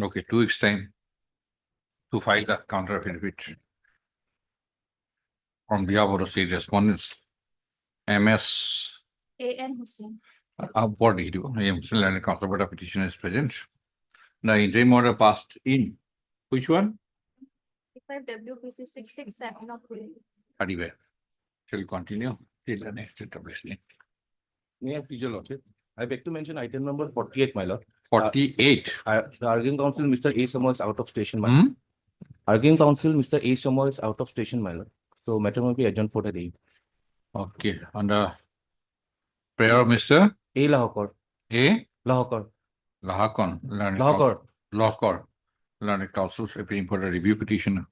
Okay, 2 weeks time to file the counter affidavit on behalf of the state respondents. MS. A.N. Hussain. What do you do? I am still and counsel, but a petition is present. The interim order passed in. Which one? 5 WPC 667 of Anyway, shall continue till the next establishment. May I please your lordship? I beg to mention item number 48, my lord. 48. The arguing counsel, Mr. A. Sommer is out of station, my Hmm? lord. Arguing counsel, Mr. A. Sommer is out of station, my lord. So matter will be adjourned for the day. Okay, on the prayer of Mr. A. Lahokar. A. Lahokar. Lahakon. Lahokar. Lahakar. Learned counsel appearing for a review petition.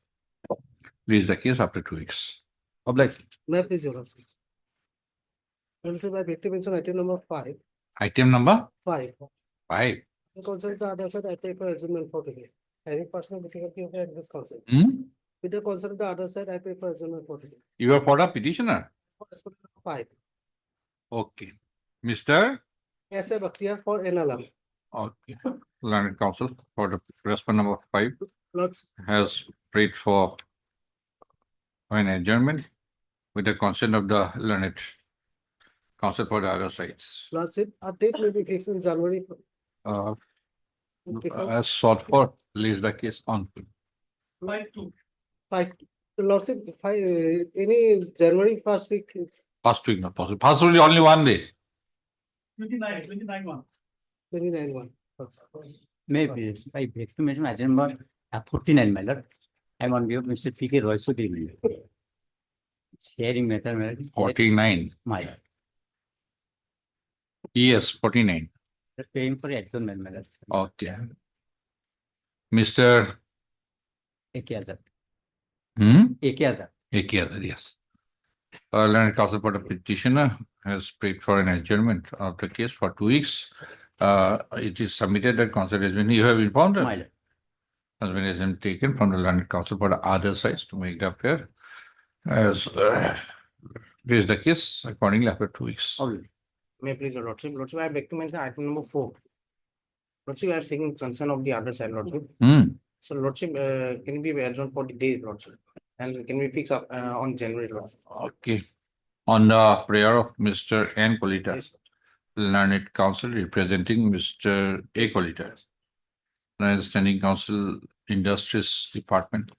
Release the case after 2 weeks. Oblige. May I please, your lordship? And so by victim mention item number 5. Item number 5. 5. The consent to other side, I pay for adjournment for today. Having personal difficulty of this consent. Hmm? With the consent of the other side, I pay for adjournment for today. You are for the petitioner. As per 5. Okay. Mr. S.A. Bakhtiar for NLM. Okay. Learned counsel for the respondent number 5 Lords, has prayed for an adjournment with the consent of the learned counsel for the other sides. Lordship, a date may be fixed in January. As sought for, release the case on. 5. Lordship, 5, any January first week. First week not possible. First week only one day. 29/1. Maybe I beg to mention item number 49, my lord. I'm on behalf of Mr. P.K. Roysody, my lord. Sharing matter, my lord. 49. My lord. Yes, 49. They're paying for adjournment, my lord. Okay. Mr. A.K. Azad. Hmm? A.K. Azad. A.K. Azad, yes. Learned counsel for the petitioner has prayed for an adjournment of the case for 2 weeks. It is submitted that consent has been, you have informed My that lord. has been taken from the learned counsel for the other sides to make the affair as raise the case accordingly after 2 weeks. Oh, May I please, your lordship? Lordship, I beg to mention item number 4. Lordship, I am taking concern of the other side, lordship. Hmm. So, lordship, can be adjourned for the day, lordship, and can we fix up on January, lordship? Okay. On the prayer of Mr. N. Kolita, Yes, learned counsel representing Mr. A. Kolita, learned standing counsel industries department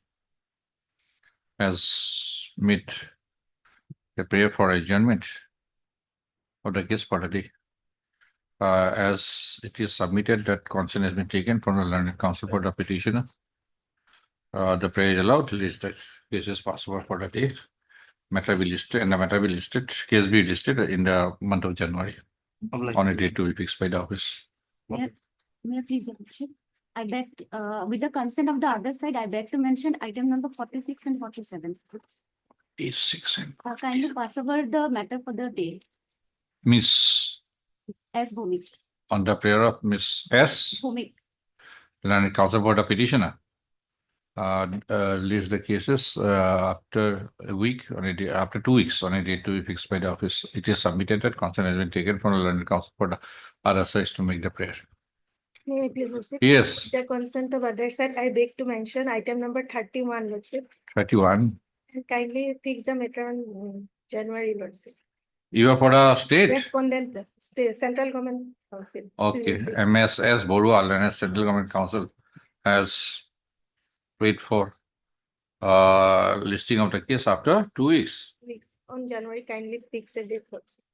has made a prayer for adjournment of the case for the day. As it is submitted that consent has been taken from the learned counsel for the petitioner. The prayer is allowed to list the cases possible for the day. Matter be listed and the matter be listed, case be listed in the month of January oblige. on a date to be fixed by the office. May I please, your lordship? I beg, with the consent of the other side, I beg to mention item number 46 and 47. Six and Kindly pass over the matter for the day Miss as Bhumik. on the prayer of Miss S. Bhumik. Learned counsel for the petitioner. List the cases after a week on a day, after 2 weeks on a date to be fixed by the office. It is submitted that consent has been taken from the learned counsel for the other sides to make the prayer. May I please, lordship? Yes, The consent of other side, I beg to mention item number 31, lordship, 31. and kindly fix the matter on January, lordship. You are for the state? Respondent, state, central government council. Okay, CCC. MSS Borual and Central Government Council has paid for listing of the case after 2 weeks. Weeks. On January, kindly fix a date, lordship.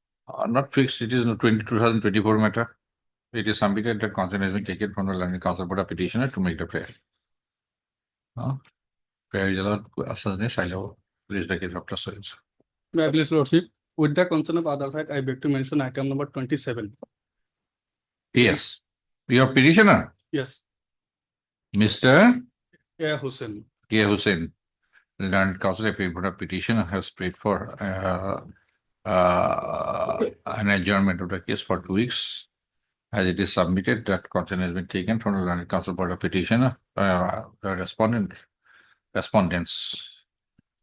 Not fixed, it is no 2024 matter. It is submitted that consent has been taken from the learned counsel for the petitioner to make the prayer. Prayer is allowed, I will release the case after so. May I please, lordship? With the consent of other side, I beg to mention item number 27. Yes, your petitioner, Yes, Mr. A. Hussain. K. Hussain, learned counsel appearing for the petitioner has prayed for an adjournment of the case for 2 weeks. As it is submitted, that consent has been taken from the learned counsel for the petitioner, the respondents.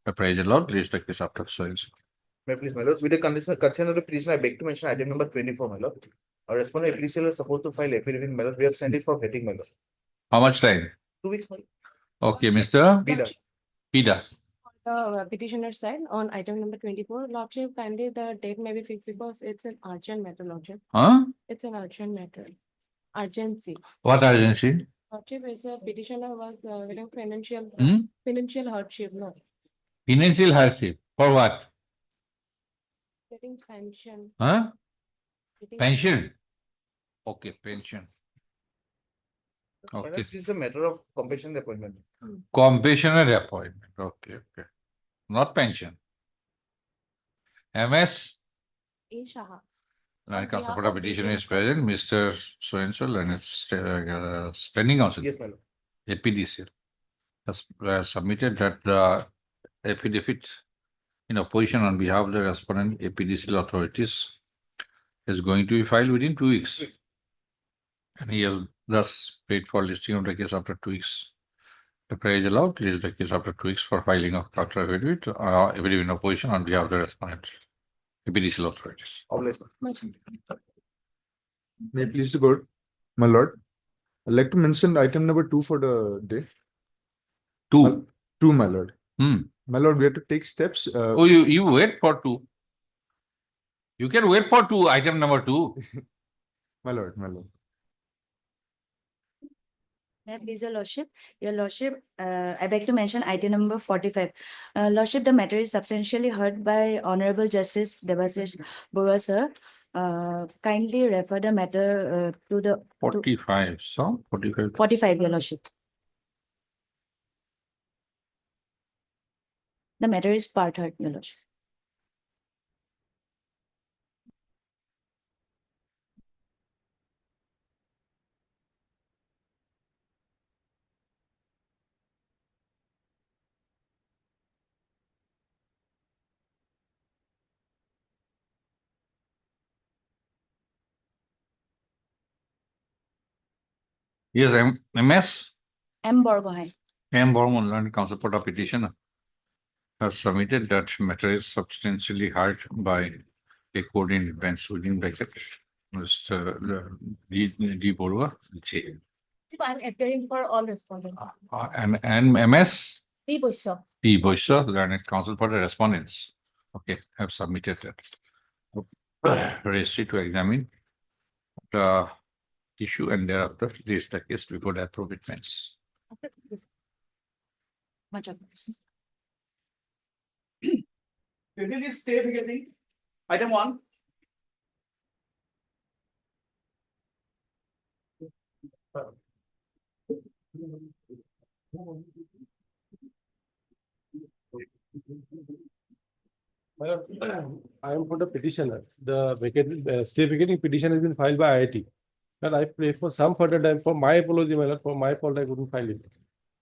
The prayer is allowed, release the case after so. May I please, my lord? With the consent of the petition, I beg to mention item number 24, my lord. Our respondent petitioner is supposed to file affidavit, my lord. We have sent it for vetting, my lord. How much time? 2 weeks. Fine. Okay, Mr. Be done. Pidas. The petitioner side on item number 24, Lordship, kindly the date may be fixed because it's an urgent matter, Lordship. Huh? It's an urgent matter. Urgency. What urgency? Lordship is a petitioner was getting Hmm? financial hardship, no, Financial hardship. For what? getting pension. Huh? getting- Pension. Okay, pension. Madam, Okay. this is a matter of compassionate appointment. Compassionate appointment. Okay, okay. Not pension. MS. A. Shah. Learned behalf counsel for of petition DGM is present, Mr. So-and-so, learned standing counsel. Yes, madam. APDCL has submitted that the affidavit in opposition on behalf of the respondent APDCL authorities is going to be filed within 2 weeks. And he has thus paid for listing of the case after 2 weeks. The prayer is allowed, list the case after 2 weeks for filing of counter affidavit, affidavit in opposition on behalf of the respondent APDCL authorities. Obvious. May I please the court, my lord. I'd like to mention item number 2 for the day. 2. 2, my lord. Hmm. My lord, we have to take steps. Oh, you wait for 2. You can wait for 2, item number 2. My lord, my lord. May I please, your lordship? Your lordship, I beg to mention item number 45. Lordship, the matter is substantially heard by Honorable Justice Debasish Bora, sir. Kindly refer the matter to the 45, so 45. 45, your lordship. The matter is part heard, your lordship. Yes, MS. M. Borgohain. M. Bormon, learned counsel for the petitioner, has submitted that matter is substantially heard by a court in bench within bracket, Mr. D. Borua, J. I'm appearing for all respondents. And MS. See, Bushra. P. Boysa, learned counsel for the respondents. Okay, have submitted that. Registry to examine the issue and thereafter raise the case before the appropriatements. Much obliged. It is stay getting item 1. I am for the petitioner. The stay vacating petition has been filed by IIT. And I pray for some further time. For my apology, my lord, for my fault, I couldn't file it.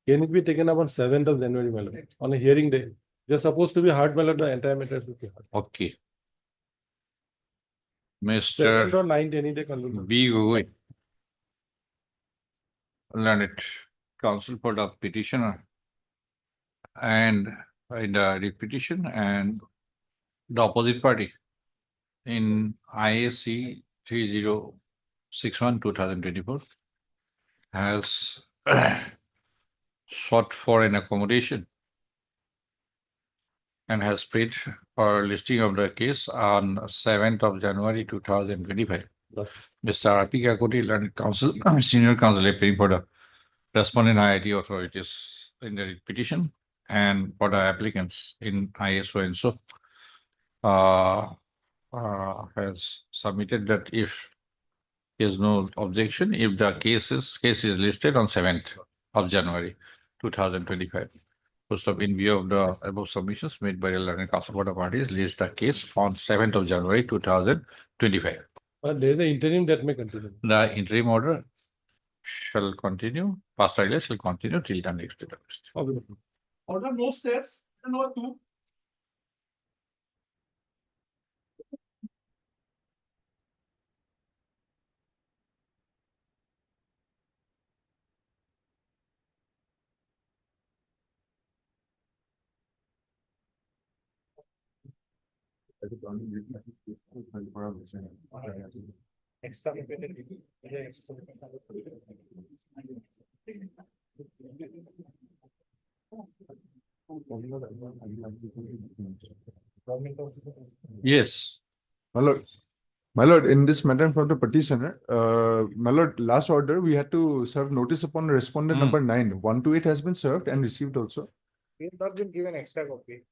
Can it be taken up on 7th of January, my lord, on a hearing day? You're supposed to be heard, my lord, the entire matter should be heard. Okay. 7th Mr. or 9th, any day. Convenient. B. Gugoi, learned counsel for the petitioner and in the petition and the opposite party in IAC 3061/2024 has sought for an accommodation and has paid for listing of the case on 7th of January 2025. Mr. R.P. Kakoti, learned counsel, senior counsel appearing for the respondent IIT authorities in the petition and for the applicants in ISO and so has submitted that if there is no objection, if the case is listed on 7th of January 2025. First of in view of the above submissions made by the learned counsel for the parties, list the case on 7th of January 2025. There is an interim that may continue. The interim order shall continue, past order shall continue till the next date. Order no steps, no 2. Yes, My lord, in this matter for the petitioner, my lord, last order, we had to serve notice upon respondent Hmm. number 9. 128 has been served and received also. We have not been given extra copy.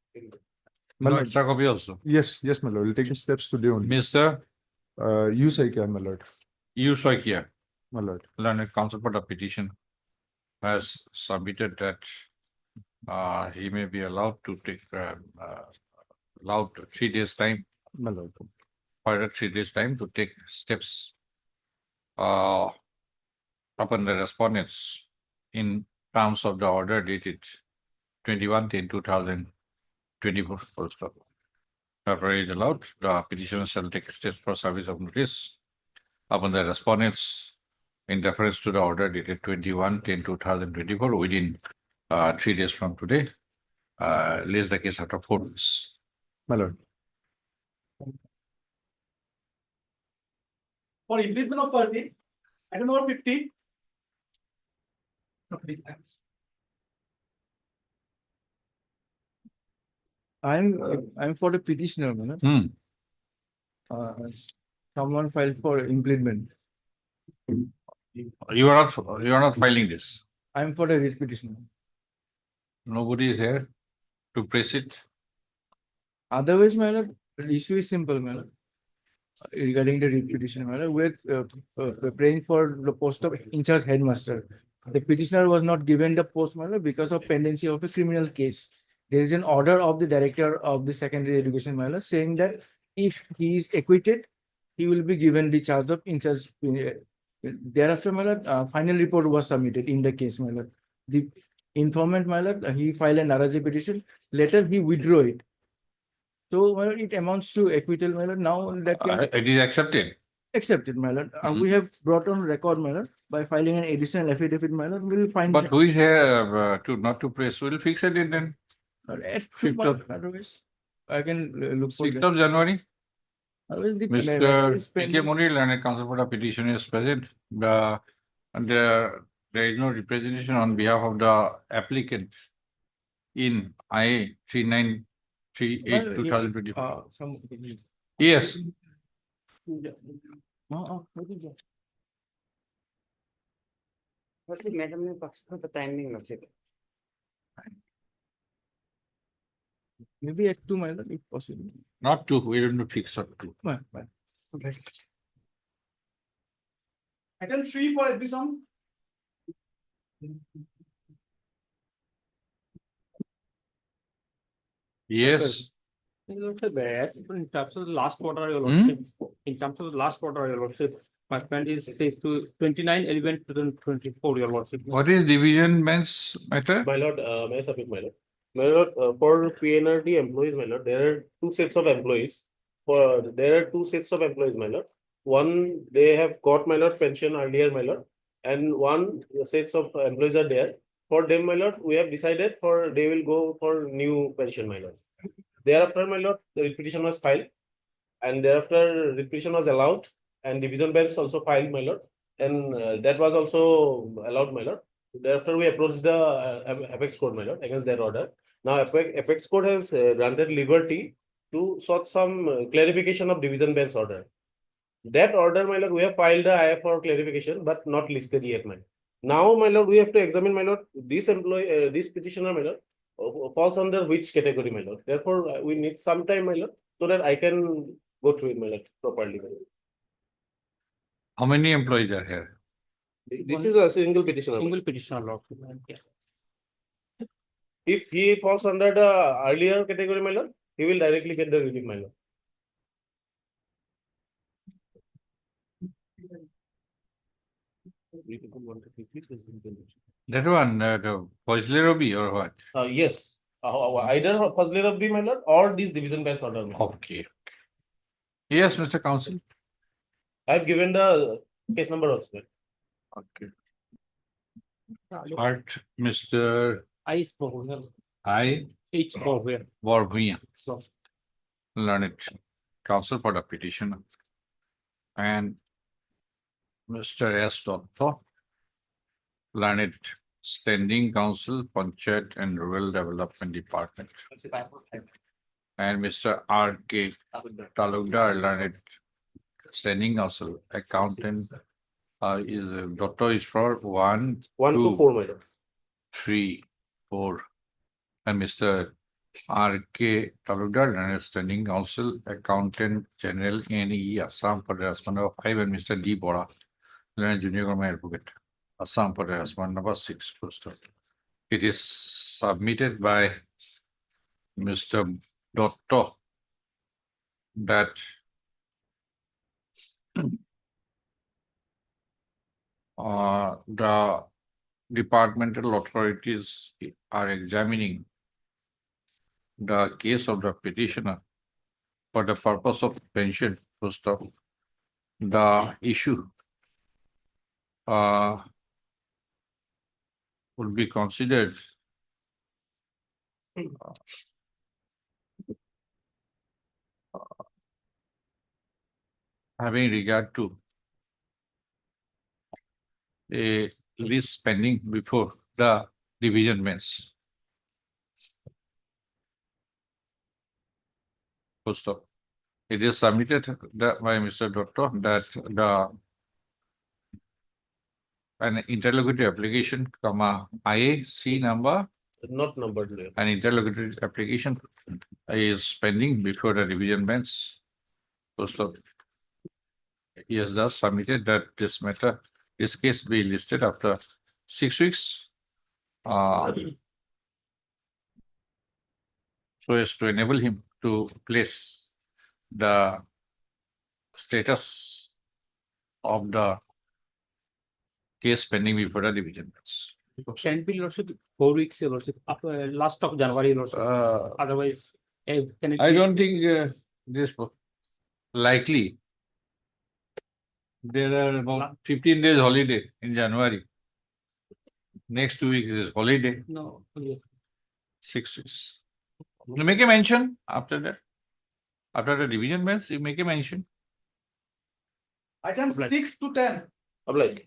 My no lord, extra copy also. yes, my lord, we'll take the steps today only. Mr. You say, my lord, Yu Soikia, my lord. learned counsel for the petition, has submitted that he may be allowed to take allowed 3 days time, My lord. further 3 days time to take steps upon the respondents in terms of the order dated 21/10/2024. Full stop. After it is allowed, the petitioner shall take steps for service of notice upon the respondents in reference to the order dated 21/10/2024 within 3 days from today. Lays the case after 4 days. My lord. For impleadment of party, item number 50. I'm for the petitioner, man. Hmm. Someone filed for impleadment. You are not filing this. I'm for the writ petitioner. Nobody is here to press it. Otherwise, my lord, the issue is simple, my lord. Regarding the writ petition, my lord, we're praying for the post of in-charge headmaster. The petitioner was not given the post, my lord, because of pendency of a criminal case. There is an order of the director of the secondary education, my lord, saying that if he is acquitted, he will be given the charge of in-charge. Thereafter, my lord, final report was submitted in the case, my lord. The informant, my lord, he filed an RJ petition. Later, he withdrew it. So, my lord, it amounts to acquittal, my lord. Now that It is accepted. accepted, my lord. We have brought on record, my lord, by filing an additional affidavit, my lord. We will find. But who is here to not to press? We'll fix it in then. At 5th of- otherwise, I can look for 6th that. of January. Otherwise, the Mr. matter is P.K. pending. Munir, learned counsel for the petition is present. There is no representation on behalf of the applicant in IA 3938 2024. Yes, What's the madam ने पक्ष में बताया नहीं मुझे. Maybe at 2, my lord, if possible. not two. We don't fix up two. Fine. Item 3 for every song. Yes. In terms of the last quarter, your Hmm? lordship, in terms of the last quarter, your lordship, my friend is says to 29/11/2024, your lordship. What is division bench matter? My lord, may I submit, my lord? My lord, for PNRD employees, my lord, there are two sets of employees. There are two sets of employees, my lord. One, they have got, my lord, pension earlier, my lord. And one sets of employees are there. For them, my lord, we have decided they will go for new pension, my lord. Thereafter, my lord, the petition was filed. And thereafter, petition was allowed and division bench also filed, my lord. And that was also allowed, my lord. Thereafter, we approached the Apex Court, my lord, against that order. Now, Apex Court has granted liberty to sought some clarification of division bench order. That order, my lord, we have filed the IF for clarification, but not listed yet, my lord. Now, my lord, we have to examine, my lord, this employee, this petitioner, my lord, falls under which category, my lord. Therefore, we need some time, my lord, so that I can go through it, my lord, properly. My lord. How many employees are here? This is a single petitioner. Single petitioner, lordship. Yeah. If he falls under the earlier category, my lord, he will directly get the relief, my lord. That one, the Fazli Rabi or what? Yes, either Fazli Rabbi, my lord, or this division bench order, my lord. Okay. Yes, Mr. Counsel. I've given the case number also. Okay. Art, Mr. I spoke. I. H spoke here. Warvia. Learned counsel for the petitioner. And Mr. S. Dotto, learned Standing Council, Panchayat and Rural Development Department. And Mr. R.K. Talukdar, learned Standing Council, Accountant, Doctor is for 1, 1 to 4, my lord. 3, 4. And Mr. R.K. Talukdar, learned Standing Council, Accountant General, NE, Assam for the husband of 5, and Mr. D. Bora, learned Junior Government Advocate, Assam for the husband number 6. It is submitted by Mr. Dotto that the departmental authorities are examining the case of the petitioner for the purpose of pension. First of the issue would be considered having regard to a list pending before the division bench. First of, it is submitted by Mr. Doctor that an interlocutory application, IAC number, Not numbered, my lord. an interlocutory application is pending before the division bench. First of, he has thus submitted that this case be listed after 6 weeks. So as to enable him to place the status of the case pending before the division bench. Can it be lordship 4 weeks, your lordship, up, last of January, lordship? Otherwise, can it I be- don't think this likely. There are about 15 days holiday in January. Next 2 weeks is holiday, No. Yeah. 6 weeks. You make a mention after that. After the division bench, you make a mention. Item Obliged. 6 to 10. Obliged.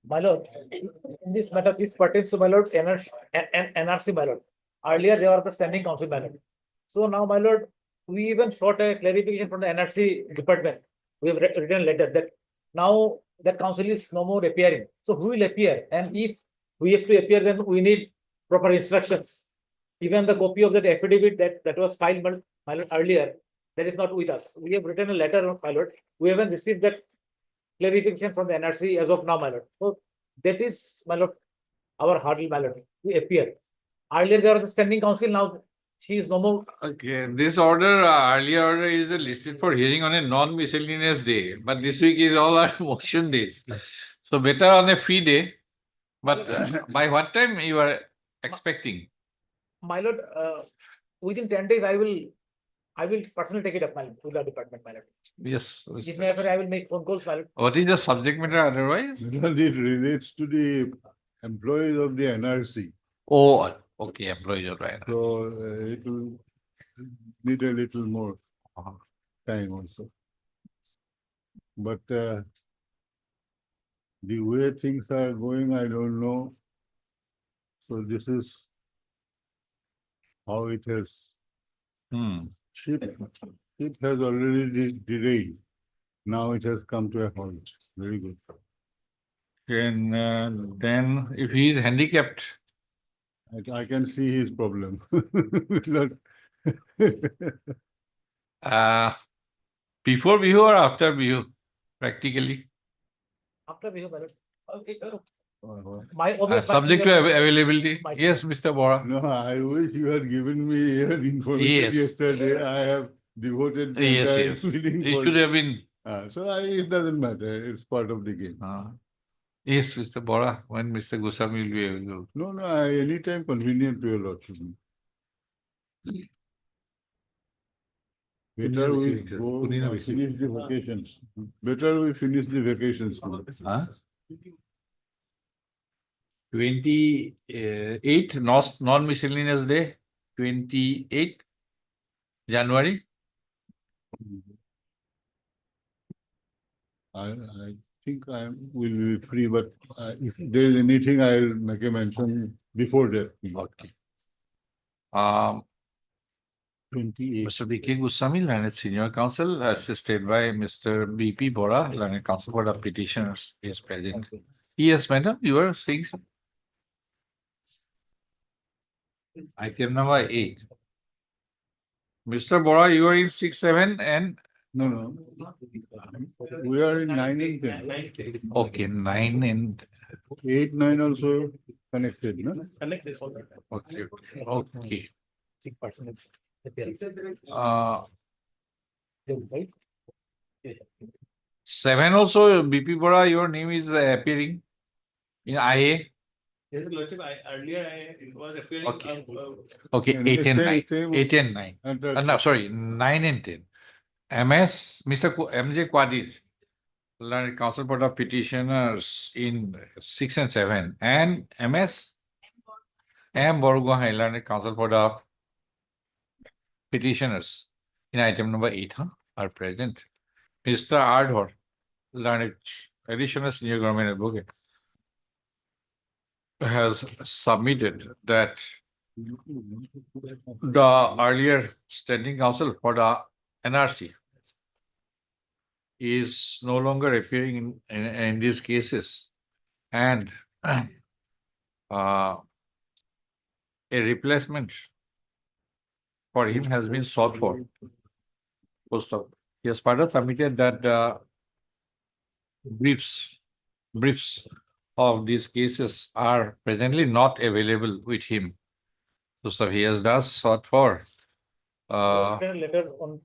My lord, in this matter, this pertains to my lord, NRC, my lord. Earlier, they were the standing council, my lord. So now, my lord, we even sought a clarification from the NRC department. We have written a letter that now that council is no more appearing. So who will appear? And if we have to appear, then we need proper instructions. Even the copy of that affidavit that was filed, my lord, earlier, that is not with us. We have written a letter, my lord. We haven't received that clarification from the NRC as of now, my lord. So that is, my lord, our hurdle, my lord, to appear. Earlier, there was the standing council, now she is no more. Okay, this order, earlier order is listed for hearing on a non-miscellaneous day, but this week is all our motion days. So better on a free day. But by what time you are expecting? My lord, within 10 days, I will personally take it up, my lord, to the department, my lord. Yes. If necessary, I will make phone calls, my lord. What is the subject matter otherwise? Because it relates to the employees of the NRC. Oh, okay, employees are right. So it will need a little more time also. But the way things are going, I don't know. So this is how it has, ship has already derailed. Now it has come to a halt. Very good. And then if he is handicapped, I can see his problem. Not- before Bihu or after Bihu, practically? After we have, my lord. My obvious. Subject to availability. My- Yes, Mr. Bora. No, I wish you had given me information Yes. yesterday. I have devoted the Yes, entire yes. meeting It for. should have been. It doesn't matter. It's part of the game. Yes, Mr. Bora, when Mr. Goswami will be available. No, anytime convenient to your lordship. Better we go finish the vacations. Better we finish the vacations. 28, non-miscellaneous day, 28 January. I think will be free, but if there is anything, I'll make a mention before that. Okay. 28. Mr. B.K. Goswami, learned senior counsel, assisted by Mr. B.P. Bora, learned counsel for the petitioners, is present. Yes, madam, you were saying something. Item number 8. Mr. Bora, you are in 6, 7, and No. We are in 9 and 10. okay, 9 and 8, 9 also connected, no? okay. Okay. 6%. Uh, 7 also, BP Bora, your name is appearing in IA. Yes, Lordship, earlier it was appearing. Okay. Okay, And 8 and same- 9. same- 8 and 9. No, sorry, 9 and 10. MS, MJ Quadis, learned counsel for the petitioners in 6 and 7. And MS M. Borugohai, learned counsel for the petitioners in item number 8 are present. Mr. Ardhor, learned additional senior government advocate, has submitted that the earlier standing counsel for the NRC is no longer appearing in these cases, and a replacement for him has been sought for. He has further submitted that the briefs of these cases are presently not available with him. So he has thus sought for Letter on.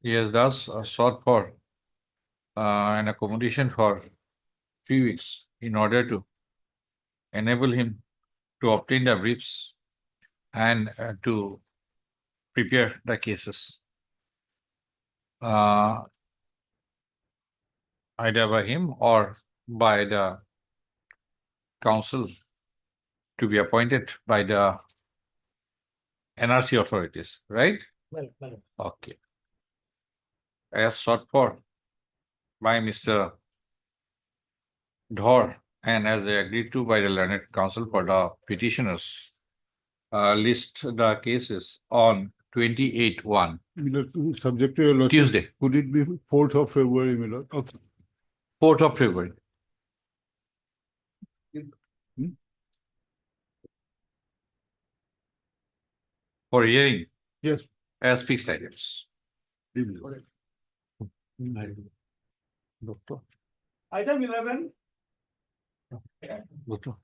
he has thus sought for an accommodation for 3 weeks in order to enable him to obtain the briefs and to prepare the cases. Either by him or by the council to be appointed by the NRC authorities, right? Well. Okay. As sought for by Mr. Dhor and as they agreed to by the learned counsel for the petitioners, list the cases on 28/1, Subject to your lordship. Tuesday, Could it be 4th of February, my lord? okay, 4th of February. For hearing Yes. as fixed items. Doctor. Item 11. Doctor.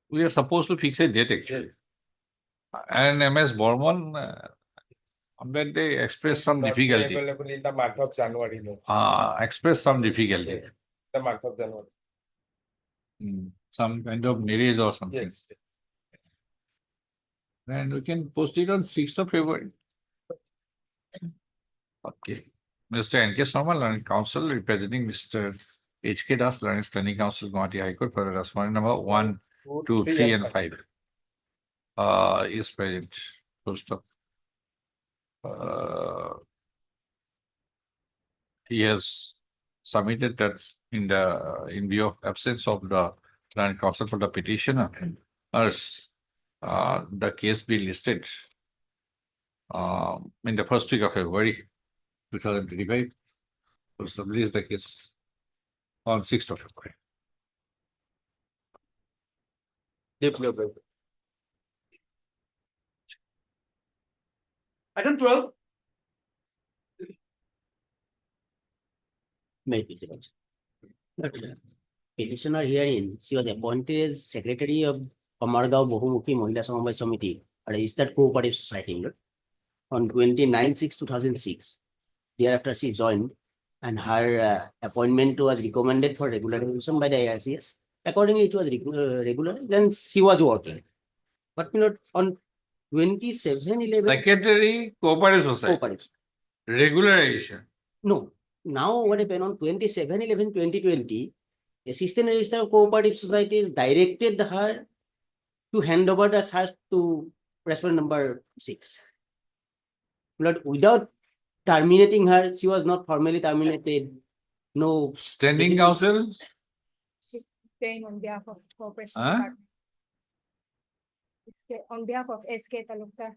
We are supposed to fix a date actually. And MS Borman, then they expressed some difficulty. Available in the month of January. Expressed some difficulty. The month of January. Some kind of marriage or something. Yes. And we can post it on 6th of February. Okay. Mr. N.K. Sharma, learned counsel representing Mr. H.K. Das, learned standing counsel, Guwahati High Court, for the respondent number 1, 2, 3, and 5. Is present. Full stop. He has submitted that in view of absence of the learned counsel for the petitioner, the case be listed in the first week of February 2025. To establish the case on 6th of February. Item 12. May be the petitioner herein, she was appointed as secretary of Amargaon Bahumukhi Mahila Samabay Samiti, a registered cooperative society on 29/6/2006. Thereafter, she joined, and her appointment was recommended for regularization by the IRCS Accordingly, it was regular, then she was working. But my lord, on 27/11. Secretary, cooperative society, Cooperative. regularization. No, now what happened on 27/11/2020, Assistant Registrar of Cooperative Societies directed her to hand over the search to respondent number 6. But without terminating her, she was not formally terminated. No. Standing Basically- counsel, Staying on behalf of Corporation Huh? Department. On behalf of SK Talukdar,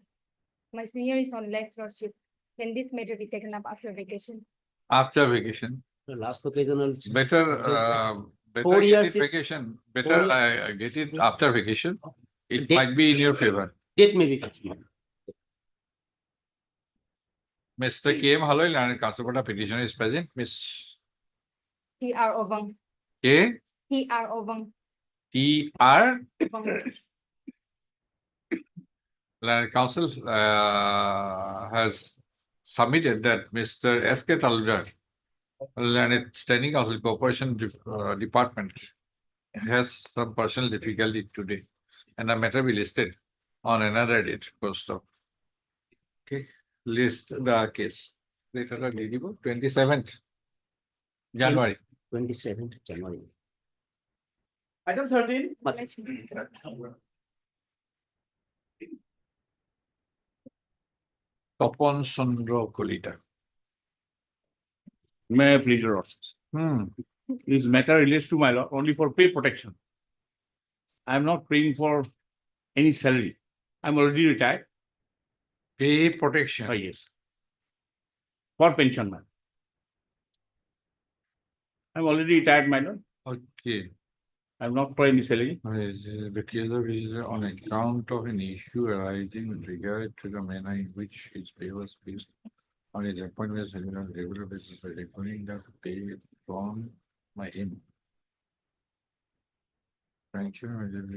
my senior is on Lex Lordship. Can this matter be taken up after vacation? after vacation. The last occasion also. Better, better 4 get years it is- vacation. 4 Better years. get it after vacation. It Date- might be in your favor. Date may be fixed. Mr. K.M. Halloy, learned counsel for the petitioner is present. Miss T.R. Ovang, K. T.R. Ovang. T.R. Learned counsel has submitted that Mr. S.K. Taludar, learned standing counsel corporation department, has some personal difficulty today, and the matter will be listed on another date. Post of. Okay, list the case. Later, 27th January. 27th January. Item 13. Topon Sundro Kolita. May I please your Honor? This matter relates to my law only for pay protection. I am not paying for any salary. I'm already retired. Pay protection. Yes. For pension, man. I'm already retired, madam. Okay. I'm not for any salary. The case of is on account of an issue arising with regard to the manner in which his pay was based on his appointment as on a regular basis by referring the pay from my him. Pension.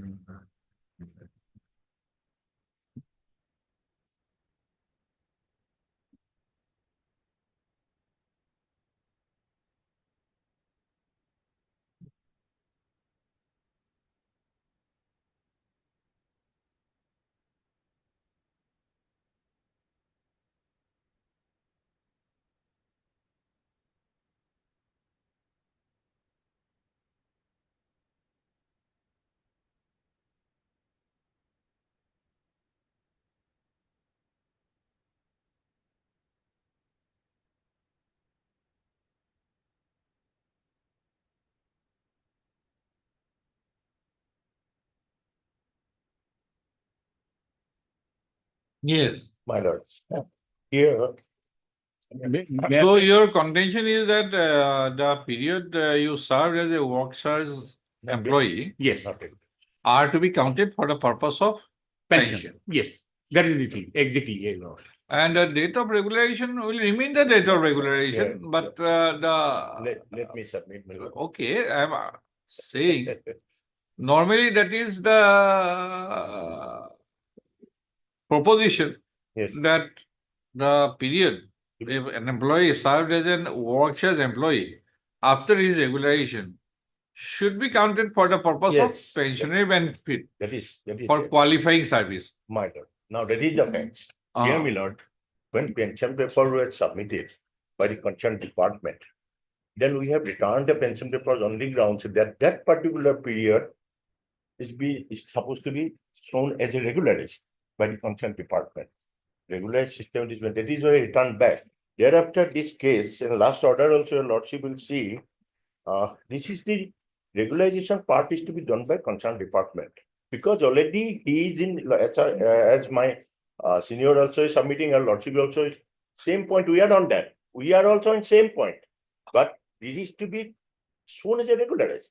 Yes. My lord. Here, So your contention is that the period you served as a workers employee Yes, are to be counted for the purpose of pension. pension. Yes, that is the thing. Exactly, yes, Lord. And the date of regulation will remain the date of regulation, Yeah, but let me submit. my lord. okay, I'm saying normally that is the proposition Yes, that the period if an employee served as an workers employee after his regularization should be counted for the purpose Yes. of pensionary benefit that is for there, qualifying service. my lord. Now that is the facts. Dear Ah. my lord, when pension paper were submitted by the concerned department, then we have returned the pension papers on the grounds that that particular period is supposed to be shown as a regularized by the concerned department. Regularized system is when that is why returned back. Thereafter, this case, in last order also, your lordship will see, this is the regularization part is to be done by concerned department. Because already he is in, as my senior also is submitting, our lordship also is same point, we are on that. We are also in same point. But this is to be shown as a regularized.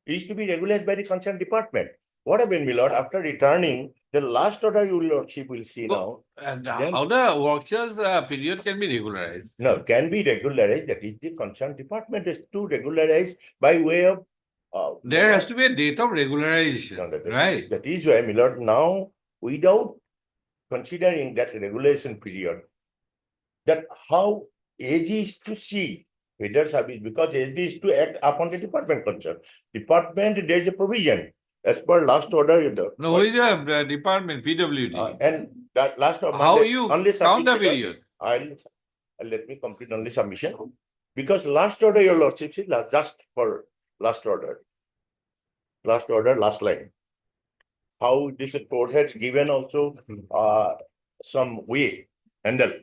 It is to be regularized by the concerned department. What happened, my lord, after returning, the last order your lordship will see now. And Then- how the workers period can be regularized? No, can be regularized, that is the concerned department is to regularize by way of. There has to be a date of regularization, No, that is- right? That is why, my lord, now, without considering that regulation period, that how age is to see Whether service, because SD is to act upon the department concern. Department, there is a provision as per last order. No, who is the department, PWD? And that last. How you only count the submission, period? Let me complete only submission. Because last order, your lordship, is just for last order. Last order, last line. How this court has given also some way, handle.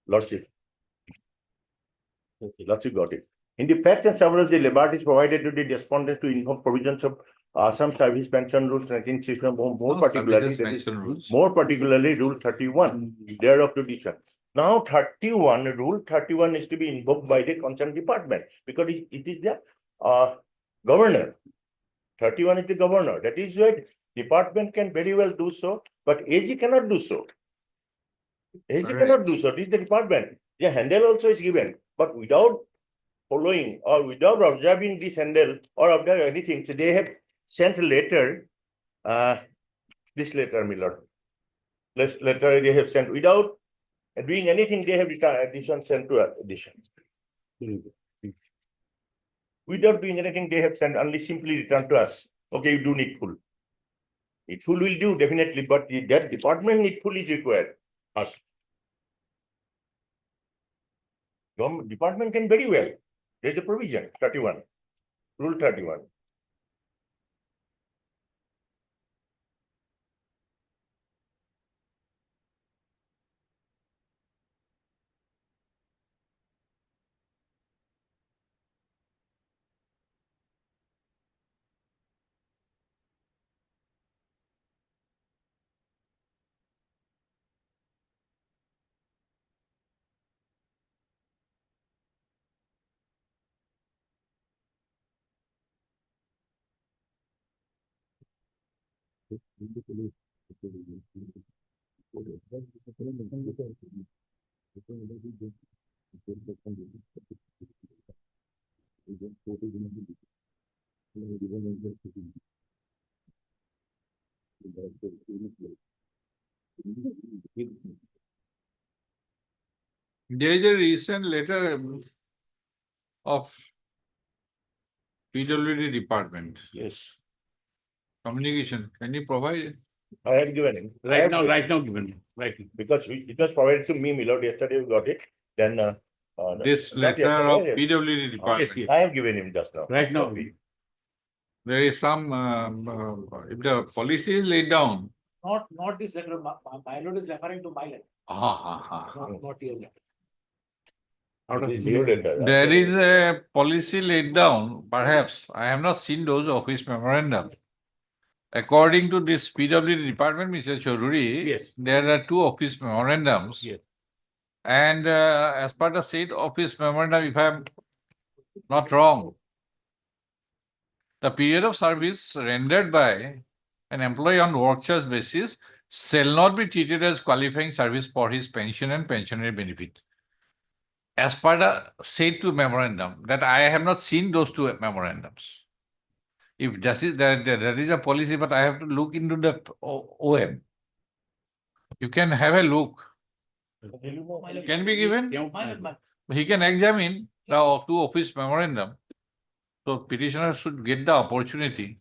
Lordship. Lordship got it. In the facts and summary, the liberty is provided to the respondents to inform provisions of some service pension rules 1961, more particularly, Rule 31, thereof to this one. Now 31, Rule 31 is to be invoked by the concerned department because it is the governor. 31 is the governor. That is why department can very well do so, but AG cannot do so. AG cannot do so. This is the department. The handle also is given, but without following or without observing this handle or observe anything, so they have sent a letter. This letter, Miller. This letter they have sent without doing anything. They have returned addition sent to addition. Without doing anything, they have sent only simply returned to us. Okay, you do needful. Needful will do definitely, but that department needful is required. Us. Department can very well. There's a provision, 31, Rule 31. There is a recent letter of PWD department. Yes. Communication, can you provide it? I have given him. Right now given, right. Because it was provided to me, Milord, yesterday we got it. Then This not letter of yesterday, PWD department. I have given him just now. Right now. There is some, if the policy is laid down. Not this letter, my lord is referring to my letter, not your letter. It is your letter. There is a policy laid down, perhaps. I have not seen those office memorandum. According to this PWD department, Mr. Chaudhuri, Yes. there are 2 office memorandums. Yes. And as per the said office memorandum, if I am not wrong, the period of service rendered by an employee on work charge basis shall not be treated as qualifying service for his pension and pensionary benefit. As per the said 2 memorandum, that I have not seen those 2 memorandums. If that is a policy, but I have to look into that OM. You can have a look. Can be given. He can examine the 2 office memorandum. So petitioner should get the opportunity.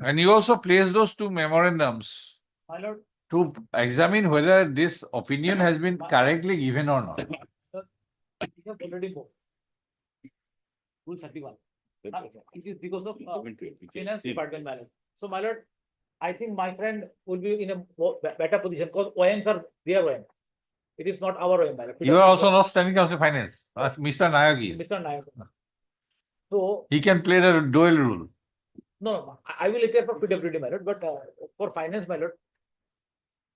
And you also place those 2 memorandums My lord, to examine whether this opinion has been correctly given or not. we have already moved. Rule 31. It is because of finance department, my lord. So, my lord, I think my friend will be in a better position because OMs are their OM. It is not our OM, my lord. You are also not standing counsel finance, as Mr. Nayak is. Mr. Nayak. So, He can play the dual rule. no, I will appear for PWD, my lord, but for finance, my lord,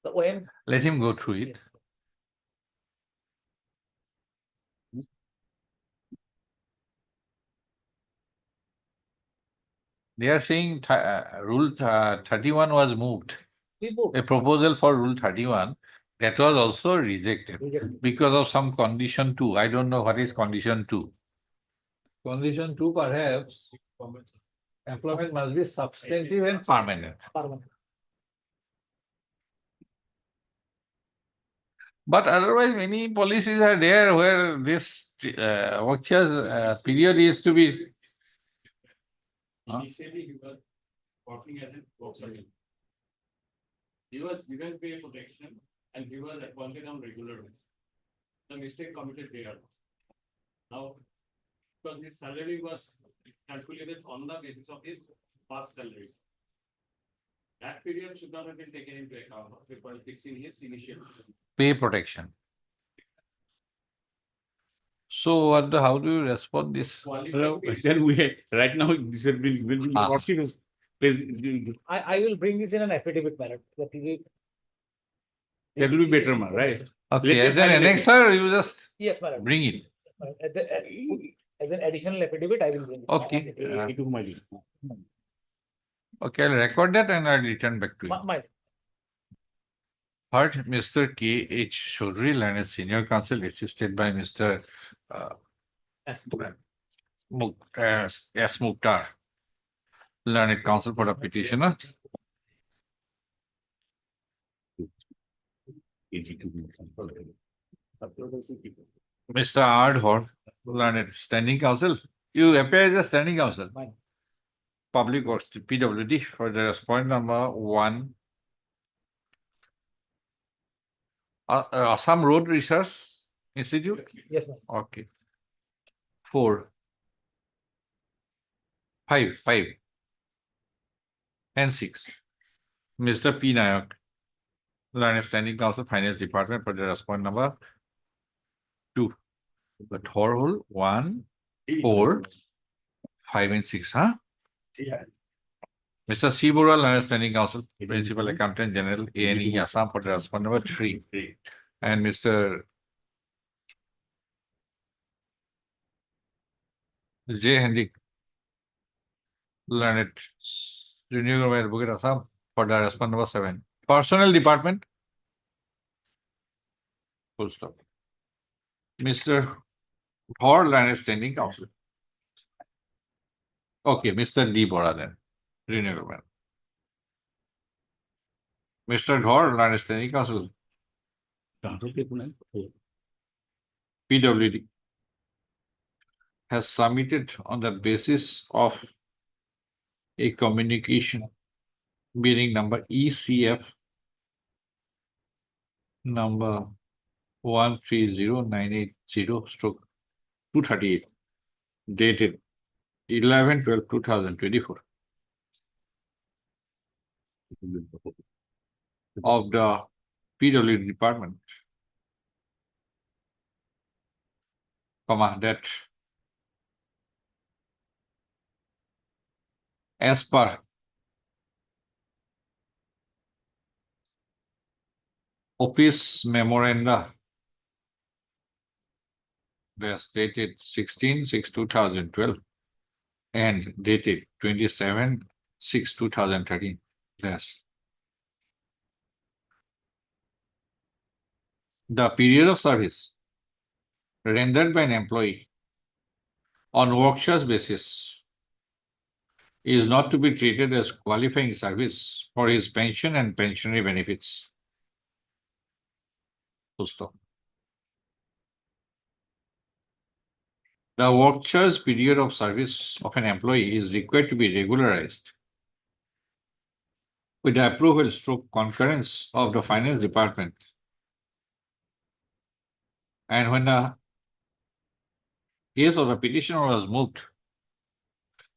the OM. Let him go through it. Yes. They are saying Rule 31 was moved. We moved. A proposal for Rule 31 that was also rejected because of some condition 2. I don't know what is condition 2. Condition 2 perhaps employment must be substantive and permanent. Permanent. But otherwise, many policies are there where this vouchers period is to be. Initially, he was working as a voucher. He was given pay protection and he was appointed on regular basis. The mistake committed there. Now, because his salary was calculated on the basis of his past salary. That period should not have been taken into account before fixing his initial. Pay protection. So how do you respond this? Hello, then we, right now, this has been, will be Ah. possible. Please, I will bring this in an affidavit manner. that will be better, man, right? Okay, Let as an them file it. annexer, you just Yes, madam. bring it. As an additional affidavit, I will bring. it. Okay. It will might. Okay, I'll record that and I'll return back to you. My, Heard Mr. K. H. Chaudhary, learned as senior counsel, assisted by Mr. S. Mukhtar, learned counsel for the petitioner. Mr. Ardhor, learned standing counsel. You appear as a standing counsel. Fine. Public Works to PWD for the point number 1. Assam Road Research Institute. yes, ma'am. Okay. 4. 5. And 6. Mr. P. Nayak, learned standing counsel, Finance Department for the response number 2. The Thor hole 1, 4, 5, and 6, huh? Yeah. Mr. C. Bora, learned standing counsel, Principal Accountant General, A&E Assam for the response number 3. And Mr. J. Hendik, learned Junior Government Advocate Assam for the response number 7. Personnel Department. Full stop. Mr. Thor, learned standing counsel. Okay, Mr. D. Bora then, Junior Government. Mr. Thor, learned standing counsel, PWD, has submitted on the basis of a communication bearing number ECF number 130980/238 dated 11/12/2024 of the PWD department, that as per Office Memoranda that's dated 16/6/2012 and dated 27/6/2013. That's the period of service rendered by an employee on workshops basis is not to be treated as qualifying service for his pension and pensionary benefits. Full stop. The workshops period of service of an employee is required to be regularized with the approval stroke concurrence of the Finance Department. And when the case of the petitioner was moved,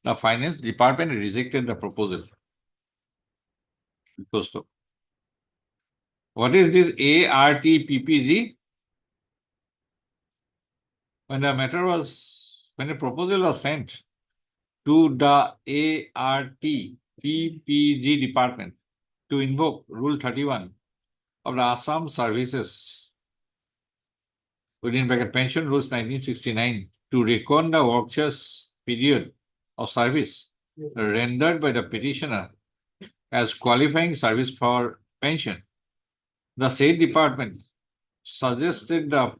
the Finance Department rejected the proposal. Full stop. What is this ARTPPG? When the proposal was sent to the ARTPPG department to invoke Rule 31 of the Assam Services within bracket Pension Rules 1969 to reckon the workshops period of service rendered by the petitioner as qualifying service for pension, the said department suggested to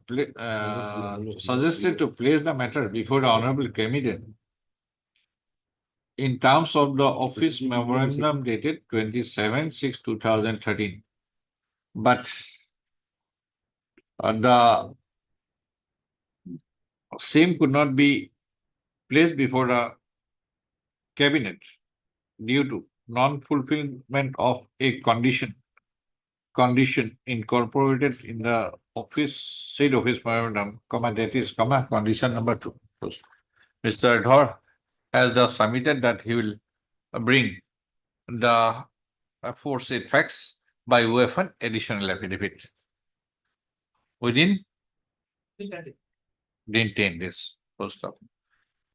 place the matter before the Honorable Committee in terms of the Office Memorandum dated 27/6/2013. But The same could not be placed before the cabinet due to non-fulfillment of a condition incorporated in the said office memorandum, that is, condition number 2. Mr. Dhar has thus submitted that he will bring the aforesaid facts by way of an additional affidavit within 10 days. First of,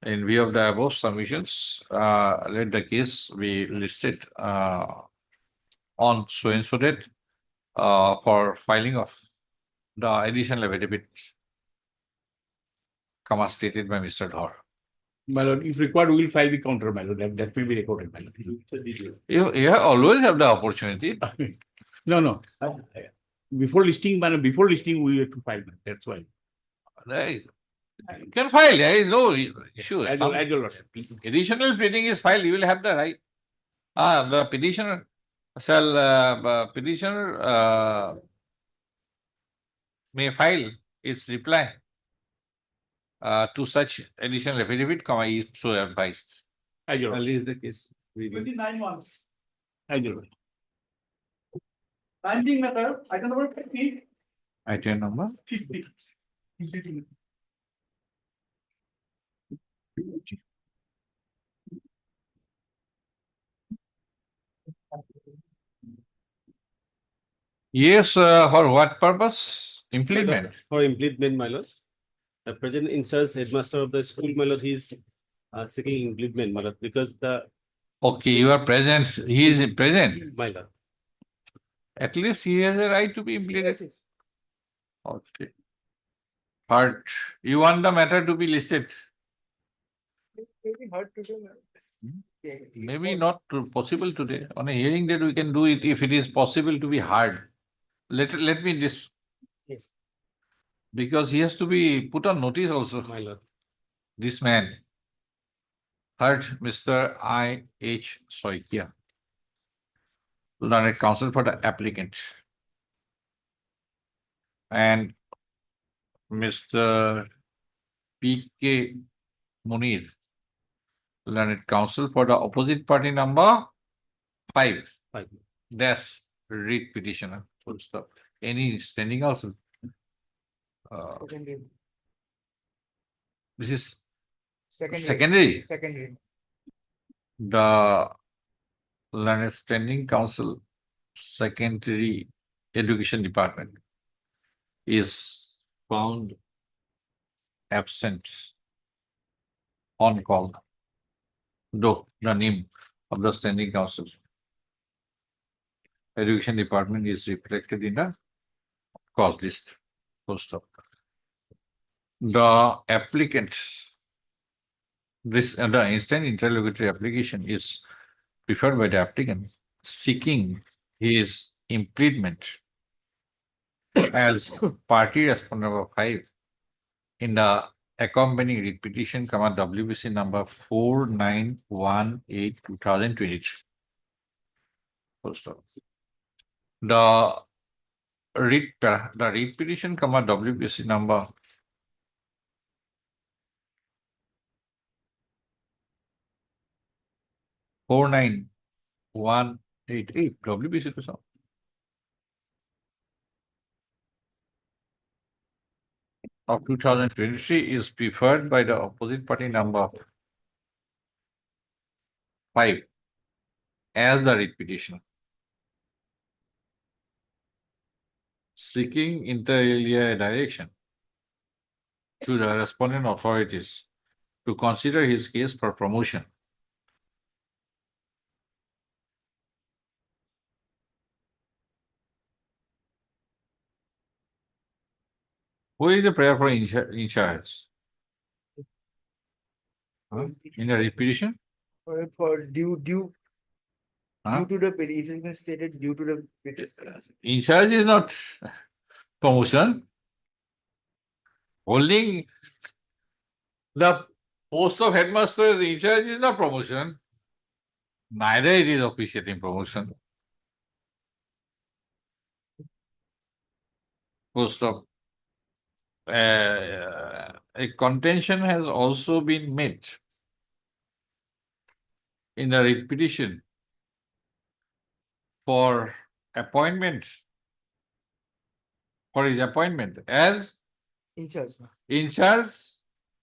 in view of the above submissions, let the case be listed on so and so date for filing of the additional affidavit, stated by Mr. Dhar. My lord, if required, we will file the counter, my lord. That will be recorded, my lord. You always have the opportunity. No. Before listing, we have to file. That's why. Right. You can file, there is no issue. As your lordship. Additional pleading is filed, you will have the right. The petitioner may file its reply to such additional affidavit, is so advised. As your lordship. Is the case. 29 months. As your lordship. Time being method, item number 50. Item number 50. Yes, for what purpose? Implement. For impleadment, my lord. The present inserts headmaster of the school, my lord, he is seeking impleadment, my lord, because the, Okay, you are present, he is present. my lord. At least he has a right to be implemented. Okay. But you want the matter to be listed? Very hard to do, madam. Maybe not possible today. On a hearing that we can do it if it is possible to be heard. Let me this. Yes. Because he has to be put on notice also. My lord. This man heard Mr. I.H. Soikia, learned counsel for the applicant, and Mr. P.K. Munir, learned counsel for the opposite party number 5. That's read petitioner. Full stop. Any standing also? This is secondary. The learned standing counsel, secondary education department, is found absent on call, though the name of the standing counsel education department is reflected in the cause list. Post up. The applicant, the instant interlocutory application is preferred by the applicant seeking his impleadment as party respondent number 5 in the accompanying writ petition, WBC number 4918/2023. Post up. The writ petition, WBC number 49188 WBC to some. Of 2023 is preferred by the opposite party number 5 as the writ petition, seeking inter alia direction to the respondent authorities to consider his case for promotion. Who is the prayer for in charge? In the writ petition? For due Huh? to the petition, it has been stated due to the petition. In charge is not promotion. Holding the post of headmaster as in charge is not promotion. Neither it is officiating promotion. Post of a contention has also been made in the writ petition for appointment, for his appointment as In charge. in charge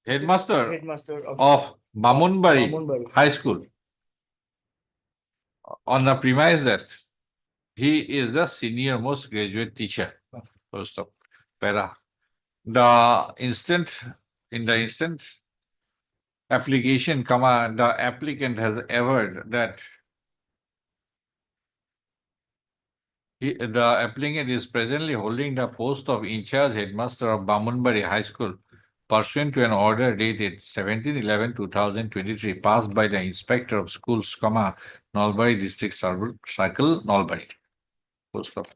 headmaster Headmaster of Bamunbari Bamunbari. High School on the premise that he is the senior most graduate teacher. First of para. The instant application, the applicant has averred that the applicant is presently holding the post of in charge headmaster of Bamunbari High School pursuant to an order dated 17/11/2023 passed by the Inspector of Schools, Nalbari District Circle, Nalbari. Full stop.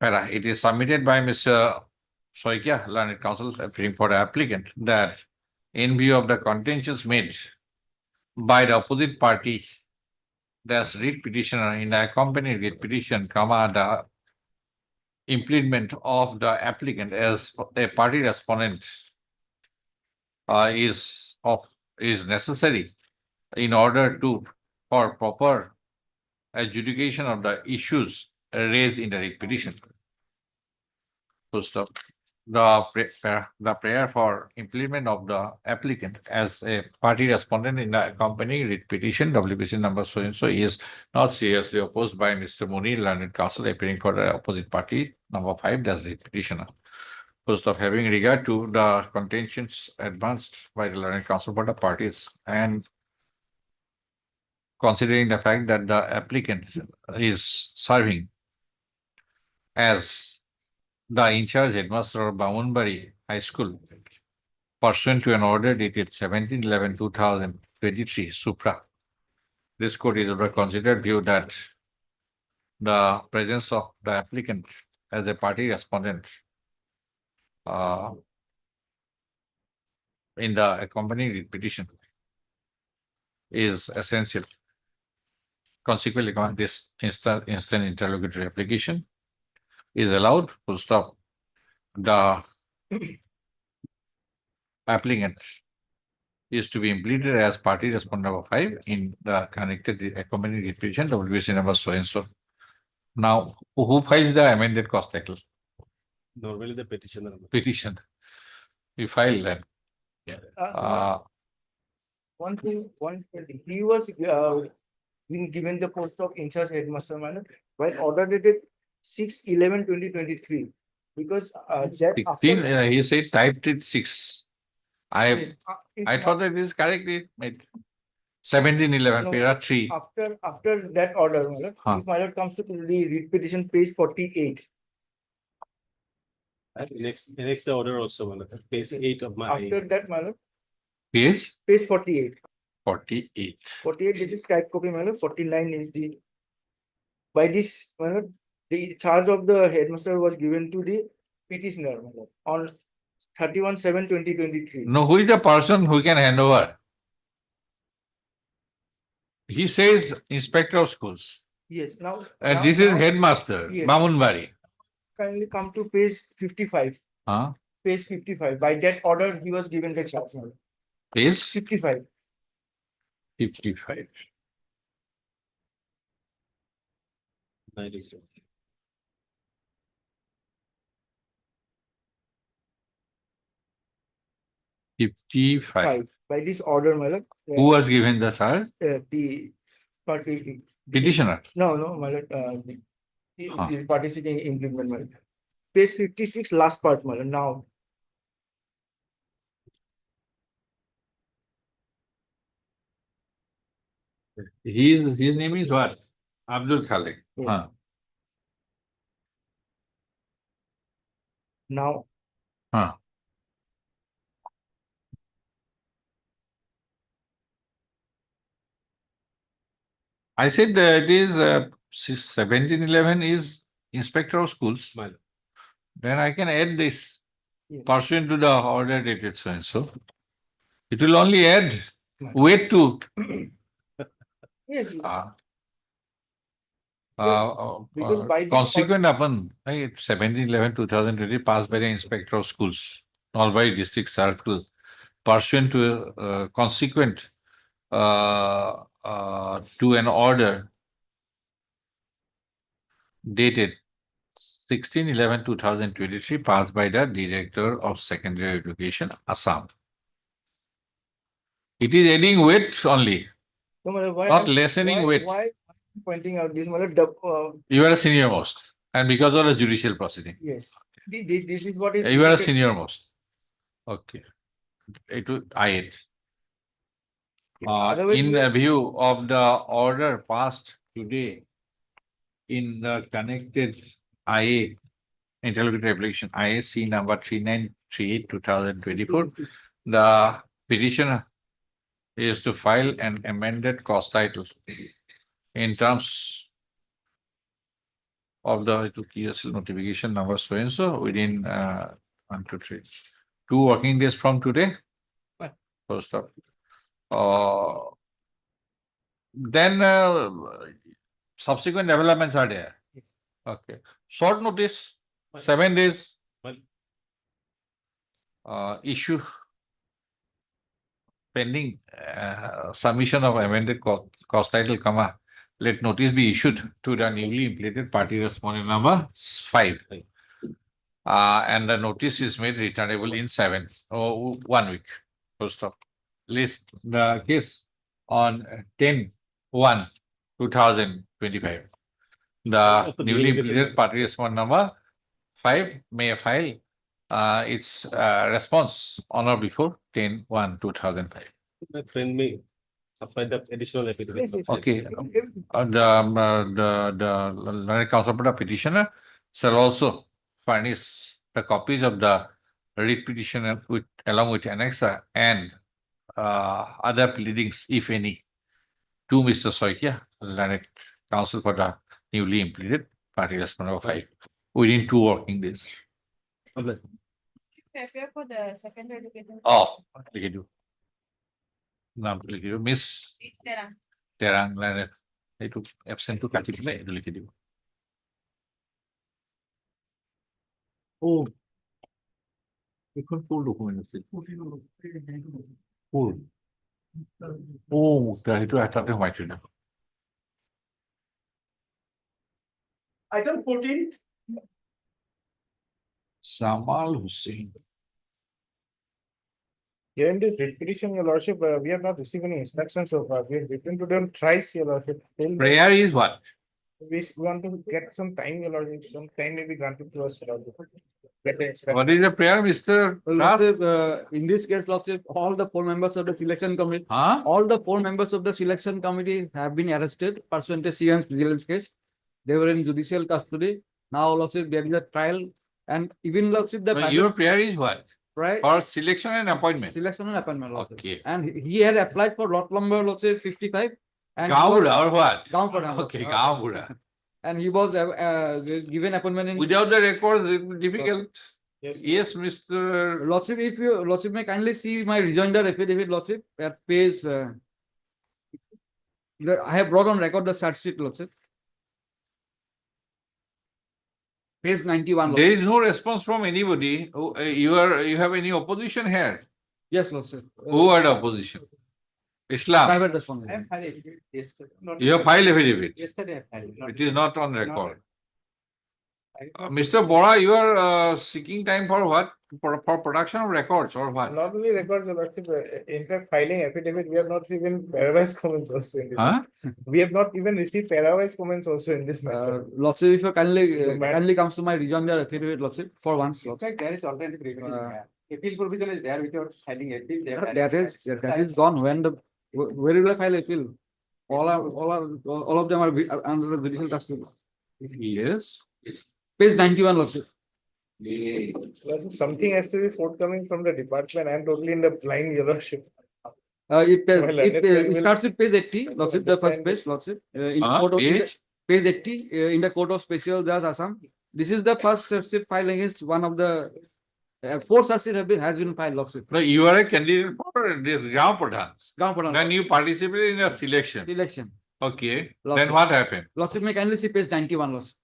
It is submitted by Mr. Soikia, Learned Counsel, appearing for the applicant, that in view of the contentions made by the opposite party, the writ petitioner in the accompanied writ petition, the impleadment of the applicant as a party respondent is necessary in order for proper adjudication of the issues raised in the writ petition. Full stop. The prayer for impleadment of the applicant as a party respondent in the accompanying writ petition, WPC number so and so, is not seriously opposed by Mr. Munir, Learned Counsel, appearing for the opposite party, number 5, that's writ petitioner. First of having regard to the contentions advanced by the Learned Counsel for the parties, and considering the fact that the applicant is serving as the in charge headmaster of Bamunbari High School pursuant to an order dated 17/11/2023 Supra. This court is of the considered view that the presence of the applicant as a party respondent in the accompanying writ petition is essential. Consequently, this instant interlocutory application is allowed. Full stop. The applicant is to be impleaded as party respondent number 5 in the connected accompanying writ petition, WBC number so and so. Now, who files the amended cost title? Normally the petitioner. Petition. We file that. One thing, he was being given the post of in charge headmaster manner while order dated 6/11/2023, because that 16, after, he said typed it 6. yes, I thought that is correctly made. 17/11, No, para 3. after that order, my lord, Huh. if my lord comes to the writ petition page 48, Next the order also, page 8 of my. after that, my lord, Page page 48. 48. 48, this is type copy, my lord. 49 is the, by this, my lord, the charge of the headmaster was given to the petitioner, my lord, on 31/7/2023. No, who is the person who can hand over? He says Inspector of Schools. Yes, now. And this is now Headmaster, Yes. Bamunbari. Kindly come to page 55. Huh? Page 55. By that order, he was given the charge, my lord. Page 55. 55. Five. By this order, my lord. Who was given the charge? The party. Petitioner. No, my lord, Huh. the participating implement, my lord. Page 56, last part, my lord. Now, His name is what? Abdul Khalik. Yes. Huh. now, Huh. I said that it is 17/11 is Inspector of Schools. Well. Then I can add this yes. pursuant to the order dated so and so. It will only add Right. weight to Yes, uh, Because by this consequent upon 17/11/2020 passed by the Inspector of Schools, Nalbari District Circle, pursuant to consequent to an order dated 16/11/2023 passed by the Director of Secondary Education, Assam. It is adding weight only, No matter why not I'm- lessening weight. Why I'm pointing out this, You are a senior most, and because of the judicial proceeding, yes, this is what is. you are a senior most. Okay. It will, Otherwise in we- view of the order passed today in the connected IA, interlocutory application, IAC number 3938/2024, the petitioner is to file an amended cost title in terms of the QSL notification number so and so within 1, 2, 3, 2 working days from today. First up. Then subsequent developments are there. Okay. Short notice, 7 days. Issue pending submission of amended cost title, comma, let notice be issued to the newly implemented party respondent number 5. And the notice is made returnable in 1 week. Full stop. List the case on 10/1/2025. The newly implemented party respondent number 5 may file its response on or before 10/1/2005. My friend may supply the additional affidavit. Okay. The learned counsel for the petitioner shall also furnish the copies of the writ petition with along with annexer and other pleadings, if any, to Mr. Soikia, learned counsel for the newly implemented party respondent 5 within 2 working days. Appear for the secondary education. Oh, look at you. Naam লিখে দিব miss It's there. Terang লাইনে এইটো এবসেন্টটো কাটি পেলাই এইটো লিখি দিব ও এখন ফুল ডকুমেন্ট আছে ফুল ও সেইটো এটাতে সোমাই থৈ দিম Item 14. Samal Hussain. Here in this writ petition, your lordship, we have not received any instructions so far. We have written to them thrice, your lordship. Prayer is what? We want to get some time, your lordship. Some time may be granted to us, your lordship. What is the prayer, Mr. Das? In this case, lordship, all the 4 members of the selection committee, Huh? all the 4 members of the selection committee have been arrested pursuant to CM's vigilance case. They were in judicial custody. Now, lordship, there is a trial, and even lordship, the But your prayer is what? right For selection and appointment. selection and appointment, lordship. Okay. And he had applied for lot number, lordship, 55. And he Gaon was- Buddha or what? Gaon Pradhan, Okay, lordship. Gaon Buddha. And he was given appointment in. Without the records, it will be difficult. Yes, Mr. Lordship, if you, lordship may kindly see my rejoinder affidavit, lordship, at page. I have brought on record the search sheet, lordship. Page 91. There lordship. is no response from anybody. You have any opposition here? Yes, lordship. Who are the opposition? Islam. Private respondent. You have filed affidavit. Yesterday I filed. It is not on record. Mr. Bora, you are seeking time for what? For production of records or what? Not only records, lordship, in fact, filing affidavit, we have not even pairwise comments also in this. Huh? We have not even received pairwise comments also in this matter. Lordship, if you kindly comes to my rejoinder affidavit, lordship, for once. lordship. There is alternative remedy. Appeal provision is there without filing appeal. they have That is gone when the, where will I file appeal? All of them are under the judicial custody. Yes. Page 91, lordship. Something has to be forthcoming from the department. I am totally in the blind, your lordship. It starts with page 80, lordship, the first page, lordship. In court of- Page? Page 80, in the Court of Special Judge Assam. This is the first search sheet filed against one of the 4 search sheet has been filed, lordship. No, you are a candidate for this Gaon Pradhan. Gaon Pradhan. Then you participate in a selection. Election. Okay, Lordship. then what happened? Lordship, may kindly see page 91, Lordship.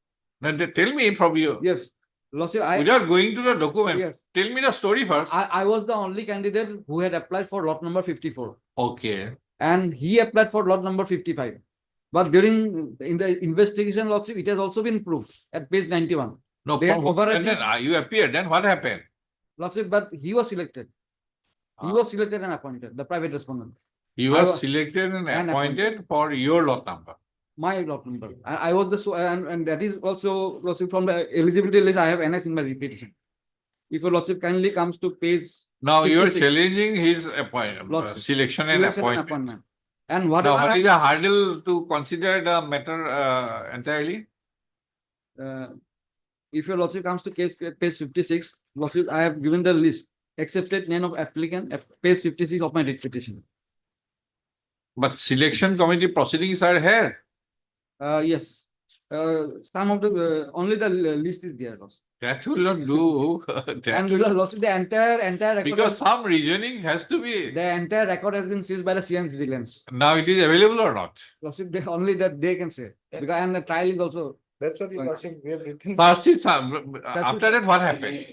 Then they tell me from you, Yes, Lordship, without going to the document, yes. tell me the story first. I was the only candidate who had applied for lot number 54. Okay, And he applied for lot number 55. But during in the investigation, Lordship, it has also been proved at page 91. no, They are and overacting. then you appeared, then what happened? Lordship, but he was selected. He was selected and appointed, the private respondent. He I was was- selected and and appointed for your lot number. My lot number. I was the, and that is also, Lordship, from the eligibility list, I have NS in my repetition. If your Lordship kindly comes to page. Now you are 56. challenging his appointment, Lordship. selection and Selection and appointment. And Now, whatever, what is the hurdle to consider the matter entirely? if your Lordship comes to page 56, Lordship, I have given the list, accepted name of applicant, at page 56 of my writ petition. But selection committee proceedings are here. Yes. Some of the, only the list is there, Lordship. That will not do. That And will- Lordship, the entire record. because some reasoning has to be. The entire record has been seized by the CM Vigilance. Now it is available or not? Lordship, only that they can say. Because, and the trial is also. That's what you Fine. Lordship, we have written. First is after that, what happened?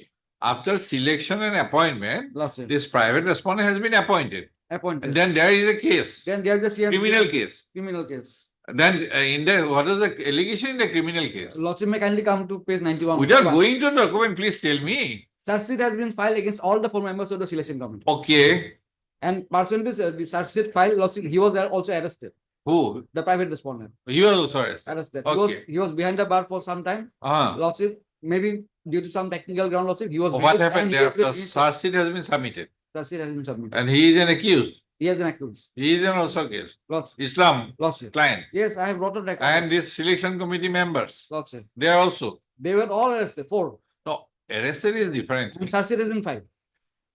After selection and appointment, Lordship, this private respondent has been appointed. And appointed. then there is a case, Then there is a CM. criminal case. Criminal case. Then in the, what is the allegation in the criminal case? Lordship, may kindly come to page 91. Without going to the document, please tell me. Charge sheet has been filed against all the 4 members of the selection committee. Okay, And pursuant to the charge sheet filed, Lordship, he was also arrested. who? The private respondent. You are also arrested. Arrested. Okay. He was behind the bar for some time. Ah, Lordship, maybe due to some technical ground, Lordship, he was. what released happened and he there? has been The released. charge sheet has been submitted Charge sheet has been submitted. and he is an accused. He has an accused. He is an also accused. Lordship. Islam Lordship. client Yes, I have brought a record. and this selection committee members, Lordship. they are also. They were all arrested, 4. No, arrested is different. And charge sheet has been filed.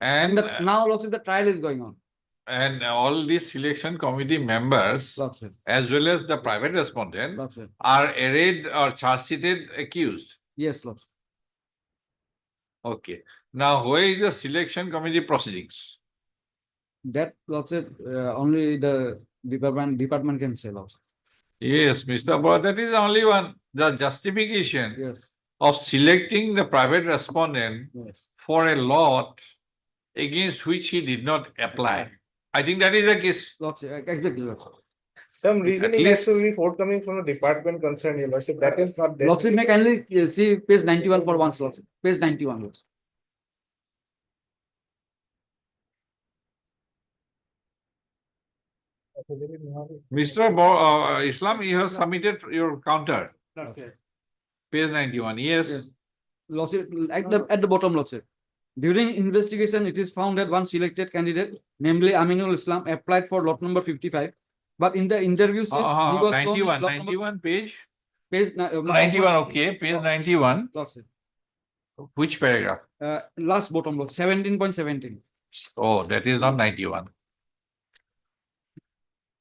And Now, Lordship, the trial is going on. and all these selection committee members, Lordship. as well as the private respondent, Lordship. are arraigned or charge sheeted accused. Yes, Lordship. Okay. Now, where is the selection committee proceedings? That, Lordship, only the department can say, Lordship. Yes, Mr. Boy, that is the only one. The justification Yes, of selecting the private respondent yes. for a lot against which he did not apply. I think that is the case. Lordship, exactly, Lordship. Some reasoning has to least- be forthcoming from the department concerned, Your Lordship, that is not there. Lordship, may kindly see page 91 for once, Lordship. Page 91, Lordship. Mr. Islam, you have submitted your counter. Page 91, yes. Yes. Lordship, at the bottom, Lordship. During investigation, it is found that one selected candidate, namely Aminul Islam, applied for lot number 55. But in the interview sheet, he was shown in 91, lot number- 91 page. page 91, okay, page 91. Lordship. Which paragraph? Last bottom, Lordship, 17.17. Oh, that is not 91.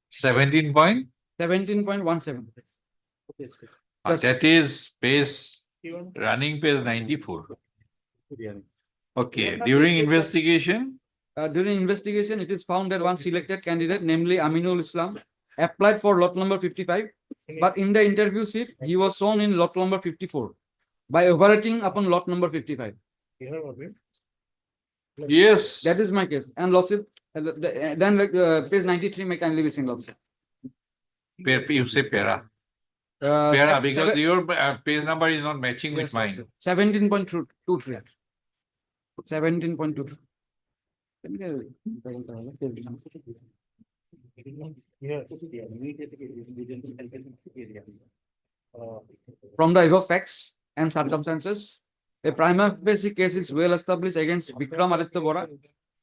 17 point? 17.17. Just- That is page, running page 94. Okay, during investigation, During investigation, it is found that one selected candidate, namely Aminul Islam, applied for lot number 55. But in the interview sheet, he was shown in lot number 54 by overrating upon lot number 55. yes. That is my case. And Lordship, then page 93 may kindly be seen, Lordship. You say para. Para, because your page number is not matching with mine. 17.23. 17.23. From the above facts and circumstances, a prima facie case is well established against Vikram Aditya Bora,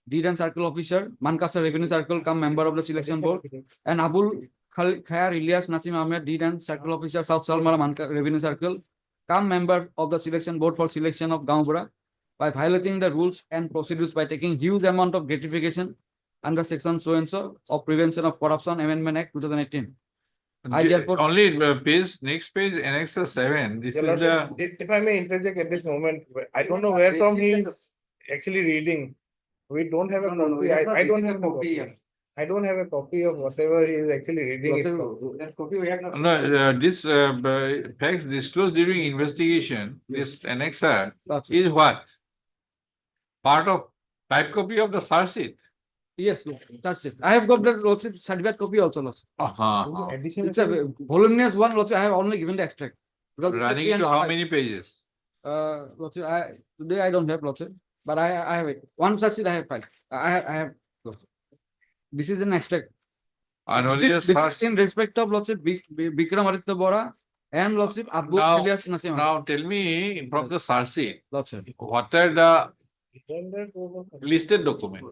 Deed and Circle Officer, Mankasa Revenue Circle, come member of the selection board, and Abul Khair Ilyas Nasim Ahmed, Deed and Circle Officer, South Salmara Manka Revenue Circle, come member of the selection board for selection of Gaubura by violating the rules and procedures by taking huge amount of gratification under section so and so of Prevention of Corruption Amendment Act 2018. I therefore- Only page, next page, annex 7. This Your is the. Lordship, if I may interject at this moment, I don't know where from he is actually reading. We don't have a copy. I don't have a copy. I don't have a copy of whatever he is actually reading it from. That copy we have not. No, this facts disclosed during investigation, this annexer is what? Part of type copy of the search sheet. Yes, that's it. I have got that lordship certificate copy also, lordship. Additional. It's a voluminous one, lordship. I have only given the extract. Because it's a Running into how 305. many pages? Lordship, today I don't have lordship, but I have it. One such sheet I have filed. I have. Lordship. This is an extract. And only This is in respect of lordship Bikram Aditya Bora and lordship Abu Ilyas Nasim. Now tell me from the search sheet, Lordship. what are the listed documents?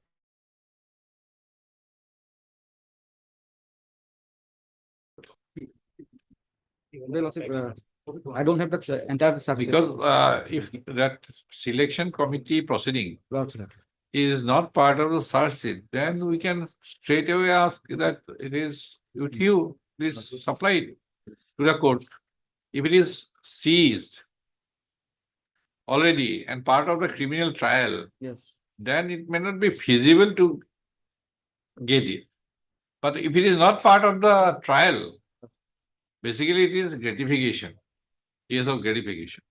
Well, lordship, I don't have that entire certificate. Because if that selection committee proceeding Lordship. is not part of the search sheet, then we can straight away ask that it is with you, please supply it to the court. If it is seized already and part of the criminal trial, Yes. then it may not be feasible to get it. But if it is not part of the trial, basically it is gratification, case of gratification.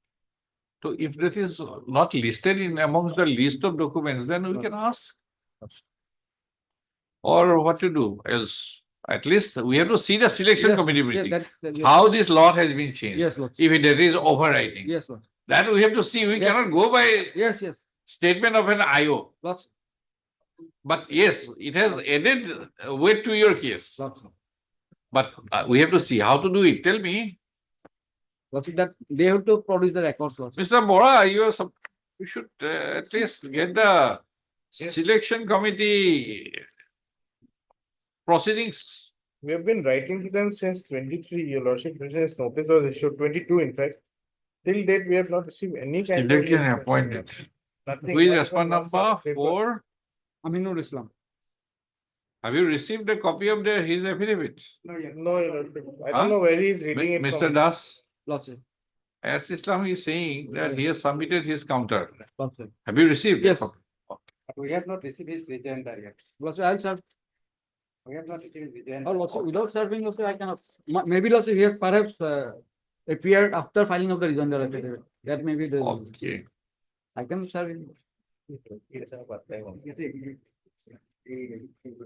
So if that is not listed in amongst the list of documents, then we can ask. Or what to do else. At least we have to see the selection Yes, committee yes, meeting. yes. How this law has been changed. Yes, Lord. If there is overriding. Yes, Lord. That we have to see. We Yes. cannot go by Yes, yes. statement of an IO. Lots. But yes, it has added weight to your case. Lots. But we have to see how to do it. Tell me, Lots that they have to produce the records. Lots. Mr. Bora, you should at least get the selection committee proceedings. We have been writing to them since 23. Your lordship, business notice was issued 22, in fact. Till date, we have not received any kind of. Selection appointed. Nothing. Who is Not respond even number one paper. 4? Aminul Islam. Have you received a copy of his affidavit? No, your lordship. I Huh? don't know where he is reading it Mr. from. Das, Lordship. as Islam is saying that he has submitted his counter. Lordship. Have you received? Yes. We have not received his rejoinder yet. Lordship, I'll serve. We have not received his rejoinder. Oh, Lordship, without serving, Lordship, I cannot. Maybe Lordship, he has perhaps appeared after filing of the rejoinder affidavit. That may be the. Okay. I can serve him.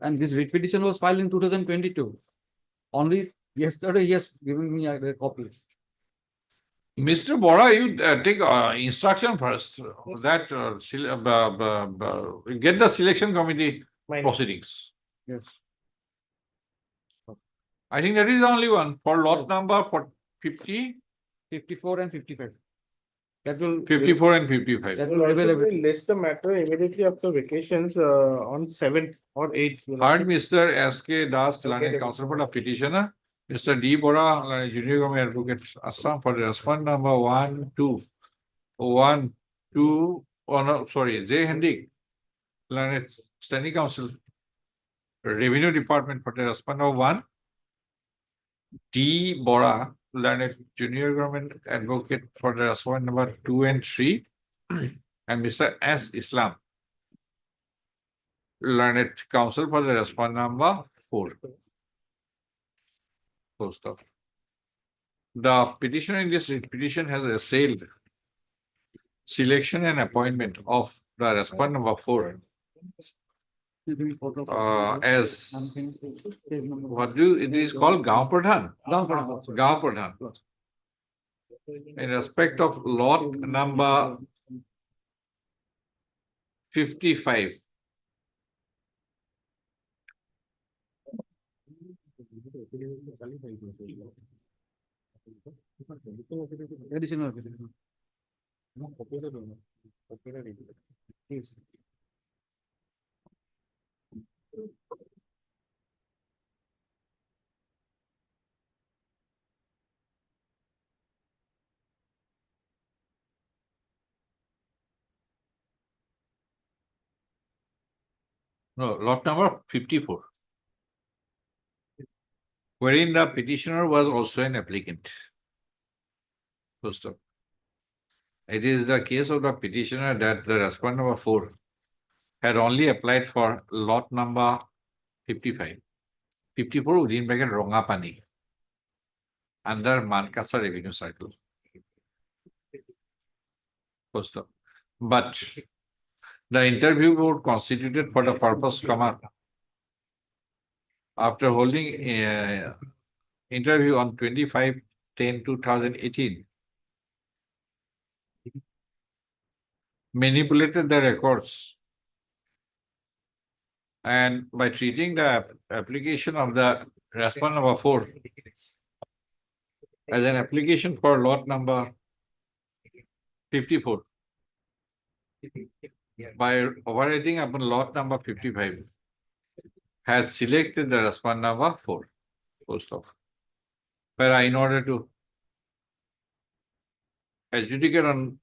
And this writ petition was filed in 2022. Only yesterday he has given me a copy. Mr. Bora, you take instruction first that get the selection committee proceedings. Yes. I think that is the only one for lot number 50, 54 and 55. That will. 54 and 55. That will reveal everything. List the matter immediately after vacations on 7th or 8th. Heard Mr. S.K. Das, learned counsel for the petitioner, Mr. D. Bora, junior government advocate, Assam for the respond number 1, 2. 1, 2, oh no, sorry, J. Hendik, learned standing counsel, revenue department for the respond number 1. D. Bora, learned junior government advocate for the respond number 2 and 3. And Mr. S. Islam, learned counsel for the respond number 4. Full stop. The petitioner in this petition has assailed selection and appointment of the respond number 4 as what it is called Gaon Pradhan. Gaon Pradhan. In respect of lot number 55. Additional. No, lot number 54. Wherein the petitioner was also an applicant. Full stop. It is the case of the petitioner that the respondent number 4 had only applied for lot number 55. 54 within bracket Rongapani under Mankasa Revenue Circle. Full stop. But the interview board constituted for the purpose, comma, after holding interview on 25/10/2018, manipulated the records and by treating the application of the respondent number 4 as an application for lot number 54 by overriding upon lot number 55 had selected the respondent number 4. Full stop. But in order to adjudicate on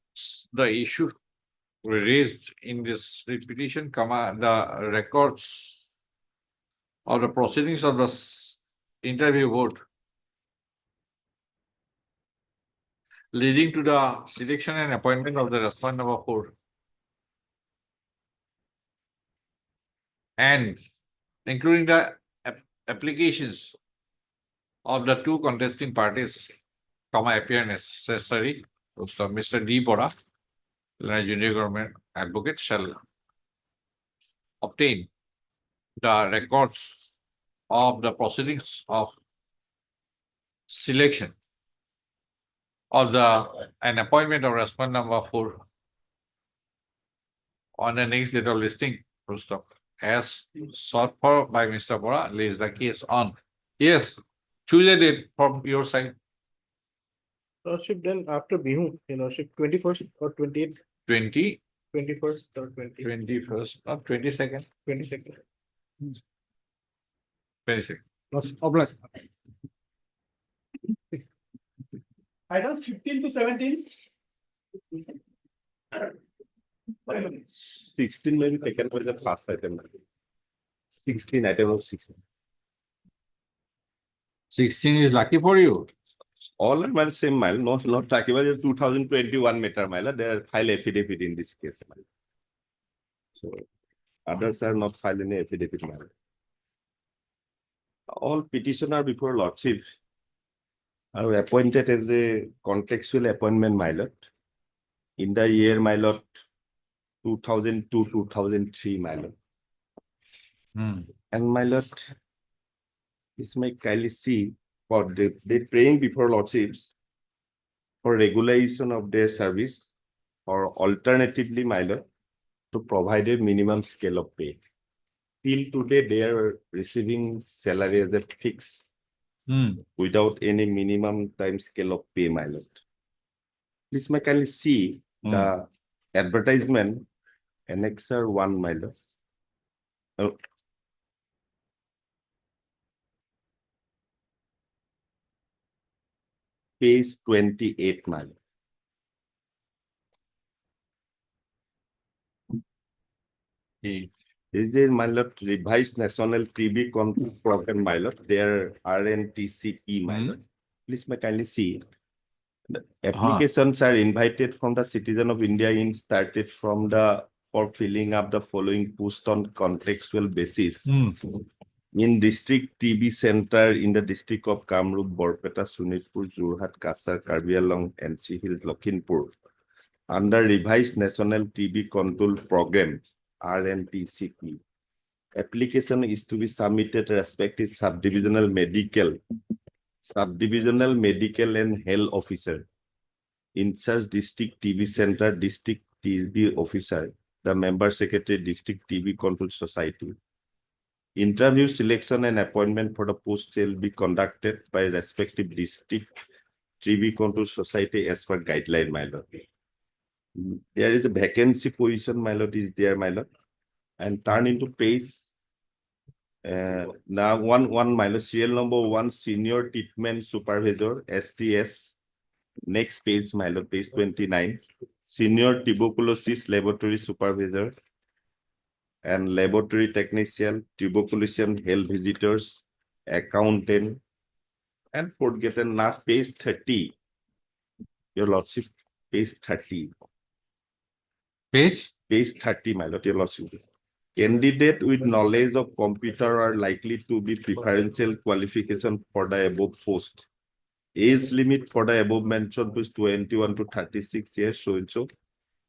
the issue raised in this petition, comma, the records of the proceedings of the interview board leading to the selection and appointment of the respondent number 4 and including the applications of the two contesting parties, comma, appear necessary. So Mr. D. Bora, Junior Government Advocate, shall obtain the records of the proceedings of selection of an appointment of respondent number 4 on the next date of listing, full stop, as sought for by Mr. Bora, lays the case on. Yes, choose a date from your side. Lordship, then after Bihu, your Lordship, 21st or 28th, 21st or 21st or 22nd. 22nd. 22nd. Items 15 to 17. 16 may be taken by the first item. 16 item of 16. 16 is lucky for you. All are same mile, not lucky, but 2021 meter mile. They are file affidavit in this case. So others are not filing affidavit mile. All petitioner before Lordship are appointed as a contractual appointment milot in the year milot 2002-2003 milot. And milot is my kindly see for they praying before Lordships for regulation of their service or alternatively milot to provide a minimum scale of pay. Till today they are receiving salary as a fix without any minimum time scale of pay milot. Please may kindly see the advertisement annexer 1 milot. Page 28 milot. Is there milot revised national TB control program milot? Their RNTCP milot. Please may kindly see. The applications are invited from the citizen of India in started from the for filling up the following post on contractual basis. In district TB center in the district of Kamrup, Borpeta, Sunitpur, Jorhat, Kasar, Karbi Anglong, NC Hills, Lakhimpur. Under revised national TB control program, RNTCP. Application is to be submitted respective subdivisional medical and health officer. In such district TB center, district TB officer, the member secretary, district TB control society. Interview selection and appointment for the post shall be conducted by respective district TB control society as per guideline, my lord. There is a vacancy position, my lord, is there, my lord, and turn into page. Now one my lord, serial number 1, senior treatment supervisor, STS. Next page, my lord, page 29, senior tuberculosis laboratory supervisor and laboratory technician, tuberculosis health visitors, accountant, and forgotten last page 30. Your lordship, page 30. Page 30, my lord, your lordship. Candidate with knowledge of computer are likely to be preferential qualification for the above post. Age limit for the above mentioned is 21 to 36 years, so and so.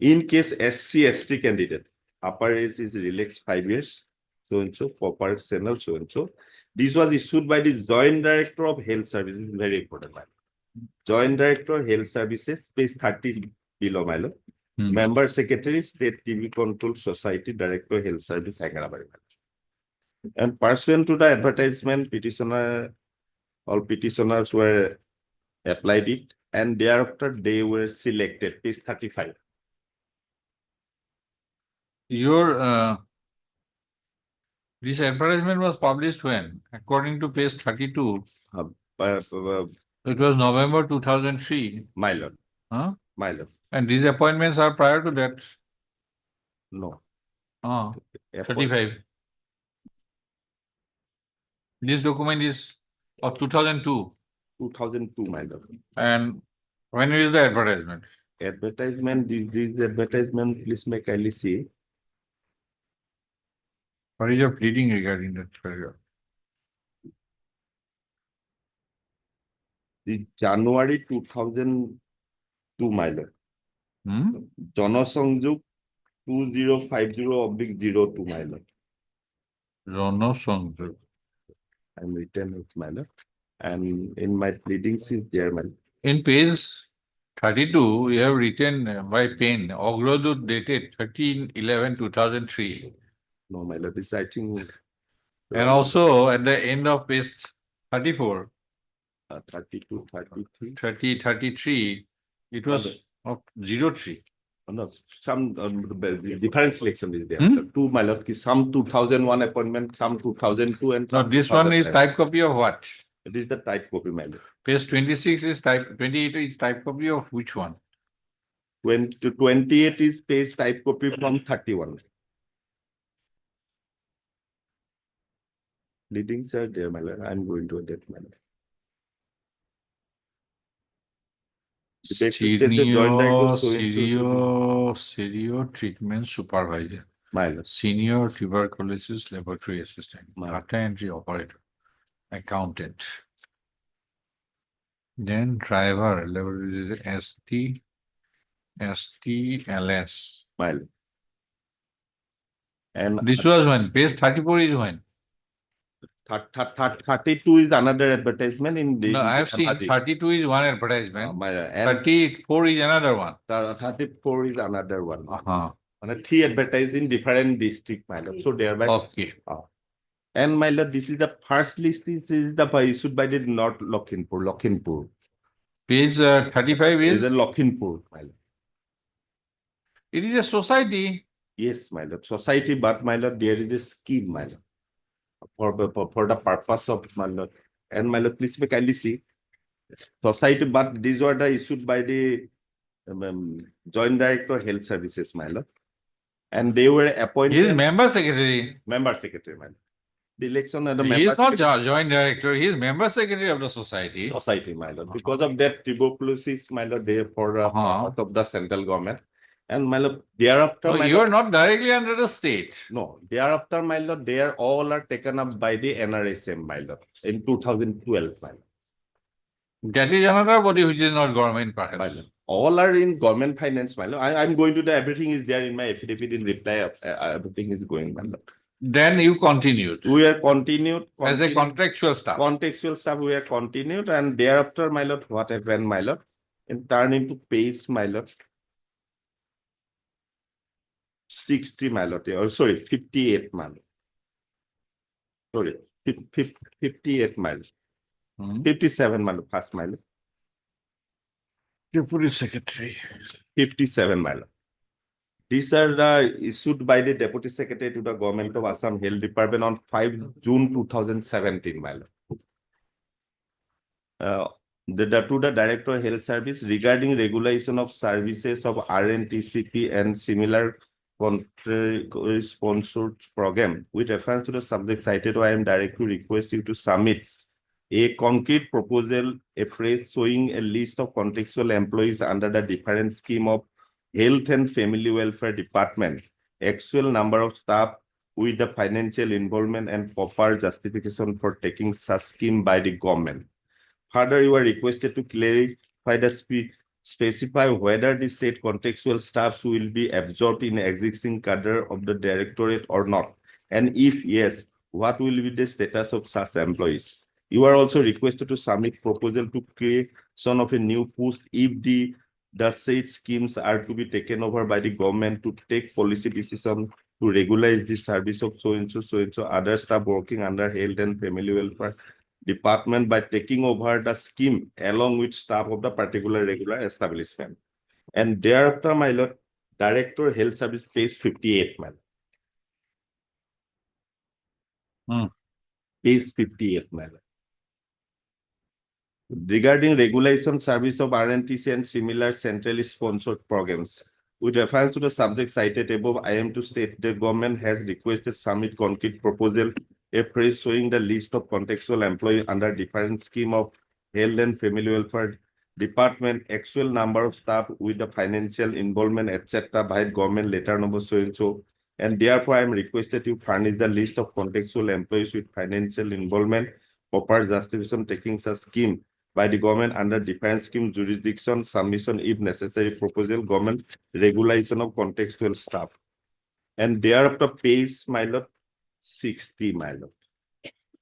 In case SC/ST candidate, upper age is relaxed 5 years, so and so, for personnel, so and so. This was issued by the Joint Director of Health Services, very important. Joint Director of Health Services, page 30 below, my lord. Member Secretary, State TV Control Society, Director Health Service, Hyderabad. And pursuant to the advertisement, all petitioners were applied it, and thereafter they were selected. Page 35. Your this advertisement was published when? According to page 32, it was November 2003. My lord. Huh? My lord. And these appointments are prior to that? No. 35. This document is of 2002. 2002, my lord. And when is the advertisement? Advertisement, this advertisement, please make kindly see. What is your pleading regarding that paragraph? The January 2002, my lord. Jonosongjuk 2050/02, my lord. Jonosongjuk. I'm written with my lord. And in my pleadings is there, my lord. In page 32, you have written by pen, Ogrodut dated 13/11/2003. No, my lord, this I think. And also at the end of page 34, 32, 33. 33, it was of 03. No, some different selection is there. Two, my lord, some 2001 appointment, some 2002, and No, this one is type copy of what? It is the type copy, my lord. Page 26 is type, 28 is type copy of which one? 28 is page type copy from 31. Leadings are there, my lord. I'm going to that, my lord. Senior treatment supervisor. My lord. Senior tuberculosis laboratory assistant. Data entry operator. Accountant. Then driver level STLS. My lord. And this was when page 34 is when? 32 is another advertisement in the. No, I have seen 32 is one advertisement. 34 is another one. 34 is another one. And 3 advertising different district, my lord. So thereby. Okay. And my lord, this is the first list. This is the issued by the North Lakhimpur. Page 35 is a Lakhimpur, my lord. It is a society. Yes, my lord. Society, but my lord, there is a scheme, my lord. For the purpose of my lord. And my lord, please kindly see. Society, but these were the issued by the Joint Director of Health Services, my lord. And they were appointed. He is member secretary. Member secretary, my lord. The election of the He is not joint director, he is member secretary of the society. Society, my lord. Because of that tuberculosis, my lord, they for part of the central government. And my lord, thereafter, no, you are not directly under the state. No, thereafter, my lord, they are all are taken up by the NRSM, my lord, in 2012, my lord. That is another body which is not government, perhaps. My lord. All are in government finance, my lord. I'm going to the everything is there in my affidavit in reply. Everything is going, my lord. Then you continued. We are continued as a contractual staff. Contextual staff, we are continued, and thereafter, my lord, what happened, my lord, and turn into page, my lord. 60, my lord, or sorry, 58, my lord. Sorry, 58, my lord. 57, my lord, first, my lord. Deputy Secretary. 57, my lord. These are the issued by the Deputy Secretary to the Government of Assam Health Department on 5 June 2017, my lord. To the Director of Health Service regarding regulation of services of RNTCP and similar sponsored program. With reference to the subject cited, I am directly request you to submit a concrete proposal, a phrase showing a list of contextual employees under the different scheme of Health and Family Welfare Department, actual number of staff, with the financial involvement and proper justification for taking such scheme by the government. Further, you are requested to clarify the specify whether the said contextual staffs will be absorbed in existing cadre of the directorate or not. And if yes, what will be the status of such employees? You are also requested to submit proposal to creation of a new post if the said schemes are to be taken over by the government to take policy decision to regularize the service of so and so other staff working under health and family welfare department by taking over the scheme along with staff of the particular regular establishment. And thereafter, my lord, Director Health Service page 58, my lord. Page 58, my lord. Regarding regulation service of RNTC and similar centrally sponsored programs, with reference to the subject cited above, I am to state the government has requested submit concrete proposal, a phrase showing the list of contextual employees under different scheme of health and family welfare department, actual number of staff with the financial involvement, etc. by government letter number so and so. And therefore, I am requested to furnish the list of contextual employees with financial involvement, proper justification taking such scheme by the government under different scheme jurisdiction, submission if necessary, proposal, government regulation of contextual staff. And thereafter, page, my lord, 60, my lord.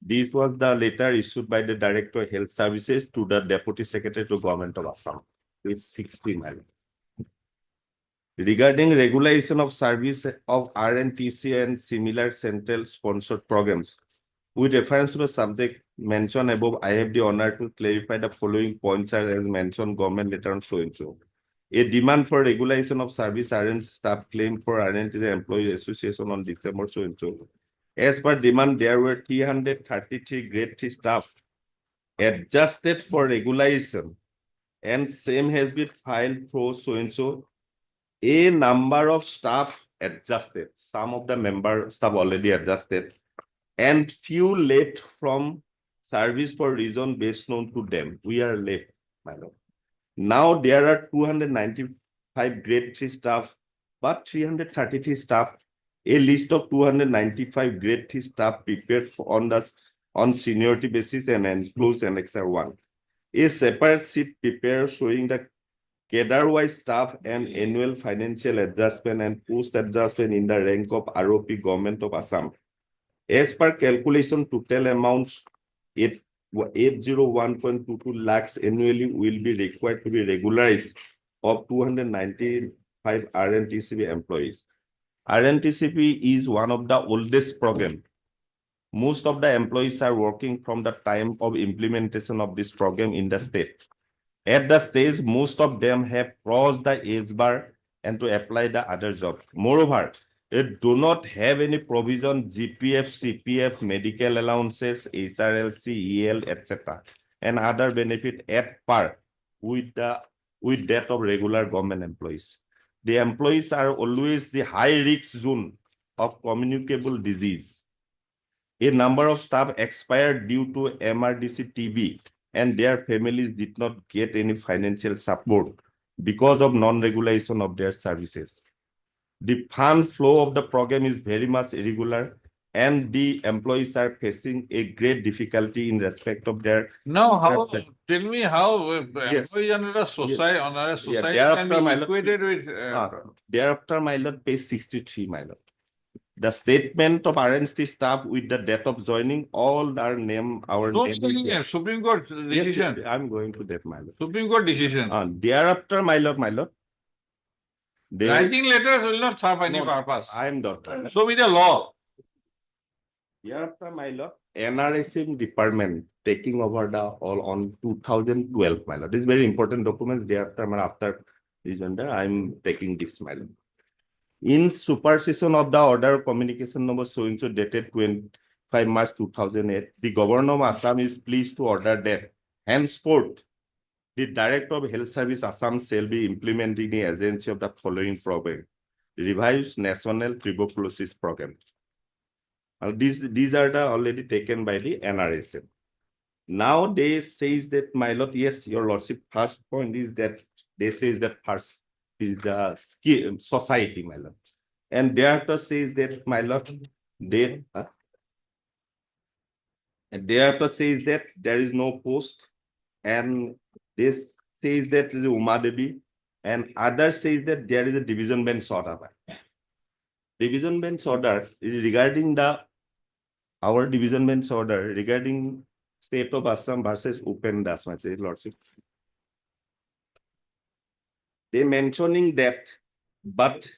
This was the letter issued by the Director of Health Services to the Deputy Secretary to Government of Assam. Page 60, my lord. Regarding regulation of service of RNTC and similar central sponsored programs, with reference to the subject mentioned above, I have the honor to clarify the following points as mentioned government letter on so and so. A demand for regulation of service RN staff claim for RNTC Employee Association on December so and so. As per demand, there were 333 grade 3 staff adjusted for regulation, and same has been filed for so and so. A number of staff adjusted. Some of the member staff already adjusted, and few left from service for reason best known to them. We are left, my lord. Now there are 295 grade 3 staff, but 333 staff. A list of 295 grade 3 staff prepared on seniority basis and enclosed Annexure 1. A separate sheet prepared showing the cadre-wise staff and annual financial adjustment and post-adjustment in the rank of ROP Government of Assam. As per calculation, total amounts 801.22 lakhs annually will be required to be regularized of 295 RNTCP employees. RNTCP is one of the oldest program. Most of the employees are working from the time of implementation of this program in the state. At the stage, most of them have crossed the age bar and to apply the other jobs. Moreover, it do not have any provision GPF, CPF, medical allowances, HRLC, EL, etc. and other benefit at par with that of regular government employees. The employees are always the high risk zone of communicable disease. A number of staff expired due to MRDC TB, and their families did not get any financial support because of non-regulation of their services. The fund flow of the program is very much irregular, and the employees are facing a great difficulty in respect of their. Now, tell me how Yes. employees under a society, Thereafter, can be my lord, equated with. Thereafter, my lord, page 63, my lord. The statement of RNC staff with the date of joining, all are name our No, name. Supreme Court decision. Yes, I'm going to that, my lord. Supreme Court decision. Thereafter, my lord. Writing letters will not serve any purpose. I am not. So with the law. Thereafter, my lord, NRSM department taking over the all on 2012, my lord. This is very important documents. Thereafter, after this under, I'm taking this, my lord. In supersession of the order of communication number so-and-so dated 25 March 2008, the Governor of Assam is pleased to order that henceforth, the Director of Health Service Assam shall be implementing the agency of the following program: Revised National Tuberculosis Program. These are the already taken by the NRSM. Now they says that, my lord, yes, your lordship, first point is that they says that first is the society, my lord. And thereafter says that, my lord, They, and thereafter says that there is no post, and this says that is Uma Devi, and others says that there is a division bench order. Division bench order regarding our division bench order regarding state of Assam versus Upen Das, my lordship. They mentioning that, but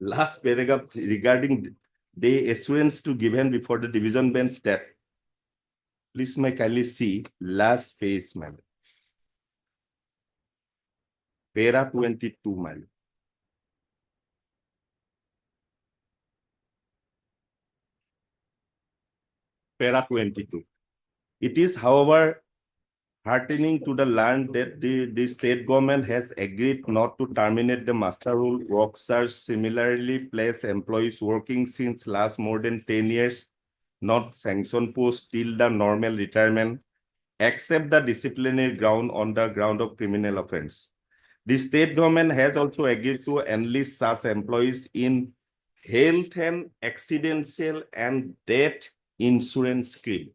last paragraph regarding the assurance to given before the division bench that, please my kindly see last page, man. Para 22, man. Para 22. It is, however, heartening to the land that the state government has agreed not to terminate the master rule workers, similarly place employees working since last more than 10 years, not sanctioned post till the normal retirement, except the disciplinary ground on the ground of criminal offense. The state government has also agreed to enlist such employees in health and accidental and death insurance scheme,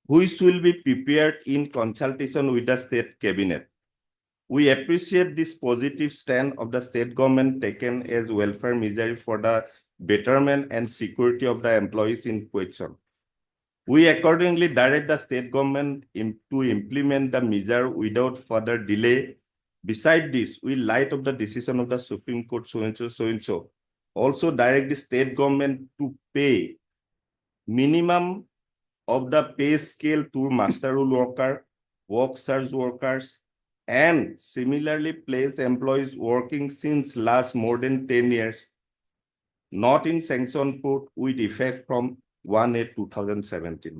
which will be prepared in consultation with the state cabinet. We appreciate this positive stand of the state government taken as welfare measure for the betterment and security of the employees in question. We accordingly direct the state government to implement the measure without further delay. Beside this, we light of the decision of the Supreme Court so-and-so, also direct the state government to pay minimum of the pay scale to master rule worker, work search workers, and similarly place employees working since last more than 10 years, not in sanction put with effect from 1/8/2017.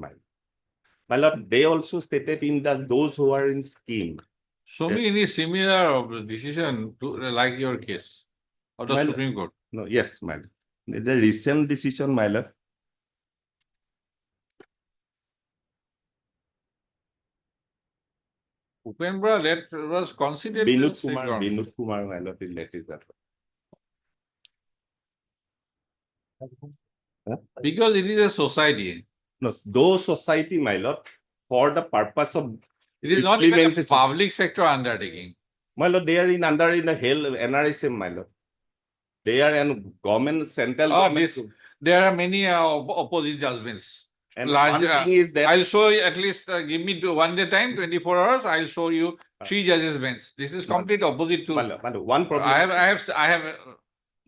My lord, they also stated in those who are in scheme. Show me any similar decision to like your case of the My lord, Supreme Court. No, yes, my lord. The recent decision, my lord. Upendra, that was considered. the state government. Binod Kumar, my lord, related that. Because it is a society. No, those society, my lord, for the purpose of It is not even a implementation. public sector undertaking. My lord, they are under the NRSM, my lord. They are in government, central government. There are many opposite judgments. And Large, one thing is that I'll show you at least, give me 1 day time, 24 hours, I'll show you 3 judges bench. This is complete opposite to. my lord, one problem. I have.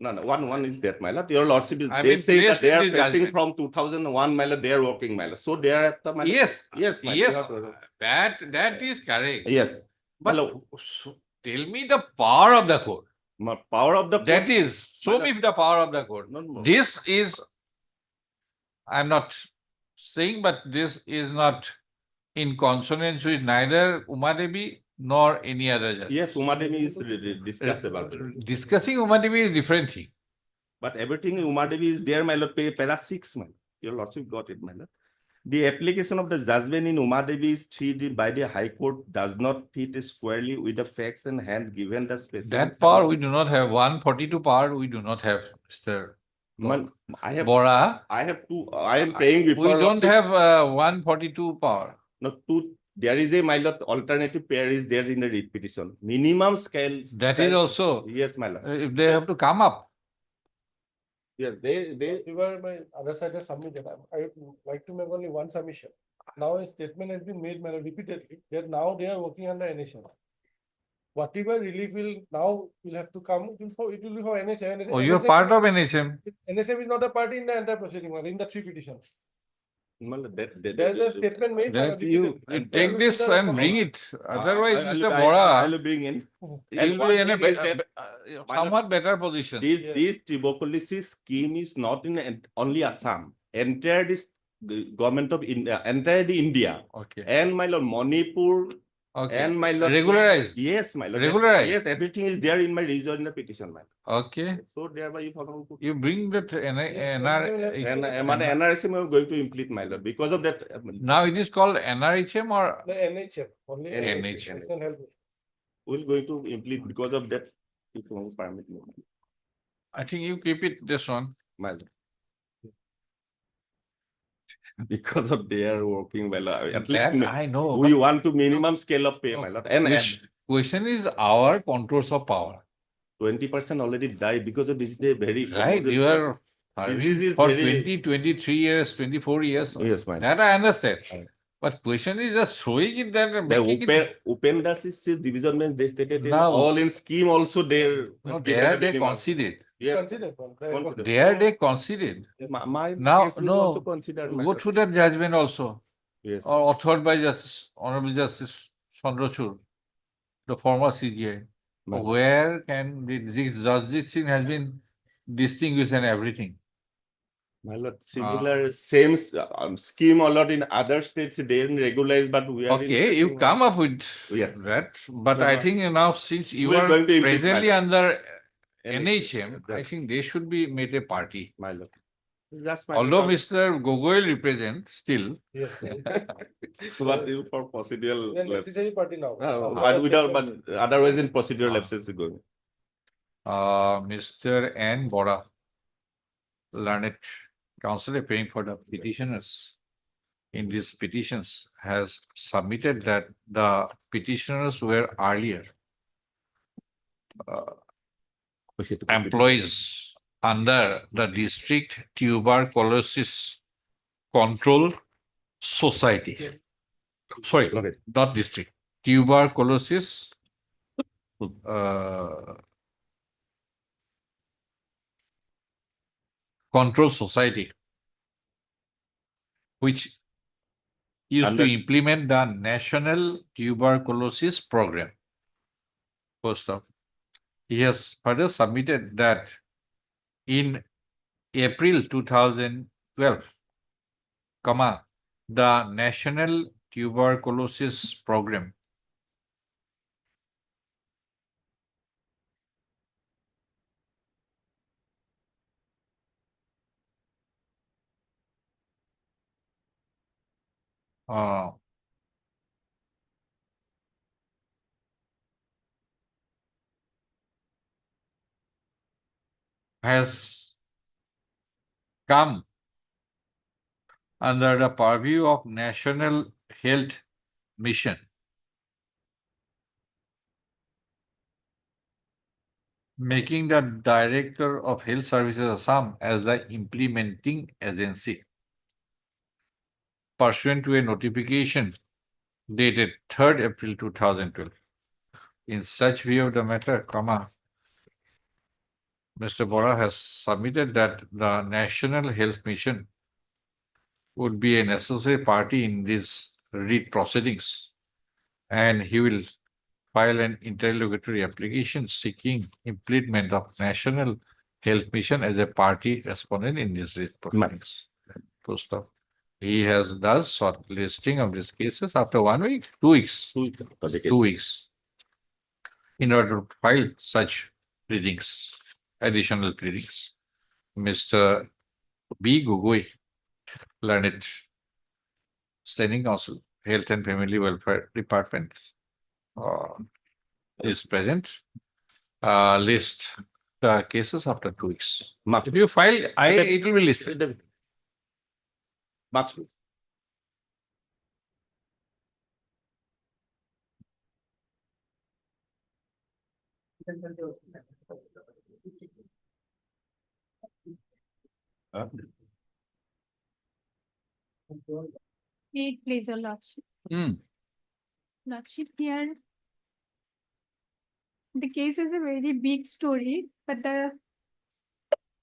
No, one is that, my lord. Your lordship is, I they mean, say that they are placed in this facing judgment. from 2001, my lord, they are working, my lord. So they are at the, my lord. Yes, Yes, my lord. yes, You have that is correct. Yes. But My lord, tell me the power of the court. power of the court. That is, show me the power of the court. No. This is, I'm not saying, but this is not in consonance with neither Uma Devi nor any other judge. Yes, Uma Devi is discussed about it. Discussing Uma Devi is different thing. But everything Uma Devi is there, my lord, para 6, my lord. Your lordship got it, my lord. The application of the judgment in Uma Devi is 3D by the High Court does not fit squarely with the facts in hand given the specific. That power we do not have. 142 power we do not have, Mr. I have Bora. I have two. I am praying before. We don't have 142 power. No, two. There is a, my lord, alternative pair is there in the writ petition. Minimum scale. That is also. Yes, my lord. If they have to come up. Yes, they. Whatever my other side has submitted, I would like to make only one submission. Now a statement has been made repeatedly that now they are working under NHM. Whatever relief will have to come, it will be for NHM. Oh, you are part of NHM. NHM is not a party in the entire proceeding, in the 3 petitions. There is a statement made. That you take this and bring it. Otherwise, Mr. I Bora, will bring in. you will be in a somewhat better position. This tuberculosis scheme is not in only Assam. Entire this the government of India, entirely India. Okay. And my lord, Manipur. Okay. And my lord. Regularized. Yes, my lord. Regularized. Yes, everything is there in my region in the petition, my lord. Okay. So thereby you bring that NRSM are going to implement, my lord, because of that. Now it is called NRHM or The NHM. Only NHM. We're going to implement because of that. Permit. I think you keep it this one. My lord. because of their working well. At That least I know. we but want to minimum scale of pay, my lord. And question is our contours of power. 20% already died because of this is a very Right, you are This is for very- 20, 23 years, 24 years. Yes, my lord. That I understand. But question is just throwing it there and The making it. Upen Das's division means they stated in Now- all in scheme also they. No, there they conceded. Yes. There they conceded. My Now, case will no, also consider. my go lord. through that judgment also, Yes. or authored by Justice, Honorable Justice Chandrachud, the former CJI. Ma'am. Where can this jurisdiction has been distinguished and everything? My lord, similar same scheme a lot in other states they didn't regularize, but we are. Okay, you come up with Yes. that, but No, I but think now since you we are are going to implement presently that. under NHM, NHM, I exactly. think they should be made a party. My lord. Just my Although lord. Mr. Gogoi represents still, Yes. But you for procedural. We are necessary party now. But without, but otherwise in procedural absence is going. Mr. N. Bora, learned counsel appearing for the petitioners in these petitions has submitted that the petitioners were earlier employees under the District Tuberculosis Control Society. Sorry, not district, Tuberculosis Control Society, which used to implement the National Tuberculosis Program. First off, he has further submitted that in April 2012, the National Tuberculosis Program has come under the purview of National Health Mission, making the Director of Health Services Assam as the implementing agency. Pursuant to a notification dated 3rd April 2012. In such view of the matter, Mr. Bora has submitted that the National Health Mission would be a necessary party in these writ proceedings, and he will file an interlocutory application seeking impleadment of National Health Mission as a party respondent in these writ proceedings. Post up. He has thus sought listing of these cases after 1 week, 2 weeks, 2 weeks, in order to file such pleadings, additional pleadings. Mr. B. Gogoi, learned standing counsel, Health and Family Welfare Department, is present. List the cases after 2 weeks. If you file, it will be listed. Much. Please, your lordship. Lordship, here. The case is a very big story, but the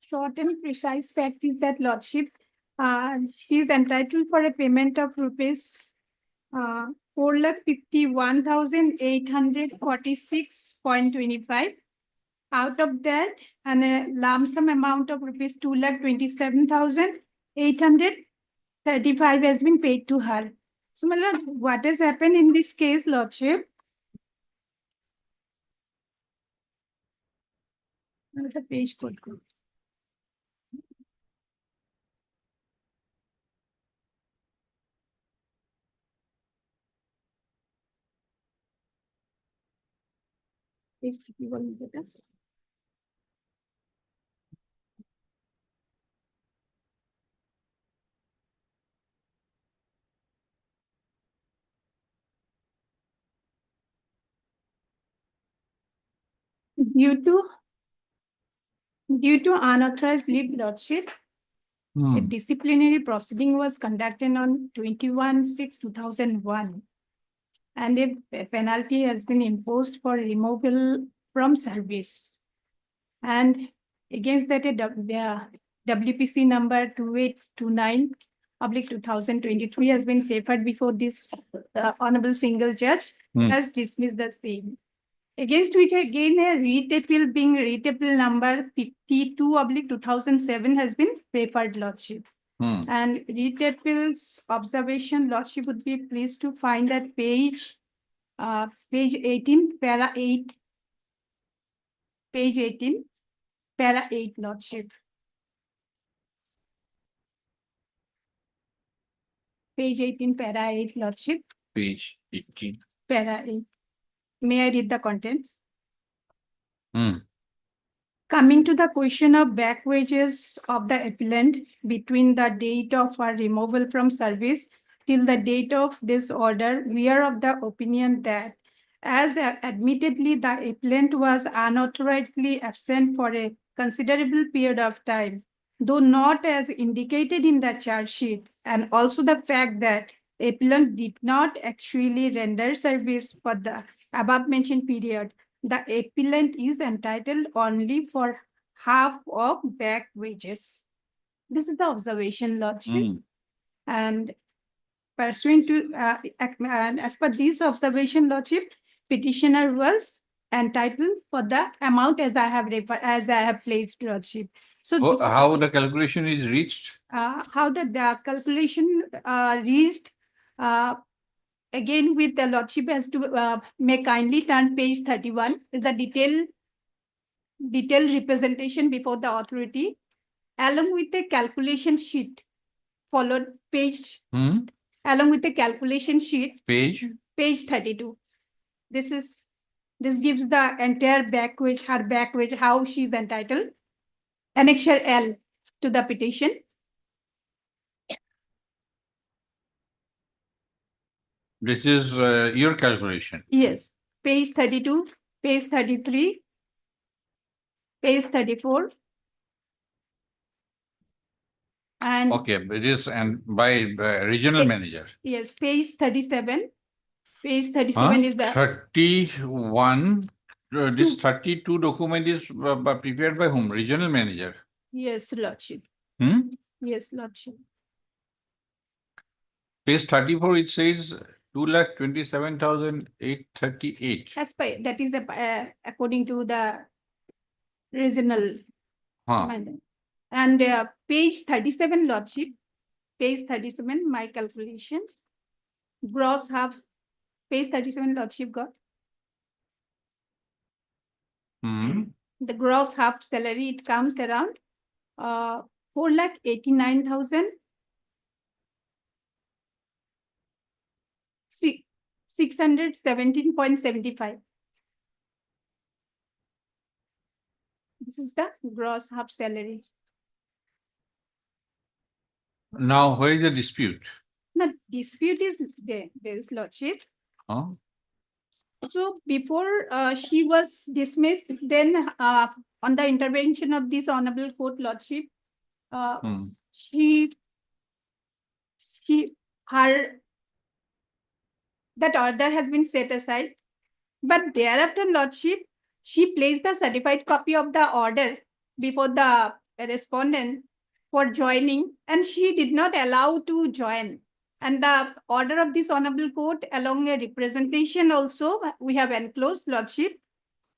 short and precise fact is that lordship, he is entitled for a payment of rupees 4,51,846.25. Out of that, and a lump sum amount of rupees 2,27,835 has been paid to her. So, my lord, what has happened in this case, lordship? The page code. Please, if you want to get us. Due to unauthorized leave, Lordship, a disciplinary proceeding was conducted on 21/6/2001. And a penalty has been imposed for removal from service. And against that, WPC number 2829/2023 has been preferred before this honorable single judge has dismissed the same. Against which again a writ appeal being writ appeal number 52/2007 has been preferred, Lordship. And writ appeals observation, Lordship would be pleased to find that page 18, para 8. Page 18, para 8, Lordship. Page 18, para 8, Lordship. Page 18. Para 8. May I read the contents? Coming to the question of back wages of the appellant between the date of her removal from service till the date of this order, we are of the opinion that as admittedly the appellant was unauthorizedly absent for a considerable period of time, though not as indicated in the charge sheet, and also the fact that appellant did not actually render service for the above mentioned period, the appellant is entitled only for half of back wages. This is the observation, Lordship. And pursuant to, and as per this observation, Lordship, petitioner was entitled for the amount as I have placed, Lordship. So How the calculation is reached? how the calculation reached, again with the Lordship has to may kindly turn page 31 is the detailed representation before the authority along with the calculation sheet followed page along with the calculation sheet Page 32. This gives the entire back wage, her back wage, how she's entitled. Annexure L to the petition. This is your calculation. Yes, page 32, page 33, page 34. And Okay, it is and by regional manager. yes, page 37. Page 37 is the 31. This 32 document is prepared by whom? Regional manager. yes, Lordship. Yes, Lordship. Page 34, it says 2,27,838. As per that is the according to the regional mandate. And page 37, Lordship. Page 37, my calculations. Gross half. Page 37, Lordship got. The gross half salary, it comes around 4,89,617.75. This is the gross half salary. Now, where is the dispute? The dispute is there is, Lordship. So before she was dismissed, then on the intervention of this honorable court, Lordship, that order has been set aside. But thereafter, Lordship, she placed the certified copy of the order before the respondent for joining, and she did not allow to join. And the order of this honorable court along a representation also we have enclosed, Lordship,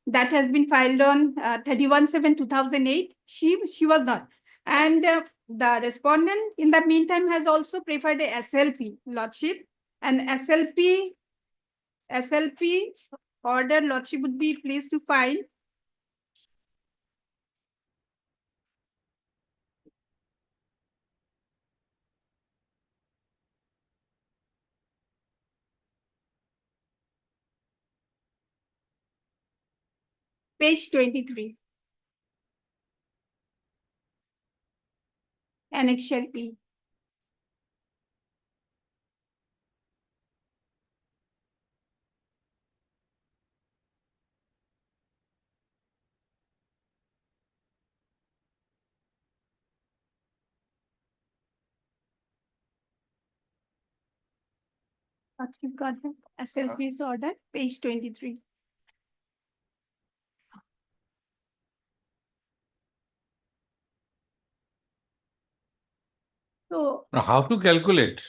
that has been filed on 31/7/2008. She was not. And the respondent in the meantime has also preferred a SLP, Lordship, and SLP order, Lordship would be pleased to file. Page 23. Annexure P. You've got the SLP's order, page 23. So, Now, how to calculate?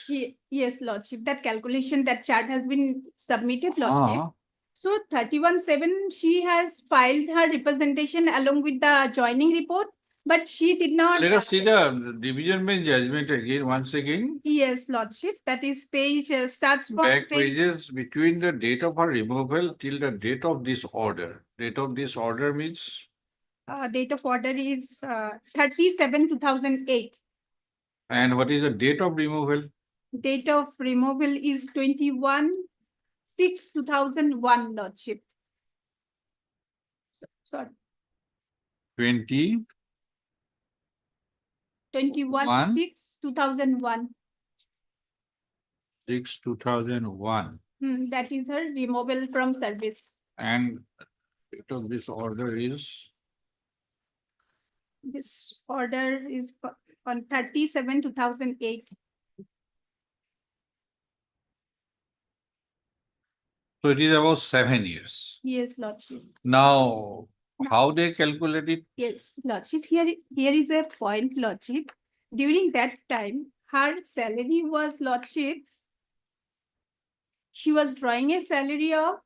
yes, Lordship, that calculation, that chart has been submitted, Lordship. Ah, So 31/7, she has filed her representation along with the joining report, but she did not. let us see the division bench judgment again, once again. Yes, Lordship, that is page, starts from Back page. pages between the date of her removal till the date of this order. Date of this order means Date of order is 37/2008. and what is the date of removal? Date of removal is 21/6/2001, Lordship. Sorry, 20, 21/6/2001. 6, 2001. That is her removal from service. And date of this order is This order is on 37/2008. so it is about 7 years. Yes, Lordship. Now, how they calculate it? Yes, Lordship, here is a point, Lordship. During that time, her salary was, Lordship, she was drawing a salary of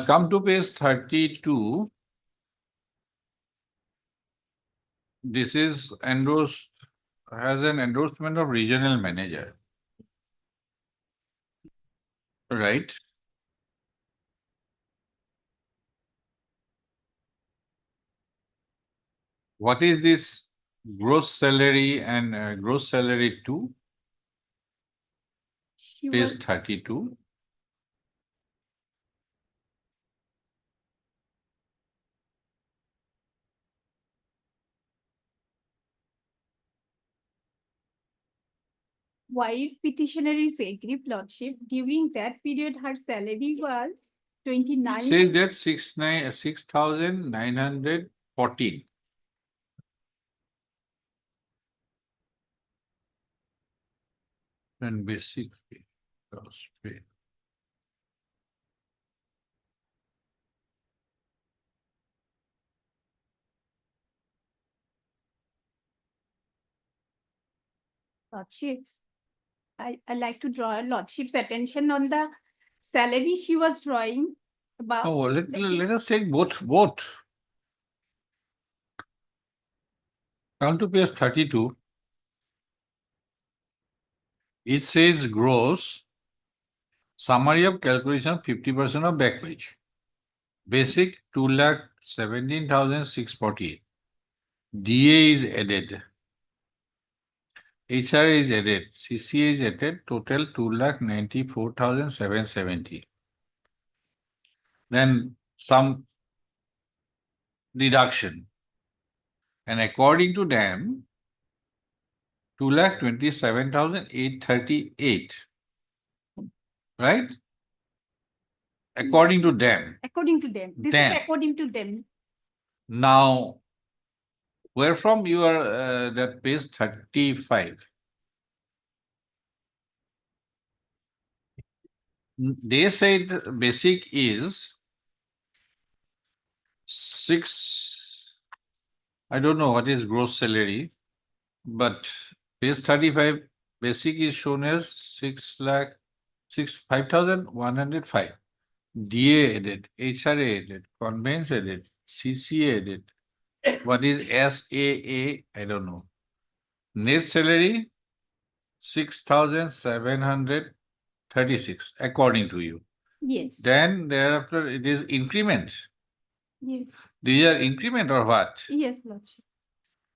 Come to page 32. This is endorsed, has an endorsement of regional manager. Right? What is this gross salary and gross salary 2? she Page was 32. while petitioner is aggrieved, Lordship, during that period, her salary was 29. Says that 6,914. And basic pay, gross pay. Lordship, I like to draw Lordship's attention on the salary she was drawing about. Oh, let us take both. Come to page 32. It says gross, summary of calculation 50% of back wage. Basic 2,17,648. DA is added. HRA is added. CCA is added. Total 2,94,770. Then some deduction. And according to them, 2,27,838. Right? According to them. According to them. This Them. is according to them. Now, where from you are that page 35? They said basic is 6. I don't know what is gross salary, but page 35 basic is shown as 5,105. DA added, HRA added, conveyance added, CCA added. What is SAA? I don't know. Net salary 6,736 according to you. Yes. Then thereafter it is increment. Yes. These are increment or what? Yes, Lordship.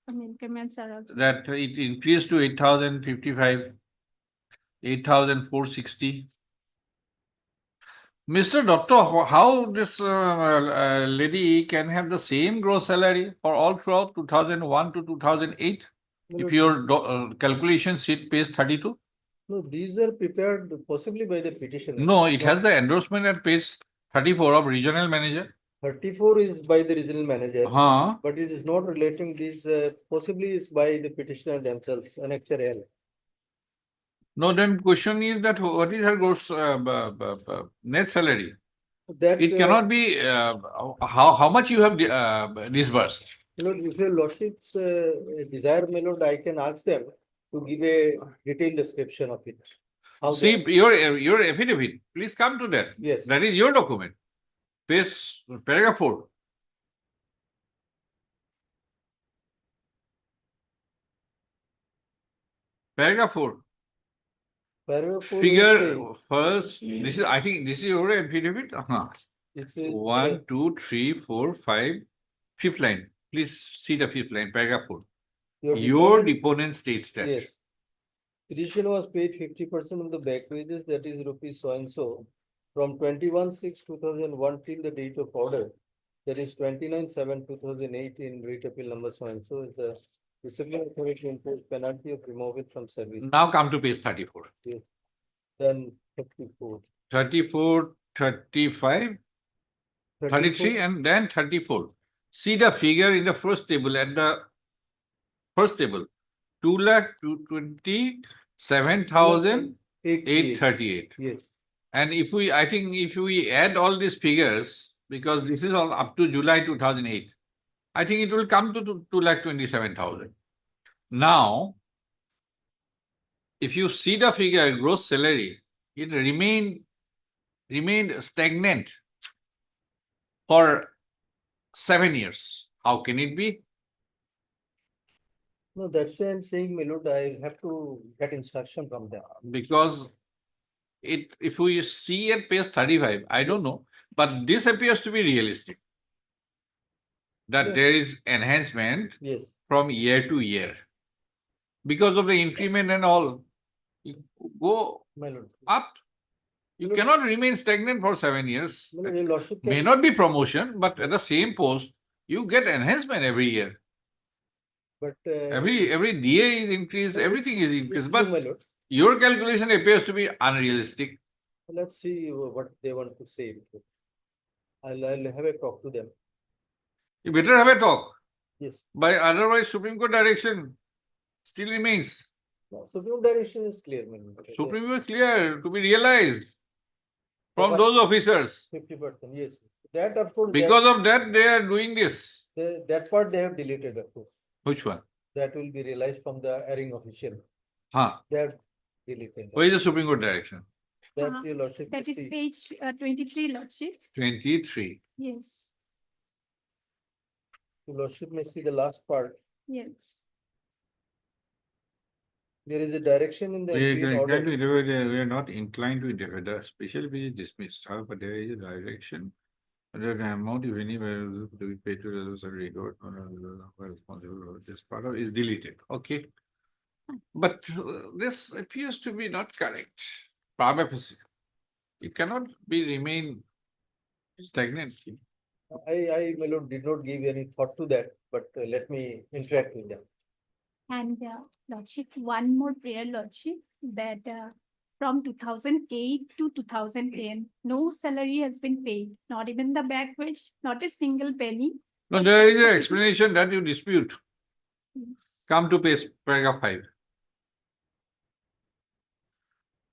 Increments are also. That it increased to 8,055, 8,460. Mr. Doctor, how this lady can have the same gross salary for all throughout 2001 to 2008? If your calculation sheet page 32? No, these are prepared possibly by the petitioner. No, it has the endorsement at page 34 of regional manager. 34 is by the regional manager, Huh? but it is not relating this, possibly is by the petitioner themselves, Annexure L. No, then question is that what is her gross net salary? That, It cannot be how much you have disbursed. you know, if your lordships desire, my lord, I can ask them to give a detailed description of it. How See, they- your affidavit, please come to that. Yes. That is your document. Paragraph 4. Paragraph 4. Paragraph 4 will Figure say, first, this is, I think this is your affidavit. it says, 1, 2, 3, 4, 5, fifth line. Please see the fifth line, paragraph 4. Your deponent states that. yes. Petition was paid 50% of the back wages, that is rupees so and so, from 21/6/2001 till the date of order. That is 29/7/2008 in rate appeal number so and so is the disciplinary authority imposed penalty of removal from service. Now come to page 34. Then 34. 34, 35, 33 and then 34. See the figure in the first table at the first table. 2,27,838. Yes. And if we, I think if we add all these figures, because this is all up to July 2008, I think it will come to 2,27,000. Now, if you see the figure, gross salary, it remained stagnant for 7 years. How can it be? No, that's why I'm saying, my lord, I'll have to get instruction from them. Because if we see at page 35, I don't know, but this appears to be realistic. That Yes. there is enhancement Yes. from year to year. Because of the increment and all, you go My lord. up. You cannot remain stagnant for 7 years. My lord, your lordship May can- not be promotion, but at the same post, you get enhancement every year. But. Every DA is increased, everything is increased, but My lord. your calculation appears to be unrealistic. Let's see what they want to say. I'll have a talk to them. You better have a talk. Yes. By otherwise, Supreme Court direction still remains. No, Supreme direction is clear, my lord. Supreme Court is clear to be realized from But- those officers. 50%, yes. That of course. Because of that, they are doing this. That part they have deleted, of course. Which one? That will be realized from the erring official. Huh? They have deleted. Where is the Supreme Court direction? That your lordship. That will is see. page 23, Lordship. 23. Yes, Your lordship may see the last part. yes. There is a direction in the We appeal order. are not inclined to interpret. The special be dismissed. However, there is a direction. The amount, if any, to be paid to the regard responsible. This part of is deleted. Okay. But this appears to be not correct. Prima facie. You cannot remain stagnant. My lord, did not give any thought to that, but let me interact with them. And Lordship, one more prayer, Lordship, that from 2008 to 2010, no salary has been paid, not even the back wage, not a single penny. No, there is an explanation that you dispute. Come to page paragraph 5.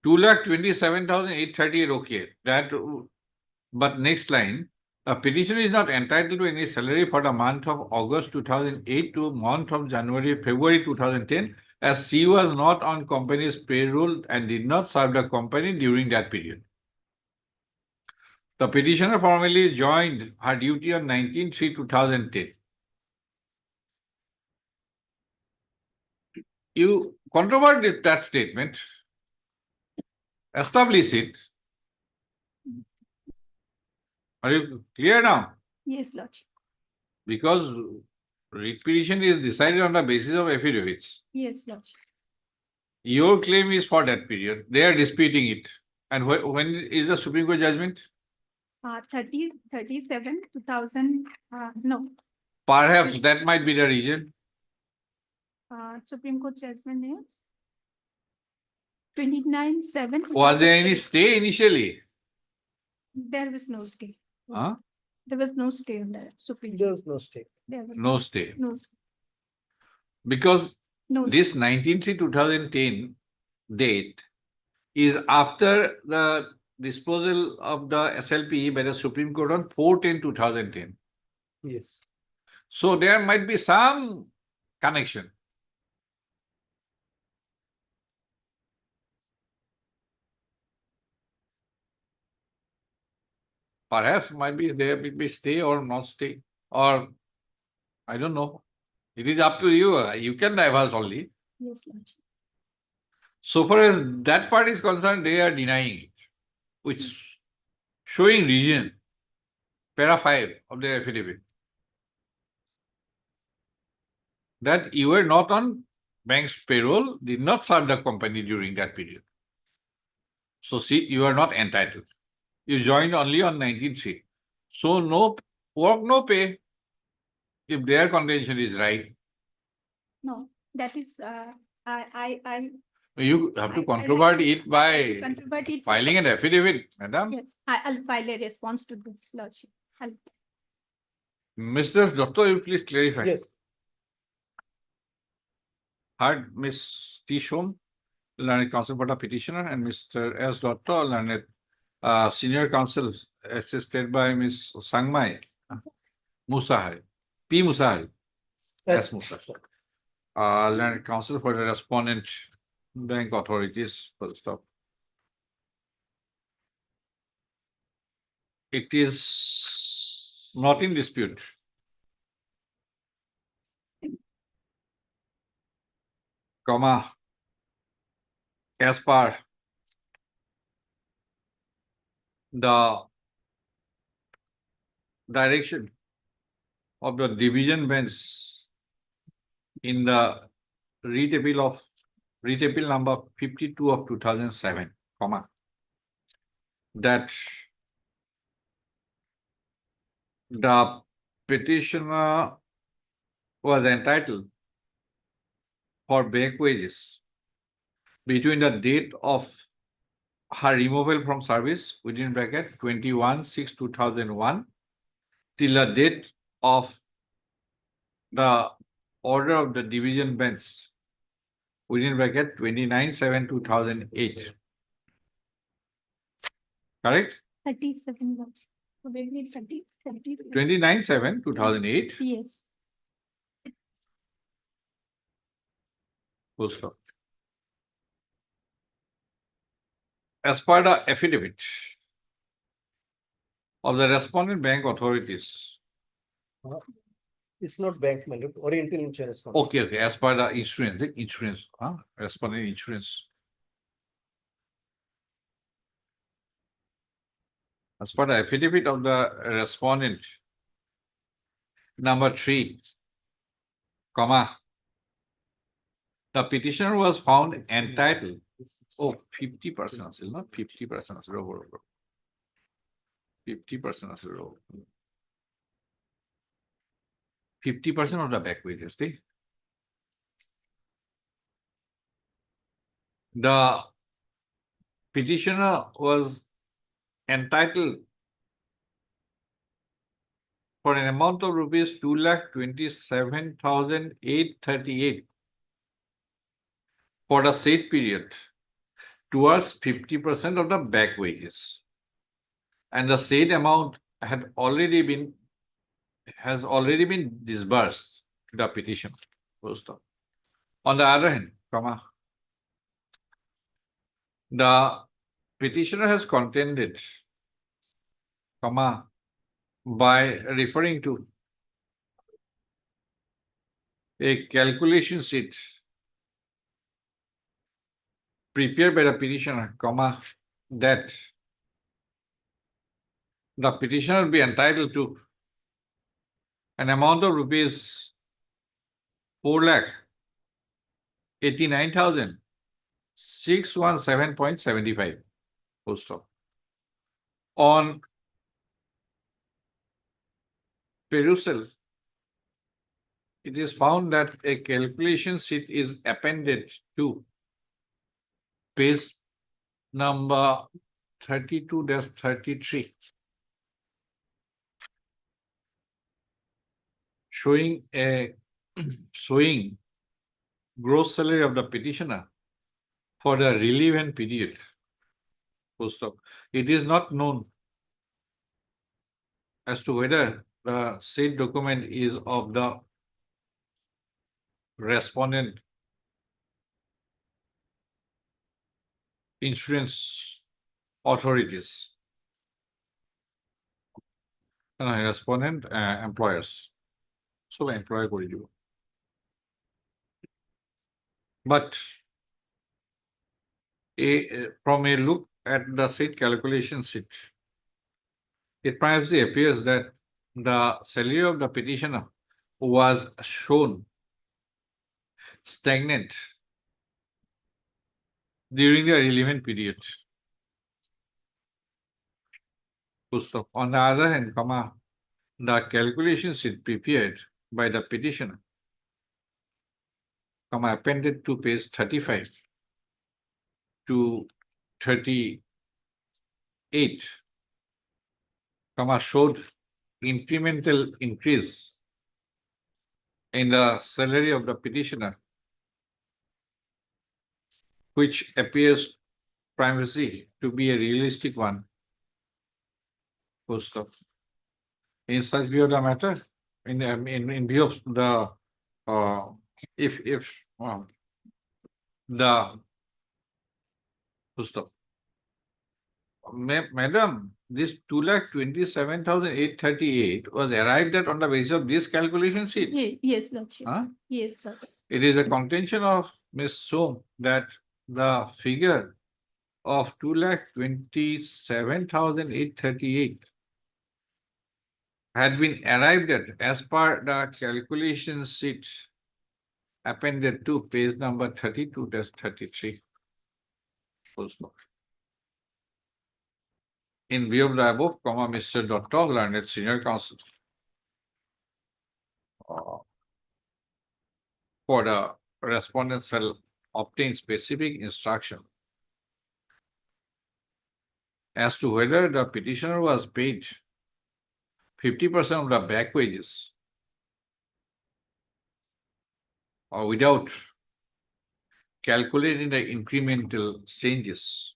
2,27,838, okay. That, but next line, a petitioner is not entitled to any salary for the month of August 2008 to month of February 2010, as she was not on company's payroll and did not serve the company during that period. The petitioner formally joined her duty on 19/3/2010. You controvert that statement, establish it. Are you clear now? Yes, Lordship. Because writ petition is decided on the basis of affidavits. Yes, Lordship. Your claim is for that period. They are disputing it. And when is the Supreme Court judgment? 37, 2000, no, Perhaps that might be the reason. Supreme Court judgment is 29/7. Was there any stay initially? There was no stay. Huh? There was no stay in the Supreme. There Court. was no stay. There was No stay. no stay. Because No this 19/3/2010 date is after the disposal of the SLP by the Supreme Court on 4/10/2010. Yes. So there might be some connection. Perhaps might be there, may be stay or not stay, or I don't know. It is up to you. You can diverse only. Yes, Lordship. So far as that part is concerned, they are denying it, which showing reason, para 5 of their affidavit, that you were not on bank's payroll, did not serve the company during that period. So see, you are not entitled. You joined only on 19/3. So no work, no pay. If their contention is right, No, that is, I. you have to I- controvert it by Controvert it. filing an affidavit, madam. Yes, I'll file a response to this, Lordship. Mr. Doctor, you please clarify. Yes. Heard Ms. T. Shom, learned counsel for the petitioner, and Mr. S. Doctor, learned senior counsel assisted by Ms. Sangmai Musahari, P. Musahari, S. Musahari. Learned counsel for the respondent bank authorities, full stop. It is not in dispute. Comma, as per the direction of the division bench in the writ appeal number 52 of 2007, comma, that the petitioner was entitled for back wages between the date of her removal from service within bracket 21/6/2001 till the date of the order of the division bench within bracket 29/7/2008. Correct? 37, Lordship. Probably 30. 29/7/2008. Yes. Full stop. As per the affidavit of the respondent bank authorities. It's not bank, my lord, Oriental Insurance Company. Okay, as per the insurance, respondent insurance. As per the affidavit of the respondent, number 3, comma, the petitioner was found entitled, 50%, still not 50%, 50%, 50% of the back wages, the petitioner was entitled for an amount of rupees 2,27,838 for the said period towards 50% of the back wages. And the said amount has already been disbursed to the petitioner. On the other hand, comma, the petitioner has contended, comma, by referring to a calculation sheet prepared by the petitioner, comma, that the petitioner will be entitled to an amount of rupees 4,89,617.75. Full stop. On perusal, it is found that a calculation sheet is appended to page number 32-33, showing gross salary of the petitioner for the relevant period, Full stop. It is not known as to whether the said document is of the respondent insurance authorities. Respondent employers. So employer will do. But from a look at the said calculation sheet, it perhaps appears that the salary of the petitioner was shown stagnant during the relevant period. Full stop. On the other hand, the calculation sheet prepared by the petitioner, appended to page 35 to 38, showed incremental increase in the salary of the petitioner, which appears primarily to be a realistic one. Full stop. In such view of the matter, in view of the if the full stop. Madam, this 2,27,838 was arrived at on the basis of this calculation sheet. Yes, Lordship. Huh? Yes, Lordship. It is a contention of Ms. Som that the figure of 2,27,838 had been arrived at as per the calculation sheet appended to page number 32-33. Full stop. In view of the above, Mr. Dr. Learned Senior Counsel for the respondent shall obtain specific instruction as to whether the petitioner was paid 50% of the back wages or without calculating the incremental changes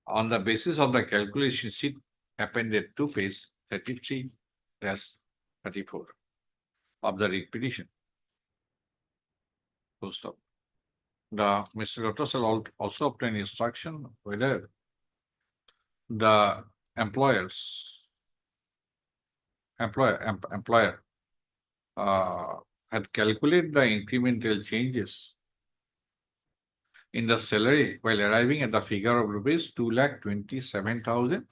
on the basis of the calculation sheet appended to page 33-34 of the petition. Full stop. The Mr. Doctor shall also obtain instruction whether the employer had calculated the incremental changes in the salary while arriving at the figure of rupees 2,27,830.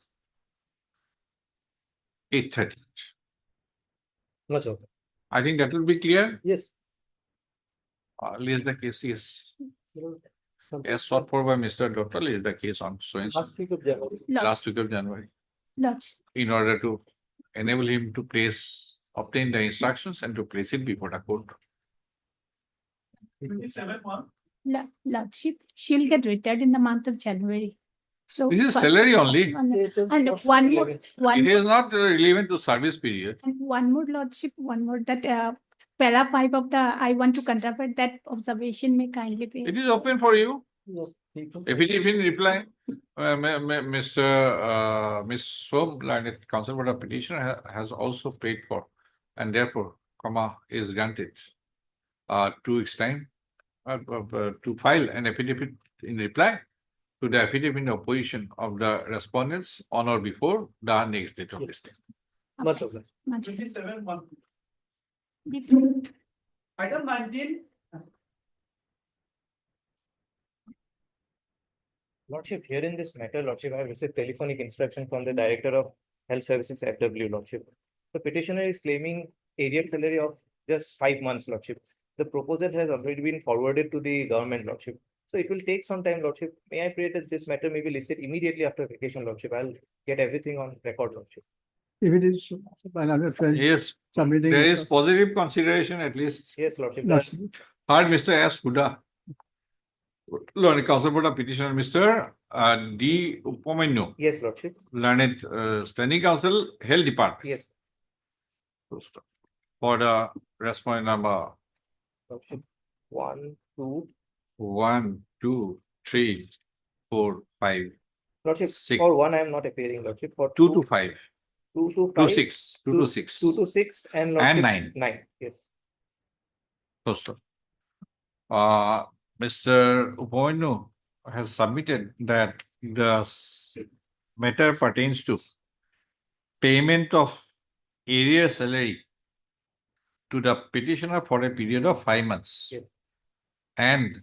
Much okay. I think that will be clear. Yes. List the case is as sought for by Mr. Doctor. List the case on so and so Last week of January. last week of January Lordship. in order to enable him to obtain the instructions and to place it before the court. 27 Lordship, she'll get retired in the month of January. So This is first- salary only. And It is and not one more, relevant. It is not relevant to service period. and one more, Lordship, one more, that para 5 of the, I want to contribute that observation may kindly be. It is open for you. No, If it is in reply, Miss Som, Learned Counsel for the petitioner has also paid for, and therefore, is granted 2 weeks time to file an affidavit in reply to the affidavit in opposition of the respondents on or before the next date of listing. much okay. Much better. 27 Different. Item 19. Lordship, here in this matter, Lordship, I have received telephonic instruction from the Director of Health Services FW, Lordship. The petitioner is claiming arrear salary of just 5 months, Lordship. The proposal has already been forwarded to the government, Lordship. So it will take some time, Lordship. May I pray that this matter may be listed immediately after vacation, Lordship. I'll get everything on record, Lordship. If it is another friend Yes, submitting. there is positive consideration at least. Yes, Lordship. Lordship. Third, Mr. S. Huda, Learned Counsel for the petitioner, Mr. D. Upamanyu, Yes, Lordship. Learned Standing Counsel, Health Department. Yes, For the respondent number Lordship. 1, 2, 1, 2, 3, 4, 5, Lordship, 6, for one, I am not appearing, Lordship, for 2 to 5, 2 to 2 5. 6, 2 to 6, 2 to 6 and and Lordship. 9. 9, yes. First of Mr. Upoinu has submitted that the matter pertains to payment of area salary to the petitioner for a period of 5 months. Yes. And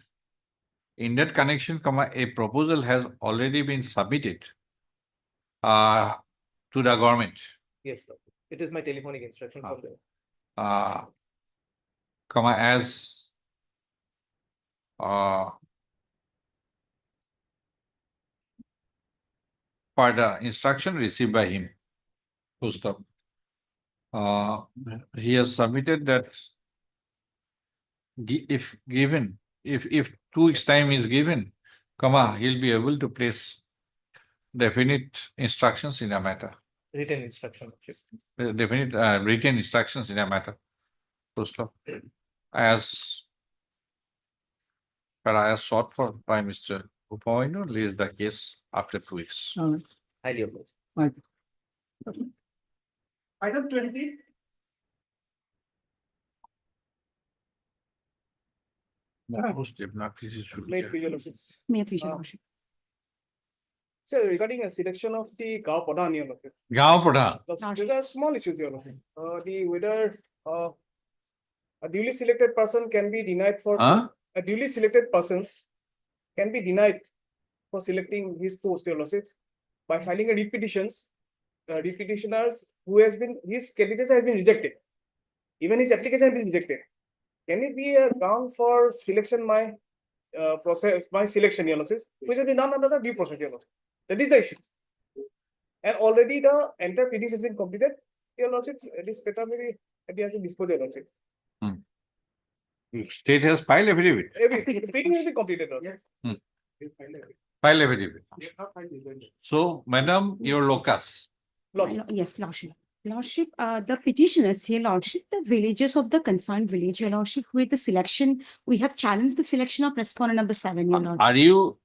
in that connection, a proposal has already been submitted to the government. Yes, Lordship. It is my telephonic instruction from the. As per the instruction received by him. Full stop. He has submitted that if given, if 2 weeks time is given, he'll be able to place definite instructions in a matter. Written instruction, Lordship. Definite written instructions in a matter. Full stop. As sought for by Mr. Upoinu, lays the case after 2 weeks. Highly obliged. Item 20. May it be your lordships. May I please, Your Lordship? So regarding a selection of the Gao Pradhan, your lordship. Gao Pradhan. These are small issues, your lordship. The whether a duly selected person can be denied for a duly selected persons can be denied for selecting his post, your lordship, by filing a repetitions. Repetitioners who has been his candidacy has been rejected. Even his application has been rejected. Can it be a ground for selection my process my selection, your lordship, which has been done under the due process, your lordship? That is the issue. And already the entire PDs has been completed. Your lordship, this paper maybe has been disposed, your lordship. State has filed affidavit. The PD has been completed, lordship. File affidavit. So, madam, your locus. Yes, Lordship. Lordship, the petitioners here, Lordship, the villagers of the concerned village, Your Lordship, with the selection, we have challenged the selection of respondent number 7, Your Lordship.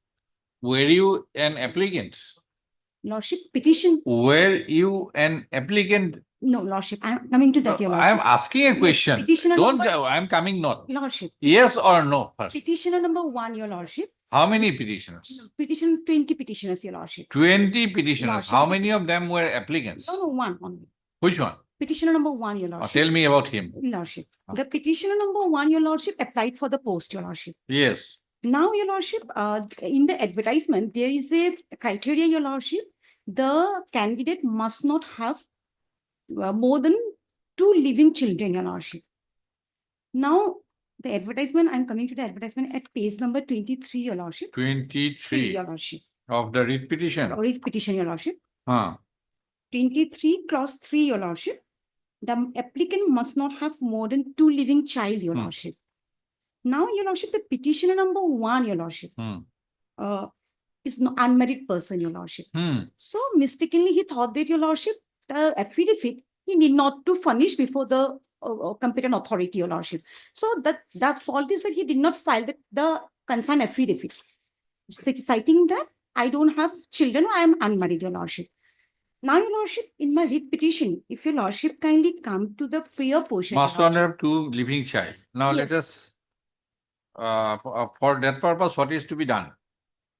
Were you an applicant? Lordship, petition, Were you an applicant? no, Lordship, I'm coming to that, Your I am Lordship. asking a question. petitioner Don't, number- I am coming not. Lordship, Yes or no first. petitioner number 1, Your Lordship. How many petitioners? Petition 20 petitioners, Your Lordship. 20 petitioners. Lordship. How many of them were applicants? No, one only. Which one? Petitioner number 1, Your Lordship. Tell me about him. Lordship. The petitioner number 1, Your Lordship, applied for the post, Your Lordship. Yes. Now, Your Lordship, in the advertisement, there is a criteria, Your Lordship. The candidate must not have more than 2 living children, Your Lordship. Now, the advertisement, I'm coming to the advertisement at page number 23, Your Lordship. 23 Your Lordship. of the writ petition. Writ petition, Your Lordship. 23 clause 3, Your Lordship. The applicant must not have more than 2 living child, Your Lordship. Now, Your Lordship, the petitioner number 1, Your Lordship, is no unmarried person, Your Lordship. So mistakenly, he thought that, Your Lordship, the affidavit, he need not to furnish before the competent authority, Your Lordship. So that fault is that he did not file the concerned affidavit, citing that I don't have children, I am unmarried, Your Lordship. Now, Your Lordship, in my writ petition, if Your Lordship kindly come to the prayer portion. Must not have 2 living child. Now let us, for that purpose, what is to be done?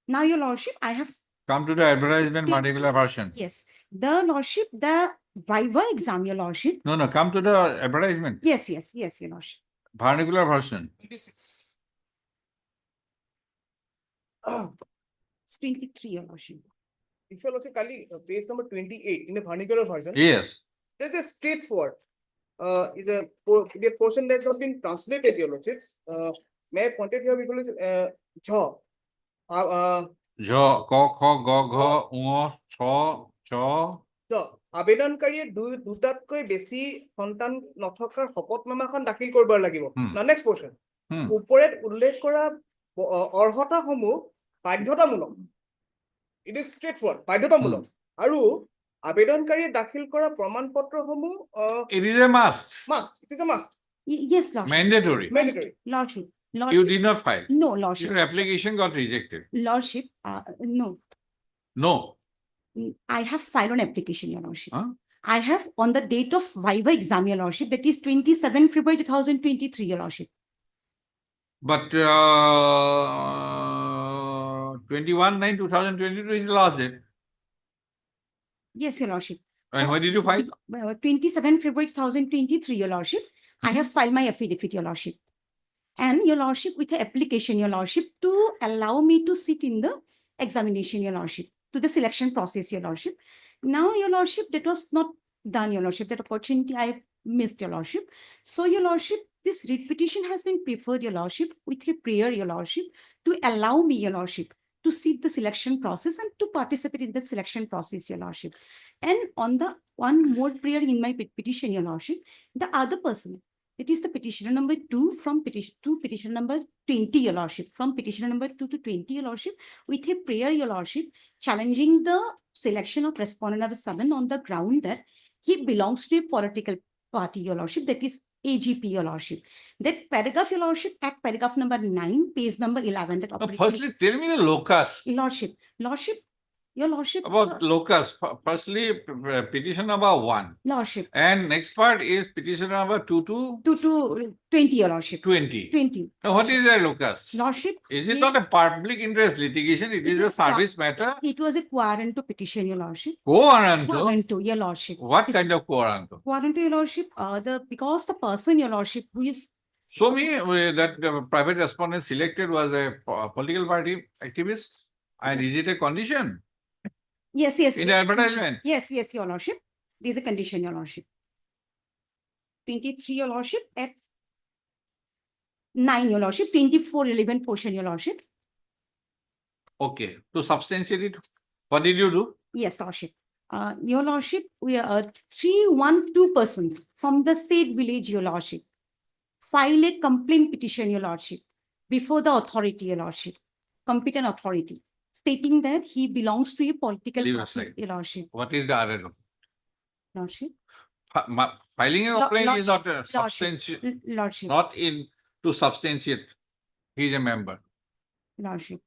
Now, Your Lordship, I have. Come to the advertisement particular version. Yes, the Lordship, the Viva exam, Your Lordship. No, come to the advertisement. Yes, Your Lordship. Particular version. 26. It's 23, Your Lordship. If you look at page number 28 in the vernacular version. Yes. There's a straightforward. Is a portion that has not been translated, Your Lordship. May I point it here because jaw. Jo, ko, kho, go, gho, uo, cho, cho. আবেদনকাৰীয়ে দুটাতকৈ বেছি সন্তান নথকাৰ শপতনামাখন দাখিল কৰিব লাগিব। Next portion ওপৰত উল্লেখ কৰা অৰ্হতাসমূহ বাধ্যতামূলক। ইট ইজ ষ্ট্ৰেট ফৰৱাৰ্ড, বাধ্যতামূলক। আৰু আবেদনকাৰীয়ে দাখিল কৰা প্ৰমাণপত্ৰসমূহ It is a must. It is a must. Yes, Lordship. Mandatory. Mandatory. Lordship. You Lordship, did not file. no, Lordship. Your application got rejected. Lordship, no, No. I have filed an application, Your Lordship. Huh? I have on the date of Viva exam, Your Lordship, that is 27 February 2023, Your Lordship. But 21/9/2022 is the last date. Yes, Your Lordship. And when did you file? 27 February 2023, Your Lordship. I have filed my affidavit, Your Lordship. And Your Lordship, with the application, Your Lordship, to allow me to sit in the examination, Your Lordship, to the selection process, Your Lordship. Now, Your Lordship, that was not done, Your Lordship. That opportunity I missed, Your Lordship. So, Your Lordship, this writ petition has been preferred, Your Lordship, with a prayer, Your Lordship, to allow me, Your Lordship, to see the selection process and to participate in the selection process, Your Lordship. And on the one more prayer in my petition, Your Lordship, the other person, it is the petitioner number 2 from petition number 20, Your Lordship, from petitioner number 2 to 20, Your Lordship, with a prayer, Your Lordship, challenging the selection of respondent number 7 on the ground that he belongs to a political party, Your Lordship, that is AGP, Your Lordship. That paragraph, Your Lordship, at paragraph number 9, page number 11. That Firstly, tell me the locus. Lordship, Your Lordship. About locus. Firstly, petition number 1. Lordship. And next part is petition number 2 to 20, Your Lordship. 20. 20. Now, what is the locus? Lordship. Is it not a public interest litigation? It is a service matter. It was a warranto petition, Your Lordship. Warranto? Your Lordship. What kind of warranto? Warranto, Your Lordship. Because the person, Your Lordship, who is. Show me that the private respondent selected was a political party activist. And is it a condition? Yes. In the advertisement? Yes, Your Lordship. There is a condition, Your Lordship. 23, Your Lordship, at 9, Your Lordship, 24 relevant portion, Your Lordship. Okay. To substantiate it, what did you do? Yes, Lordship. Your Lordship, we are 312 persons from the said village, Your Lordship, file a complaint petition, Your Lordship, before the authority, Your Lordship, competent authority, stating that he belongs to a political party, Your Lordship. What is the other document? Lordship. Filing a complaint is not a Lordship. not in to substantiate. He is a member. Lordship.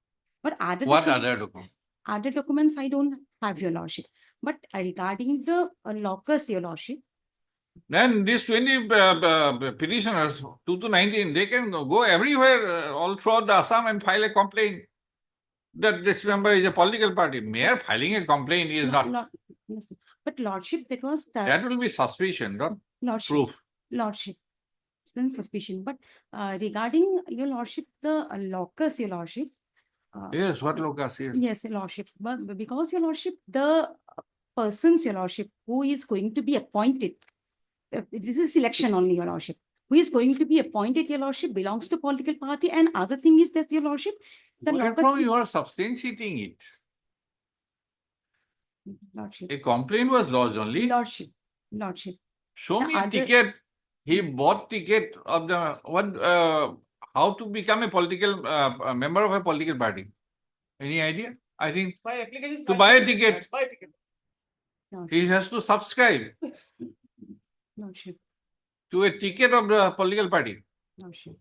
But other What other document? Other documents I don't have, Your Lordship. But regarding the locus, Your Lordship. Then these 20 petitioners, 2 to 19, they can go everywhere all throughout the Assam and file a complaint that this member is a political party. Mere filing a complaint is not. But Lordship, that was the. That will be suspicion, not Lordship. proof. Lordship. Suspicion. But regarding, Your Lordship, the locus, Your Lordship. Yes, what locus is? Yes, Your Lordship. But because, Your Lordship, the persons, Your Lordship, who is going to be appointed, this is selection only, Your Lordship, who is going to be appointed, Your Lordship, belongs to political party, and other thing is that, Your Lordship, the locus. Wherefrom you are substantiating it? Lordship. A complaint was lodged only. Lordship. Show The me a other- ticket. He bought ticket of the what? How to become a political a member of a political party? Any idea? I think By application. to buy a ticket, Buy a ticket. he has to subscribe Lordship. to a ticket of the political party. Lordship.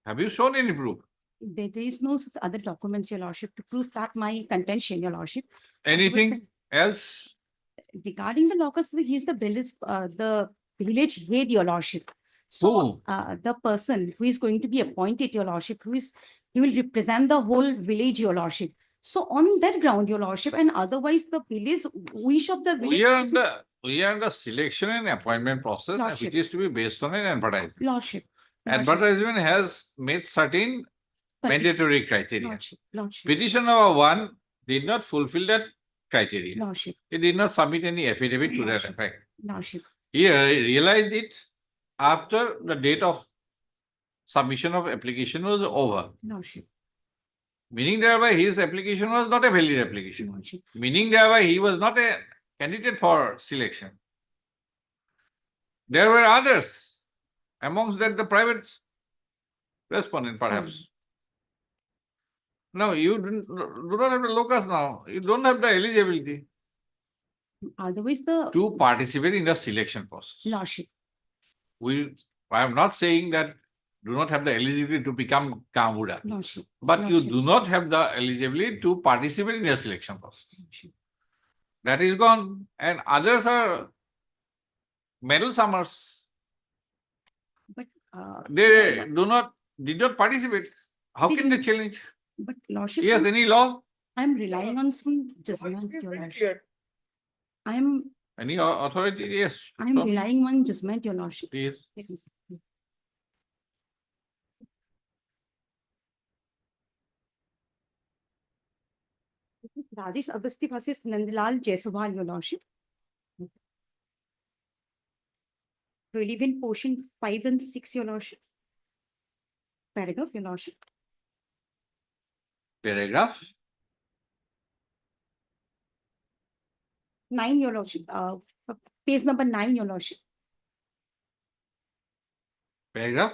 Have you shown any proof? There is no such other documents, Your Lordship, to prove that my contention, Your Lordship. Anything else? Regarding the locus, he is the village head, Your Lordship. So, the person who is going to be appointed, Your Lordship, he will represent the whole village, Your Lordship. So on that ground, Your Lordship, and otherwise the village, wish of the village. We are in the selection and appointment process, Lordship. which is to be based on an advertisement. Lordship. Advertisement has made certain mandatory criteria. Lordship. Petition number 1 did not fulfill that criteria. Lordship. He did not submit any affidavit to that Lordship. effect. Lordship. He realized it after the date of submission of application was over. Lordship. Meaning thereby his application was not a valid application. Lordship. Meaning thereby he was not a candidate for selection. There were others, amongst that the private respondent perhaps. Now you do not have the locus now. You don't have the eligibility Otherwise the. to participate in the selection process. Lordship. I am not saying that do not have the eligibility to become Gambura. Lordship. But you Lordship. do not have the eligibility to participate in the selection process. That is gone. And others are medal summers. But, They did not participate. How can they challenge? but Lordship, Yes, any law? I'm relying on some judgment, Your Lordship. I'm Any authority? Yes. I'm So, relying on judgment, Your Lordship. yes. Let me see. Rajesh Agasti versus Nandlal Jaiswal, Your Lordship. Relevant portion 5 and 6, Your Lordship. Paragraph, Your Lordship. Paragraph. 9, Your Lordship. Page number 9, Your Lordship. Paragraph.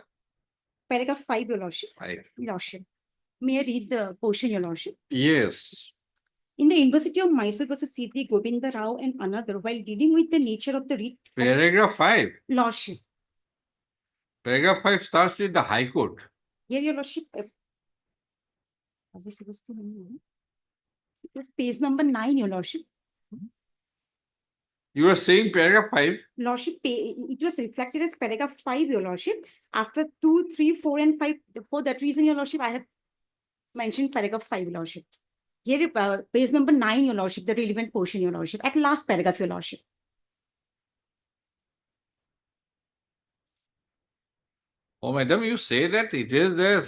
Paragraph 5, Your Lordship. Right. Lordship. May I read the portion, Your Lordship? Yes. In the University of Mysore versus C.D. Govinda Rao and another, while dealing with the nature of the writ. Paragraph 5. Lordship. Paragraph 5 starts with the High Court. Here, Your Lordship. It was page number 9, Your Lordship. You are saying paragraph 5. Lordship, it was reflected as paragraph 5, Your Lordship. After 2, 3, 4, and 5, for that reason, Your Lordship, I have mentioned paragraph 5, Lordship. Here, page number 9, Your Lordship, the relevant portion, Your Lordship, at last paragraph, Your Lordship. Oh, madam, you say that it is the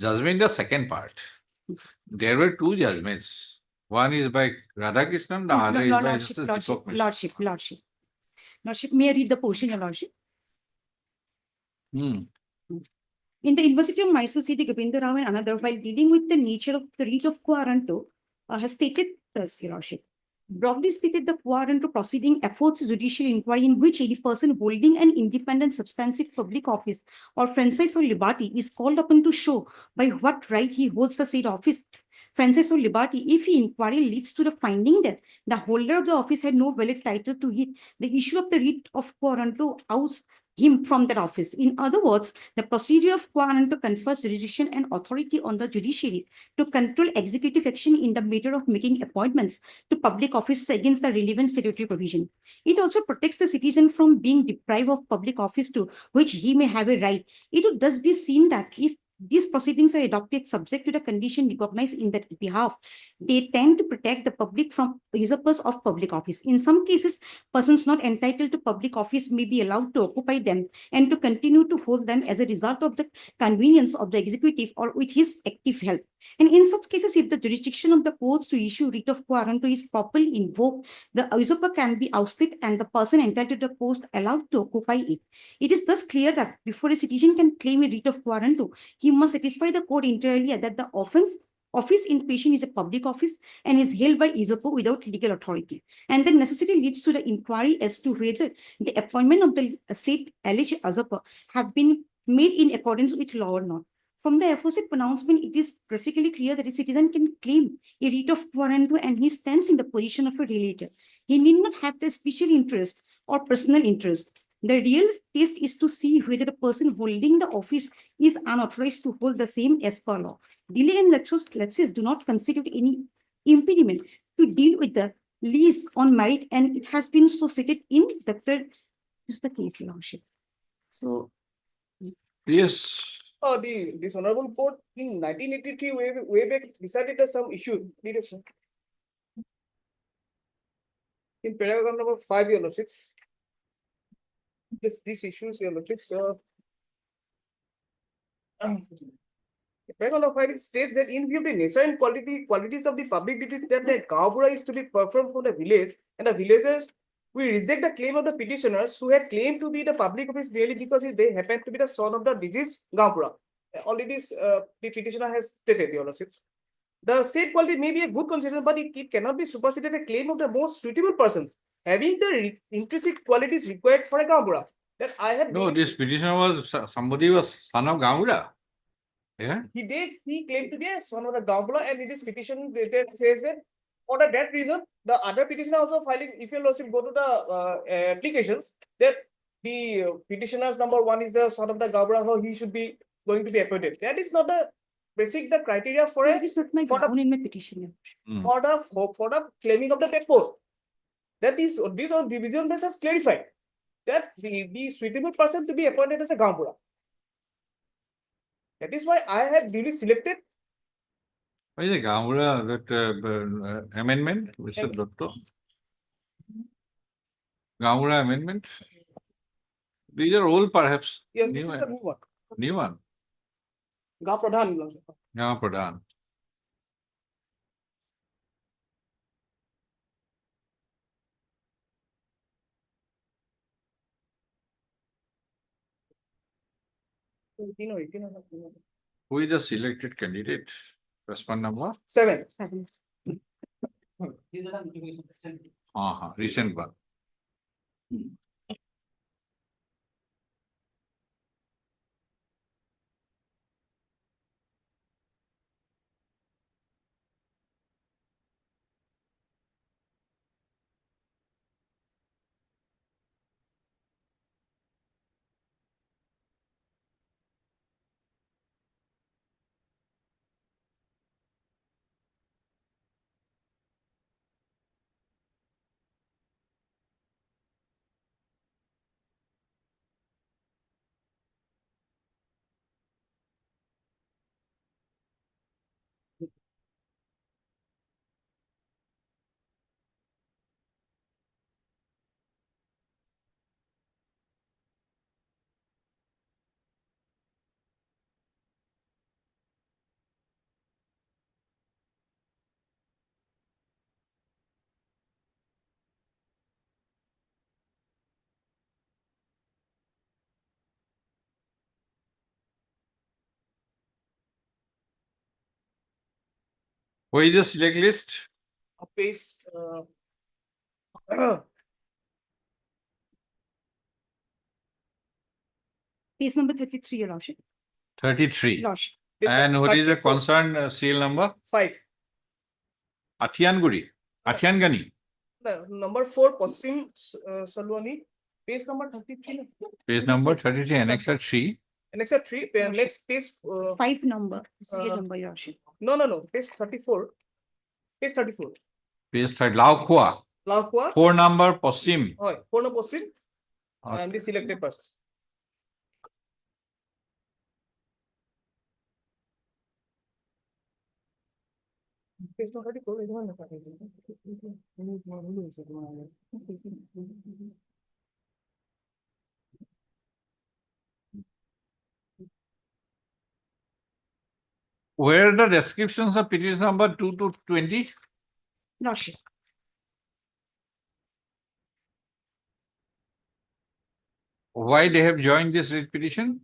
judgment, the second part. There were two judgments. One is by Radhakrishnan, the other is by Justice Deepak Mishra. Lordship, may I read the portion, Your Lordship? Hmm. In the University of Mysore, C.D. Govinda Rao and another, while dealing with the nature of the writ of warranto, has stated thus, Your Lordship. Broadly stated, the warranto proceeding affords judicial inquiry in which any person holding an independent substantive public office or franchise or liberty is called upon to show by what right he holds the said office, franchise or liberty, if the inquiry leads to the finding that the holder of the office had no valid title to it, the issue of the writ of warranto oust him from that office. In other words, the procedure of warranto confers jurisdiction and authority on the judiciary to control executive action in the matter of making appointments to public offices against the relevant statutory provision. It also protects the citizen from being deprived of public office to which he may have a right. It would thus be seen that if these proceedings are adopted subject to the condition recognized in that behalf, they tend to protect the public from usurpers of public office. In some cases, persons not entitled to public office may be allowed to occupy them and to continue to hold them as a result of the convenience of the executive or with his active help. And in such cases, if the jurisdiction of the courts to issue writ of warranto is properly invoked, the usurper can be ousted and the person entitled to the post allowed to occupy it. It is thus clear that before a citizen can claim a writ of warranto, he must satisfy the court inter alia that the office in question is a public office and is held by usurper without legal authority. And the necessity leads to the inquiry as to whether the appointment of the said alleged usurper have been made in accordance with law or not. From the aforesaid pronouncement, it is perfectly clear that a citizen can claim a writ of warranto and he stands in the position of a relator. He need not have the special interest or personal interest. The real test is to see whether the person holding the office is unauthorized to hold the same as per law. Delay and laches do not constitute any impediment to deal with the lease on merit, and it has been so stated in the third. This is the case, Your Lordship. So, yes. This honorable court in 1983 way back decided some issues. In paragraph number 5, Your Lordship. These issues, Your Lordship. Paragraph number 5, it states that in view of the nature and qualities of the public duties that the Gambura is to be performed from the village and the villagers, we reject the claim of the petitioners who had claimed to be the public office merely because they happen to be the son of the deceased Gambura. Already the petitioner has stated, Your Lordship. The said quality may be a good consideration, but it cannot be superseded a claim of the most suitable persons having the intrinsic qualities required for a Gambura. That I have. No, this petitioner was somebody was son of Gambura. Yeah. He claimed to be a son of the Gambura, and in this petition it says that for that reason, the other petitioner also filing, if your lordship go to the applications, that the petitioner's number one is the son of the Gabra, how he should be going to be appointed. That is not the basic the criteria for That a is not my for the ground in my petition. for the claiming of the dead post. That is this on division basis clarified that the suitable person to be appointed as a Gambura. That is why I have duly selected. Why is the Gamura that amendment, Mr. Doctor? Gamura amendment? These are old perhaps. Yes, New this is the new one. New one. Ga Pradhan. Gama Pradhan. Who is the selected candidate? Respond number? 7. Recent one. Who is the select list? Page Page number 33, Your Lordship. 33. Lordship. And what is the concerned seal number? 5. Atianguri. Atiangani. Number 4, Pasim Salwani. Page number 33. Page number 33, Annexure 3. Annexure 3. Next page. 5 number. Serial number, Your Lordship. No. Page 34. Page 34. Page 30. Laukwa. 4 number Posim. 4 number Pasim. And the selected person. Page number 34. Where are the descriptions of petition number 2 to 20? Lordship. Why they have joined this writ petition?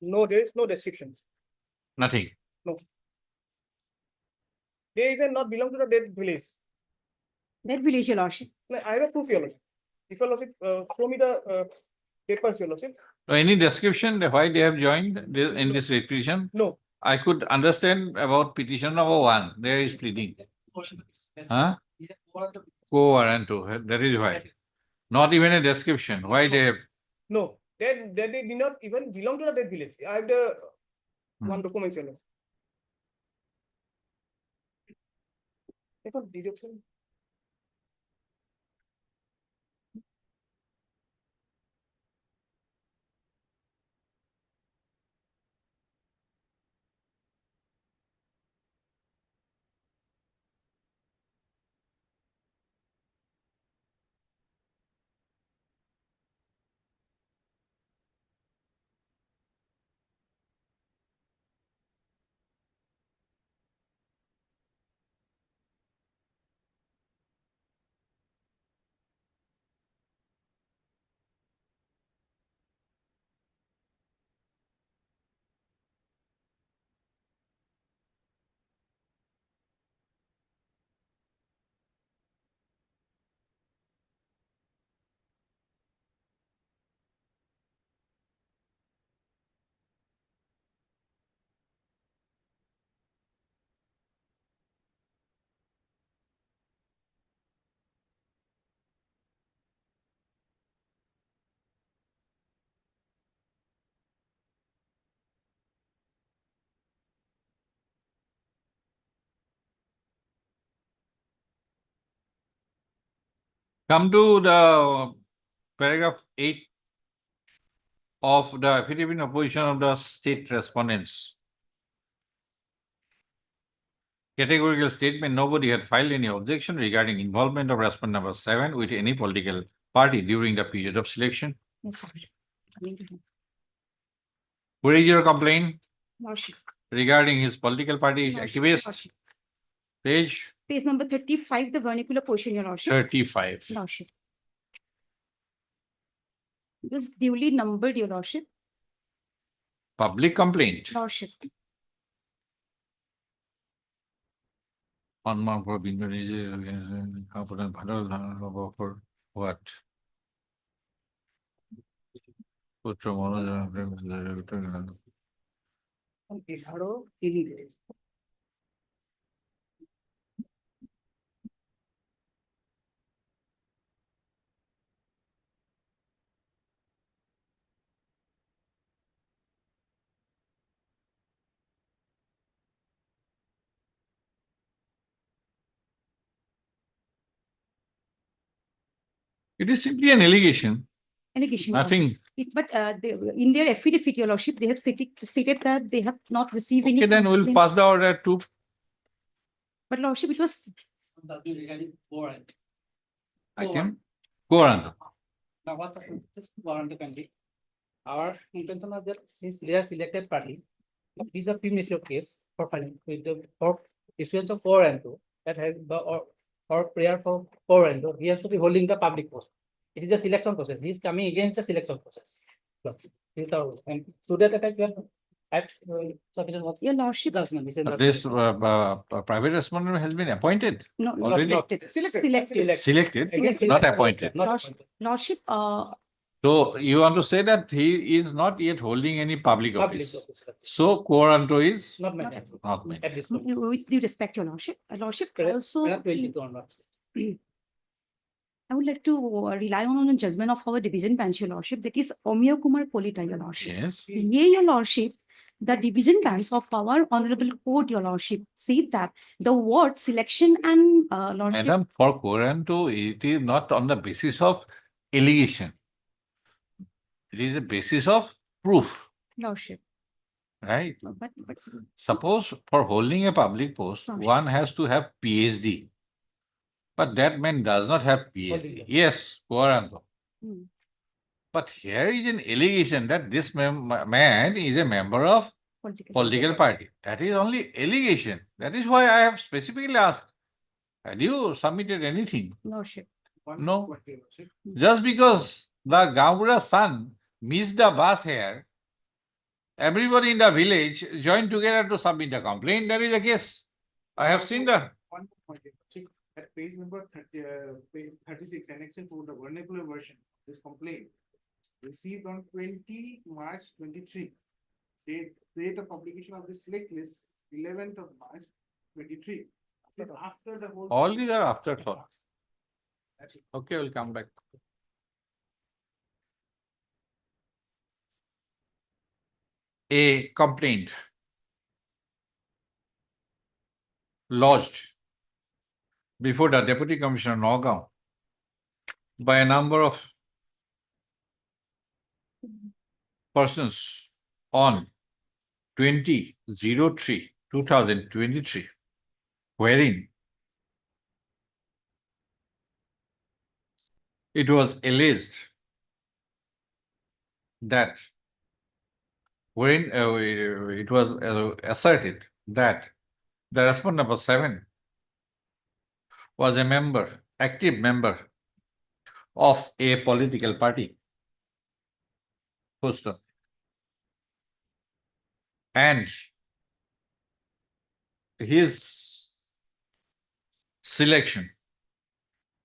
No, there is no description. Nothing. No. They even not belong to the dead village. That village, Your Lordship. I have a proof, Your Lordship. If Your Lordship, show me the papers, Your Lordship. So any description that why they have joined in this writ petition? No. I could understand about petition number 1. There is pleading. Huh? Warranto. That is why. Not even a description. Why they have? No. They did not even belong to the dead village. I have the one document, Your Lordship. It's a deduction. Come to the paragraph 8 of the affidavit in opposition of the state respondents. Categorical statement, nobody had filed any objection regarding involvement of respondent number 7 with any political party during the period of selection. Yes, sir. Coming to him. Where is your complaint Lordship. regarding his political party Lordship, activist? Lordship. Page Page number 35, the vernacular portion, your lordship. 35. Lordship. It was duly numbered, your lordship. Public complaint. Lordship. Unmarked for being for what? Putra Mono- It is simply an allegation, Allegation. your nothing. lordship. But in their affidavit, your lordship, they have stated that they have not received any. Okay, then we'll complaint. pass the order to. But lordship, it was I can go on. Now, what's just warranto country? Our intention was that since they are selected party, it is a premature case for filing with the for issuance of warranto that has or prayer for warranto, he has to be holding the public post. It is a selection process. He is coming against the selection process. And so that effect we have your lordship. This private respondent has been appointed. No, not already? selected. Selected. Selected, not appointed. Lordship, So you want to say that he is not yet holding any public office. So warranto is Not met. not met. At this point. with due respect, your lordship, lordship, also. I would like to rely on the judgment of our division bench, your lordship, that is Omya Kumar Kolita, your lordship. Yes. Here, your lordship, the division bench of our honorable court, your lordship, said that the word selection and lordship. Madam, for warranto, it is not on the basis of allegation. It is a basis of proof, Lordship. right? But Suppose for holding a public post, Lordship. one has to have PhD. But that man does not have PhD. Yes, warranto. Hmm. But here is an allegation that this man is a member of political party. That is only allegation. That is why I have specifically asked, had you submitted anything? Lordship. No. Just because the Gaura's son missed the bus here, everybody in the village joined together to submit a complaint. That is the case. I have seen the. One point, at page number 36, annexation to the vernacular version, this complaint received on 20 March 23. Date of publication of the select list, 11th of March 23. After the whole. All these are afterthought. Okay, we'll come back. A complaint lodged before the Deputy Commissioner Nagaon by a number of persons on 20/03/2023, wherein it was alleged that when it was asserted that the respondent number 7 was a member, active member of a political party, Houston, and his selection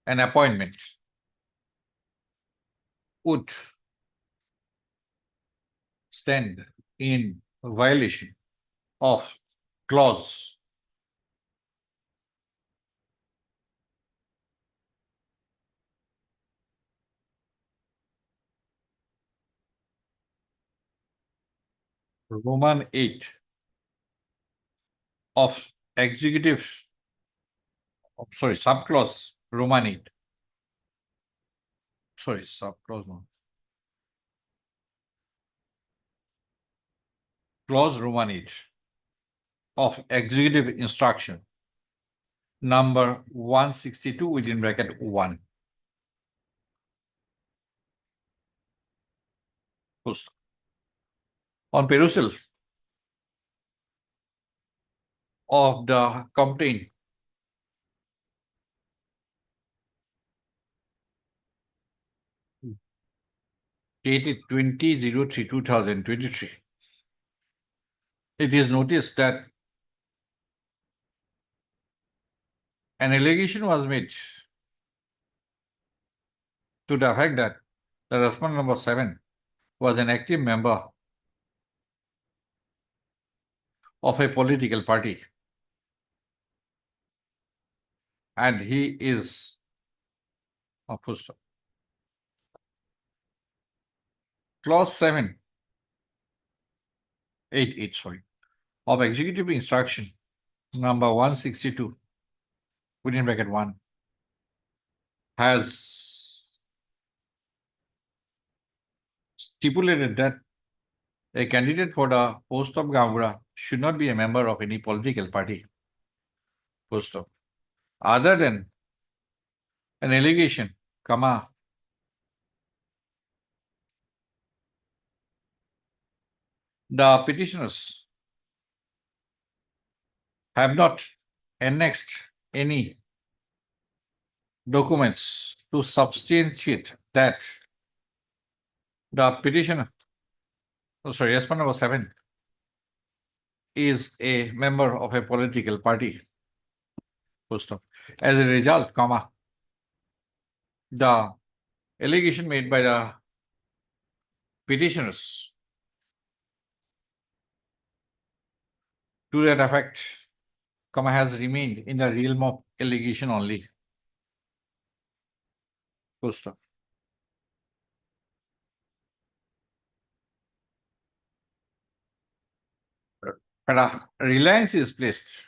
and appointment would stand in violation of clause Roman 8 of executive, sorry, subclause Roman 8 sorry, sub clause one. Clause Roman 8 of executive instruction number 162 within bracket 1. Full stop. On perusal of the complaint dated 20/03/2023, it is noticed that an allegation was made to the effect that the respondent number 7 was an active member of a political party, and he is opposed to. Clause 7, 8, sorry, of executive instruction number 162 within bracket 1 has stipulated that a candidate for the post of Gambura should not be a member of any political party, post of, other than an allegation, comma, the petitioners have not annexed any documents to substantiate that the petitioner, respondent number 7 is a member of a political party. Full stop. As a result, comma, the allegation made by the petitioners to that effect, comma, has remained in the realm of allegation only. Full stop. But a reliance is placed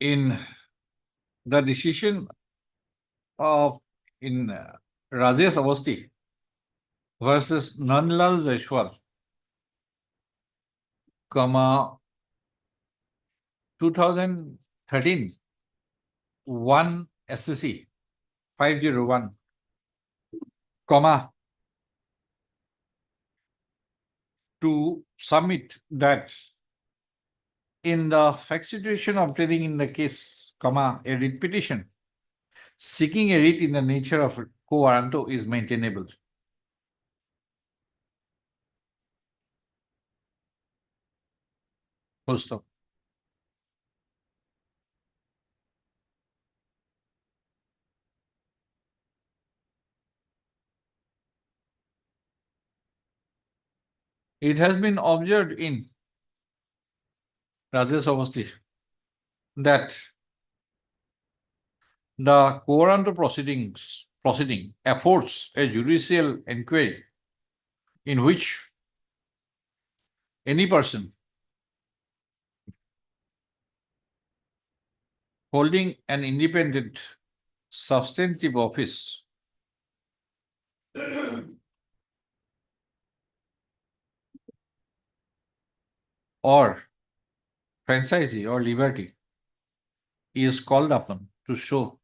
in the decision of Rajesh Avasti versus Nanlal Jaiswal, comma, 2013 1 SSC 501, comma, to submit that in the fact situation obtaining in the case, comma, a writ petition seeking a writ in the nature of quo warranto is maintainable. Full stop. It has been observed in Rajesh Avasti that the quo warranto proceeding affords a judicial inquiry in which any person holding an independent substantive office or franchisee or liberty is called upon to show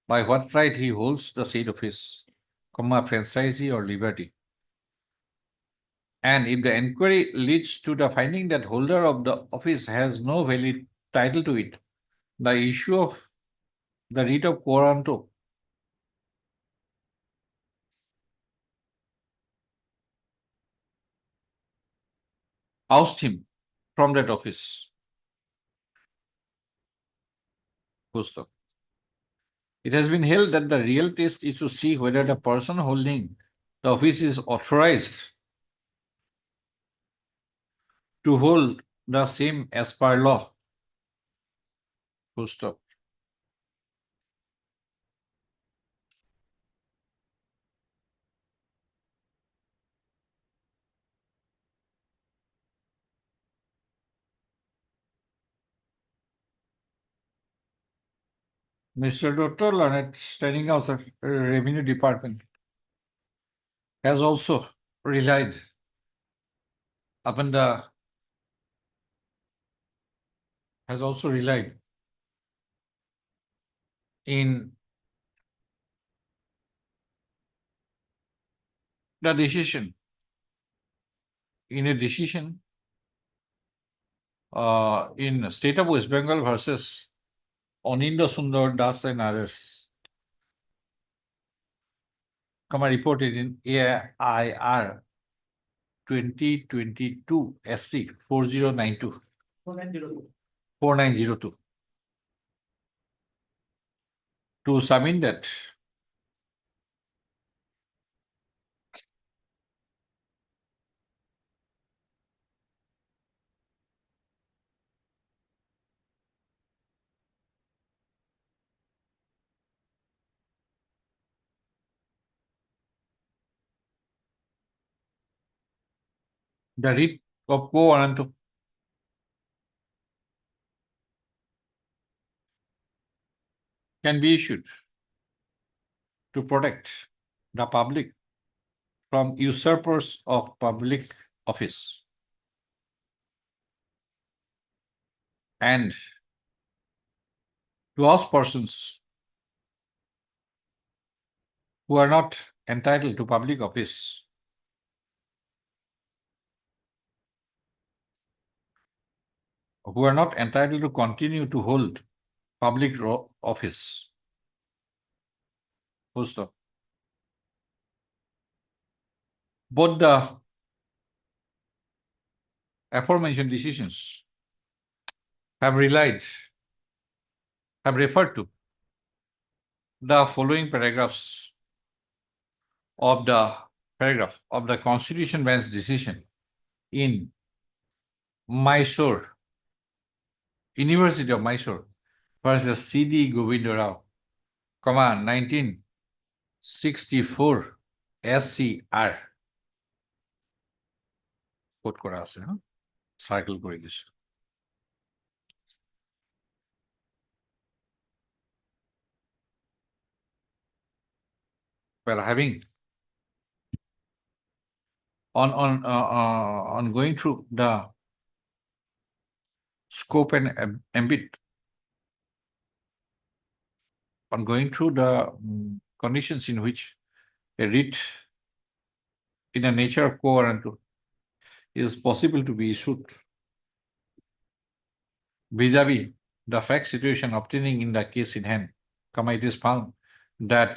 by what right he holds the said office, comma, franchisee or liberty. And if the inquiry leads to the finding that holder of the office has no valid title to it, the issue of the writ of quo warranto oust him from that office. Full stop. It has been held that the real test is to see whether the person holding the office is authorized to hold the same as per law. Full stop. Mr. Dr. Lanet, standing outside Revenue Department, has also relied upon the in the decision, in a decision in State of West Bengal versus Onindo Sundar Das and others, reported in AIR 2022 SC 4092 4902 to submit that the writ of quo warranto can be issued to protect the public from usurpers of public office and to those persons who are not entitled to public office who are not entitled to continue to hold public office. Full stop. Both the aforementioned decisions have referred to the following paragraph of the Constitution Bench decision in Mysore, University of Mysore versus C.D. Govinda Rao, 1964 SCR. Quote করা আছে, circle করে গেছে। Well, having on going through the scope and ambit, on going through the conditions in which a writ in a nature of quo warranto is possible to be issued vis-a-vis the fact situation obtaining in the case in hand, it is found that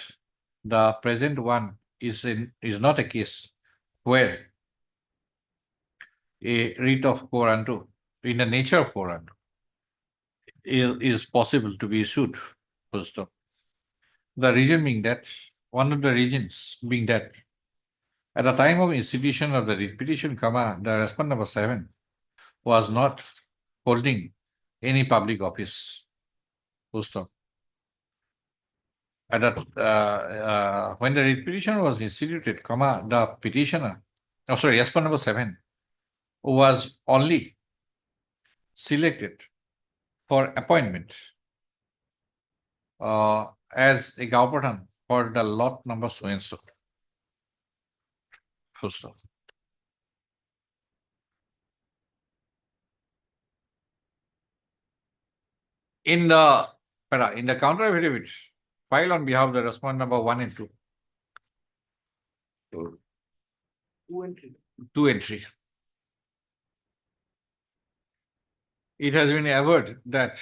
the present one is not a case where a writ of quo warranto in the nature of quo warranto is possible to be issued. First of the reason being that one of the reasons being that at the time of institution of the writ petition, the respondent number 7 was not holding any public office. Full stop. At that, when the writ petition was instituted, the petitioner, respondent number 7 was only selected for appointment as a governor for the lot number so and so. Full stop. In the counter affidavit filed on behalf of the respondent number 1 and 2. Two entry. It has been averred that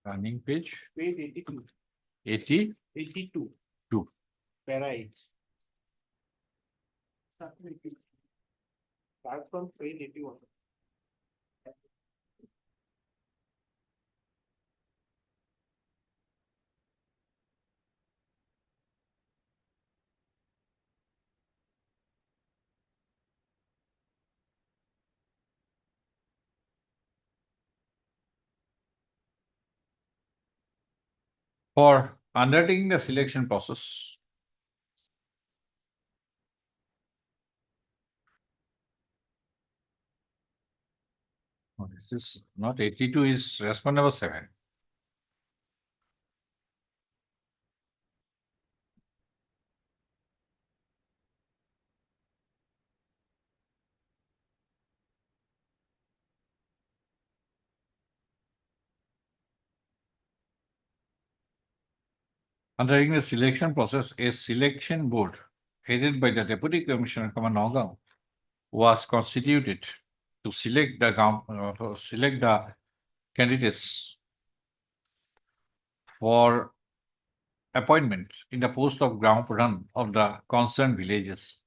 running page Page 82. 80. 82. 2. Para 8. Start from page 81. For undertaking the selection process, this is not 82, is response number 7. Undertaking the selection process, a selection board headed by the Deputy Commissioner, Nagaon, was constituted to select the candidates for appointment in the post of ground pradhan of the concerned villages.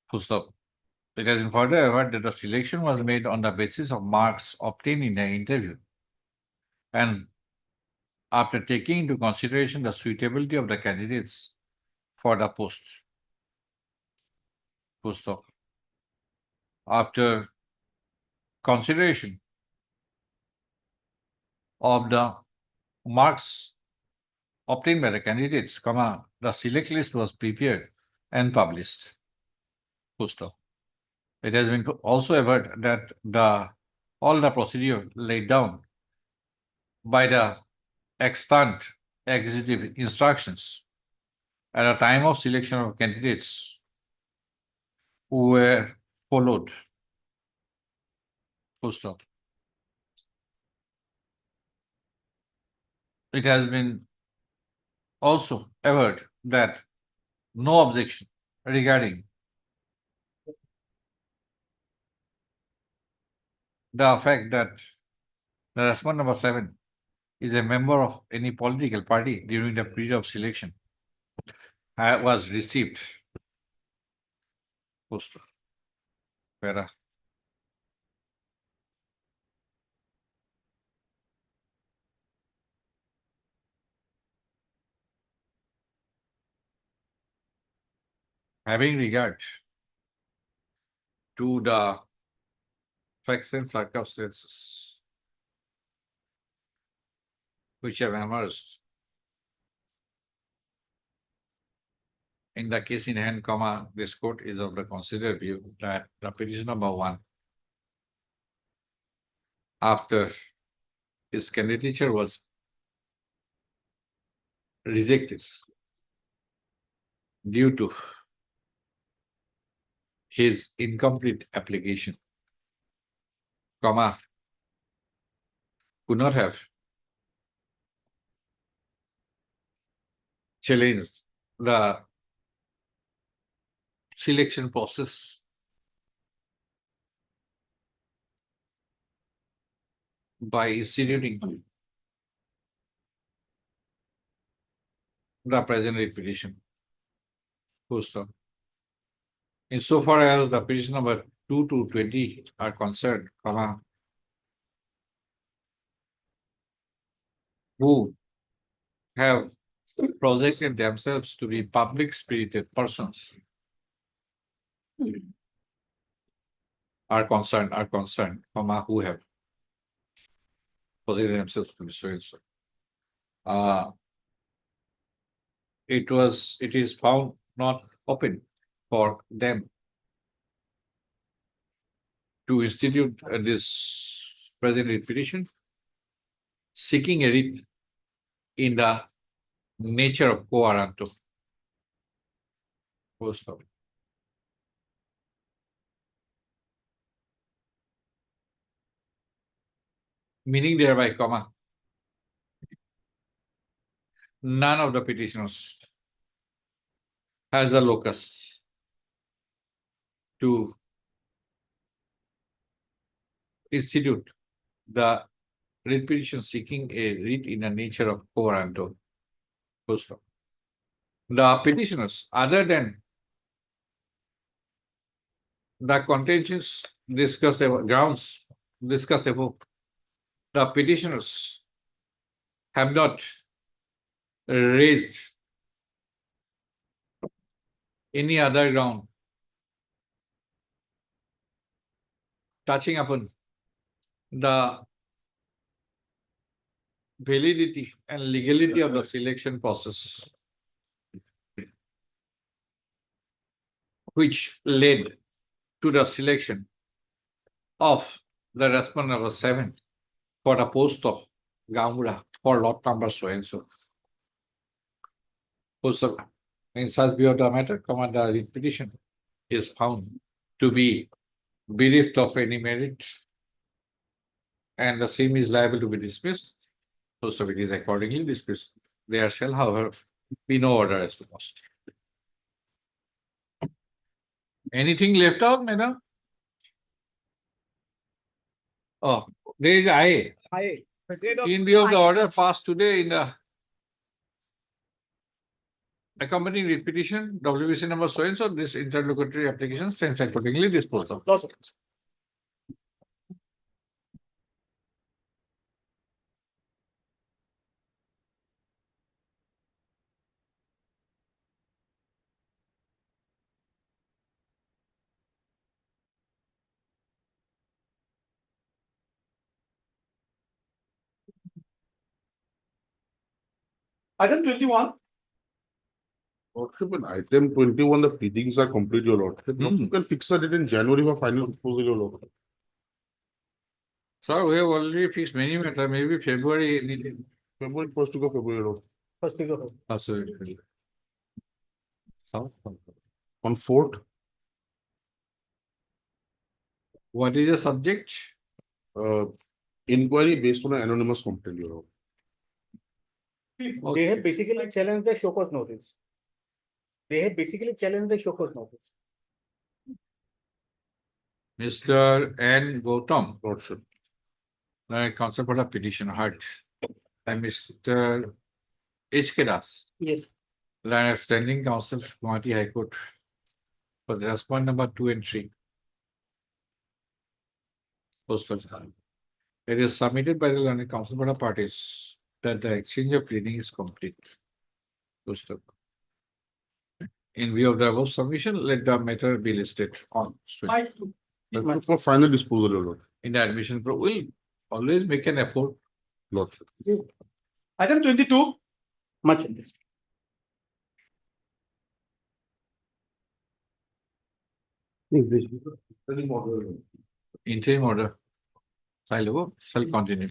Full stop. It has been further added that the selection was made on the basis of marks obtained in the interview, and after taking into consideration the suitability of the candidates for the post. Full stop. After consideration of the marks obtained by the candidates, the select list was prepared and published. Full stop. It has been also averred that all the procedure laid down by the extant executive instructions at the time of selection of candidates were followed. Full stop. It has been also averred that no objection regarding the fact that the respondent number 7 is a member of any political party during the period of selection was received. Post. Para. Having regard to the facts and circumstances which have emerged in the case in hand, this court is of the considered view that the petition number 1, after his candidature was rejected due to his incomplete application, could not have challenged the selection process by instituting the present petition. Full stop. Insofar as the petition number 2 to 20 are concerned, who have projected themselves to be public spirited persons are concerned, who have projected themselves to be so and so. It is found not open for them to institute this present petition, seeking a writ in the nature of warranto. Full stop. Meaning thereby, none of the petitioners has the locus to institute the writ petition seeking a writ in the nature of warranto. Full stop. The petitioners, other than the contentions discussed above, grounds discussed above, the petitioners have not raised any other ground touching upon the validity and legality of the selection process, which led to the selection of the respondent number 7 for the post of Gamura for lot number so and so. Also, in such view of the matter, Commander petition is found to be bereft of any merit, and the same is liable to be dismissed. Most of it is accordingly dismissed. There shall, however, be no order as to cost. Anything left out, madam? Oh, there is I. In view of the order passed today in the accompanying writ petition, WBC number so and so, this interlocutory application stands accordingly disposed of. Item 21. Lordship, in item 21, the pleadings are complete, your lordship. You can fix a date in January for final disposal, your lordship. Sir, we have already fixed many matters, maybe February, anything. February, first week of February, your lordship. First week of Absolutely. On 4th, What is the subject? inquiry based on an anonymous complaint, your lordship. They have basically challenged the show cause notice. Mr. N. Gautam, Lordship. counsel for the petition heard, and Mr. H. K. Das, Yes. standing counsel, Guwahati High Court, for the respondent number 2 and 3. Postal file. It is submitted by the learned counsel for the parties that the exchange of pleading is complete. Postal. In view of the above submission, let the matter be listed on For final disposal, your lordship. in the admission. Will always make an effort. Lordship. Item 22. Much interest. Interim order. Shall continue.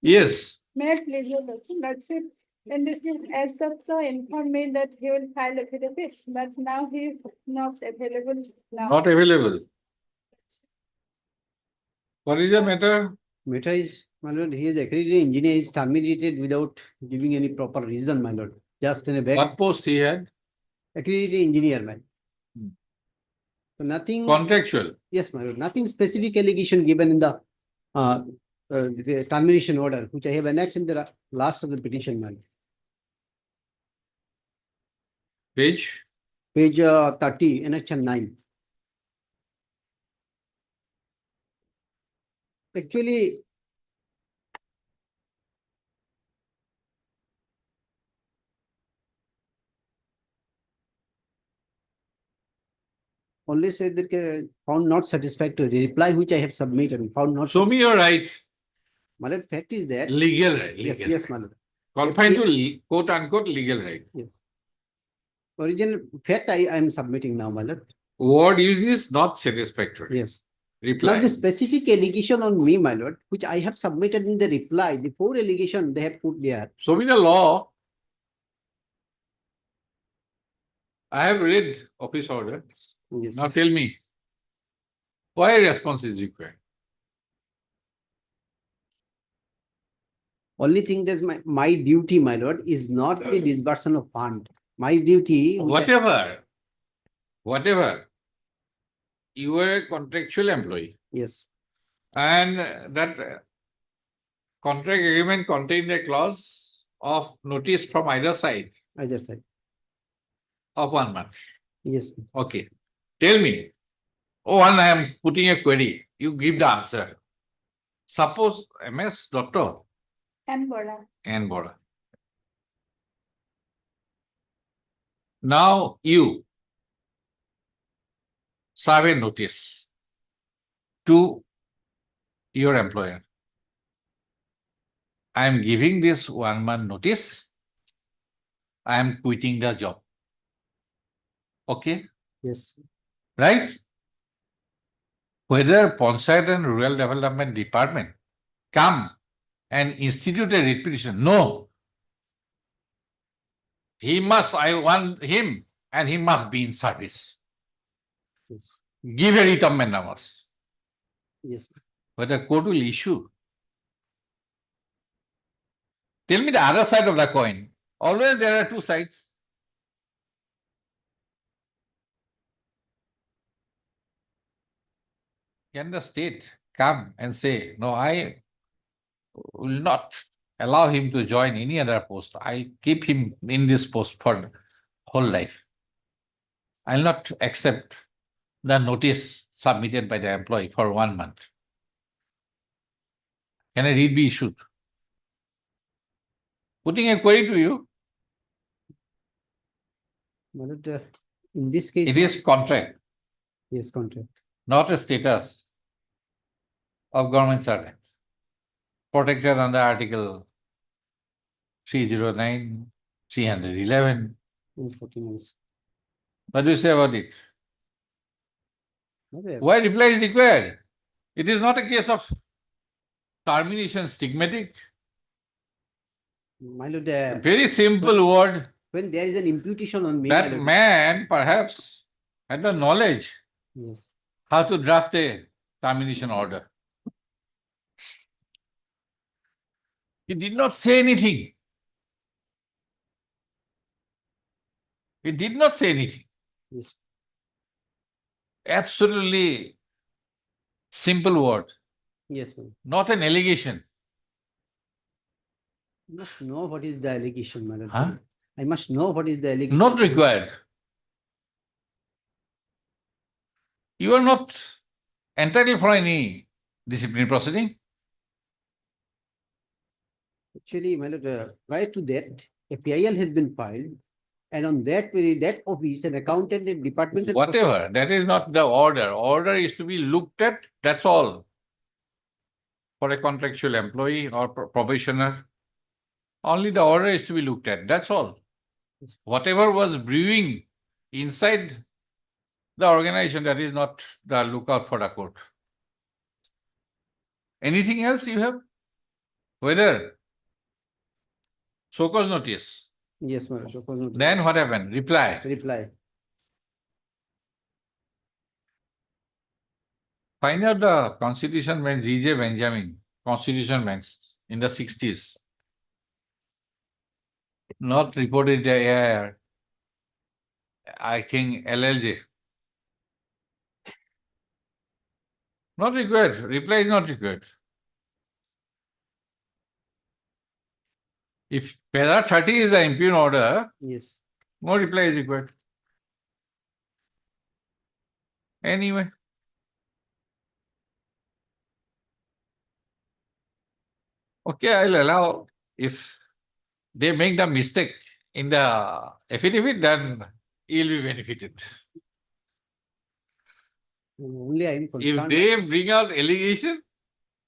Yes. May I please your lordship, and this is as the informed me that he will file affidavit, but now he is not available now. Not available. What is the matter? Matter is, my lord, he is accredited engineer is terminated without giving any proper reason, my lord. Just in a back. What post he had? Accredited engineer, man. Hmm. So nothing. Contractual. Yes, my lord. Nothing specific allegation given in the termination order, which I have annexed in the last of the petition, man. Page? Page 30, annexion 9. Actually, only said that found not satisfactory. Reply which I have submitted found not. Show me your right. My lord, fact is that. Legal right. Yes, Legal yes, right. my lord. Confined to quote unquote legal right. Yeah. Original fact I am submitting now, my lord. Word use is not satisfactory. Yes. Reply. Now the specific allegation on me, my lord, which I have submitted in the reply, the 4 allegation they have put there. Show me the law. I have read office order. Yes. Now tell me, why a response is required? Only thing that my duty, my lord, is not the disbursement of fund. My duty. Whatever. You are a contractual employee. Yes. And that contract agreement contained a clause of notice from either side Either side. of 1 month. Yes. Okay. Tell me. Oh, one I am putting a query. You give the answer. Suppose MS Doctor And Bora. and Bora. Now you serve a notice to your employer. I am giving this 1 month notice. I am quitting the job. Okay, Yes. right? Whether Panchayat and Rural Development Department come and institute a writ petition, no. I want him and he must be in service. Yes. Give a writ of mandamus. Yes. Whether court will issue. Tell me the other side of the coin. Always there are two sides. Can the state come and say, no, I will not allow him to join any other post. I'll keep him in this post for whole life. I'll not accept the notice submitted by the employee for 1 month. Can a writ be issued? Putting a query to you, But in this case. it is contract, Yes, contract. not a status of government servant. Protected under Article 309, 311. 14 months. What do you say about it? Okay. Why reply is required? It is not a case of termination stigmatic. My lord, Very simple word. when there is an imputation on me. my That lord- man perhaps had the knowledge Yes. how to draft a termination order. He did not say anything. He did not say anything. Yes. Absolutely simple word, Yes, ma'am. not an allegation. I must know what is the allegation, my lord. Huh? I must know what is the allegation. Not required. You are not entitled for any disciplinary proceeding. Actually, my lord, prior to that, a PIL has been filed. And on that, that office, an accountant and departmental. Whatever, that is not the order. Order is to be looked at, that's all. For a contractual employee or probationer, only the order is to be looked at, that's all. Whatever was brewing inside the organization, that is not the lookout for the court. Anything else you have? Whether show cause notice, Yes, my lord. Suppose not- then what happened? Reply. Reply. Find out the constitution when G.J. Benjamin, constitution bench in the 60s. Not reported the AIR. I think LLJ. Not required. Reply is not required. If Para 30 is the impugn order, Yes. no reply is required. Anyway. Okay, I'll allow if they make the mistake in the affidavit, then you'll be benefited. Only I am If concerned. they bring out allegation,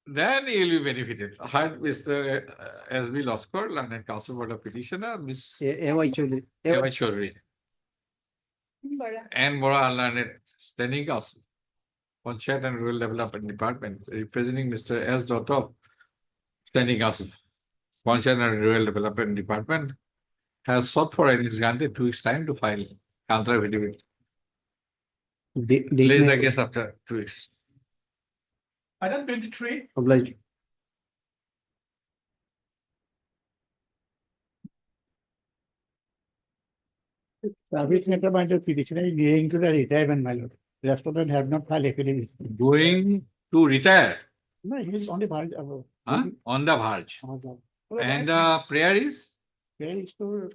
then you'll be benefited. Heard Mr. S.B. Loskar, London Council for the Petitioner, Ms. A.Y. Chaudhary. A.Y. Chaudhary, and Mora Learned Standing Council, Panchayat and Rural Development Department, representing Mr. S. Dotto, Standing Council, Panchayat and Rural Development Department, has sought for and is granted 2 weeks' time to file counter affidavit. Date Place may- the case after 2 weeks. Item 23. Obliged. Service matter by the petitioner is going to the retirement, my lord. Respondent have not filed affidavit. Going to retire, No, he is only filed. on the verge. And prayer is? There is to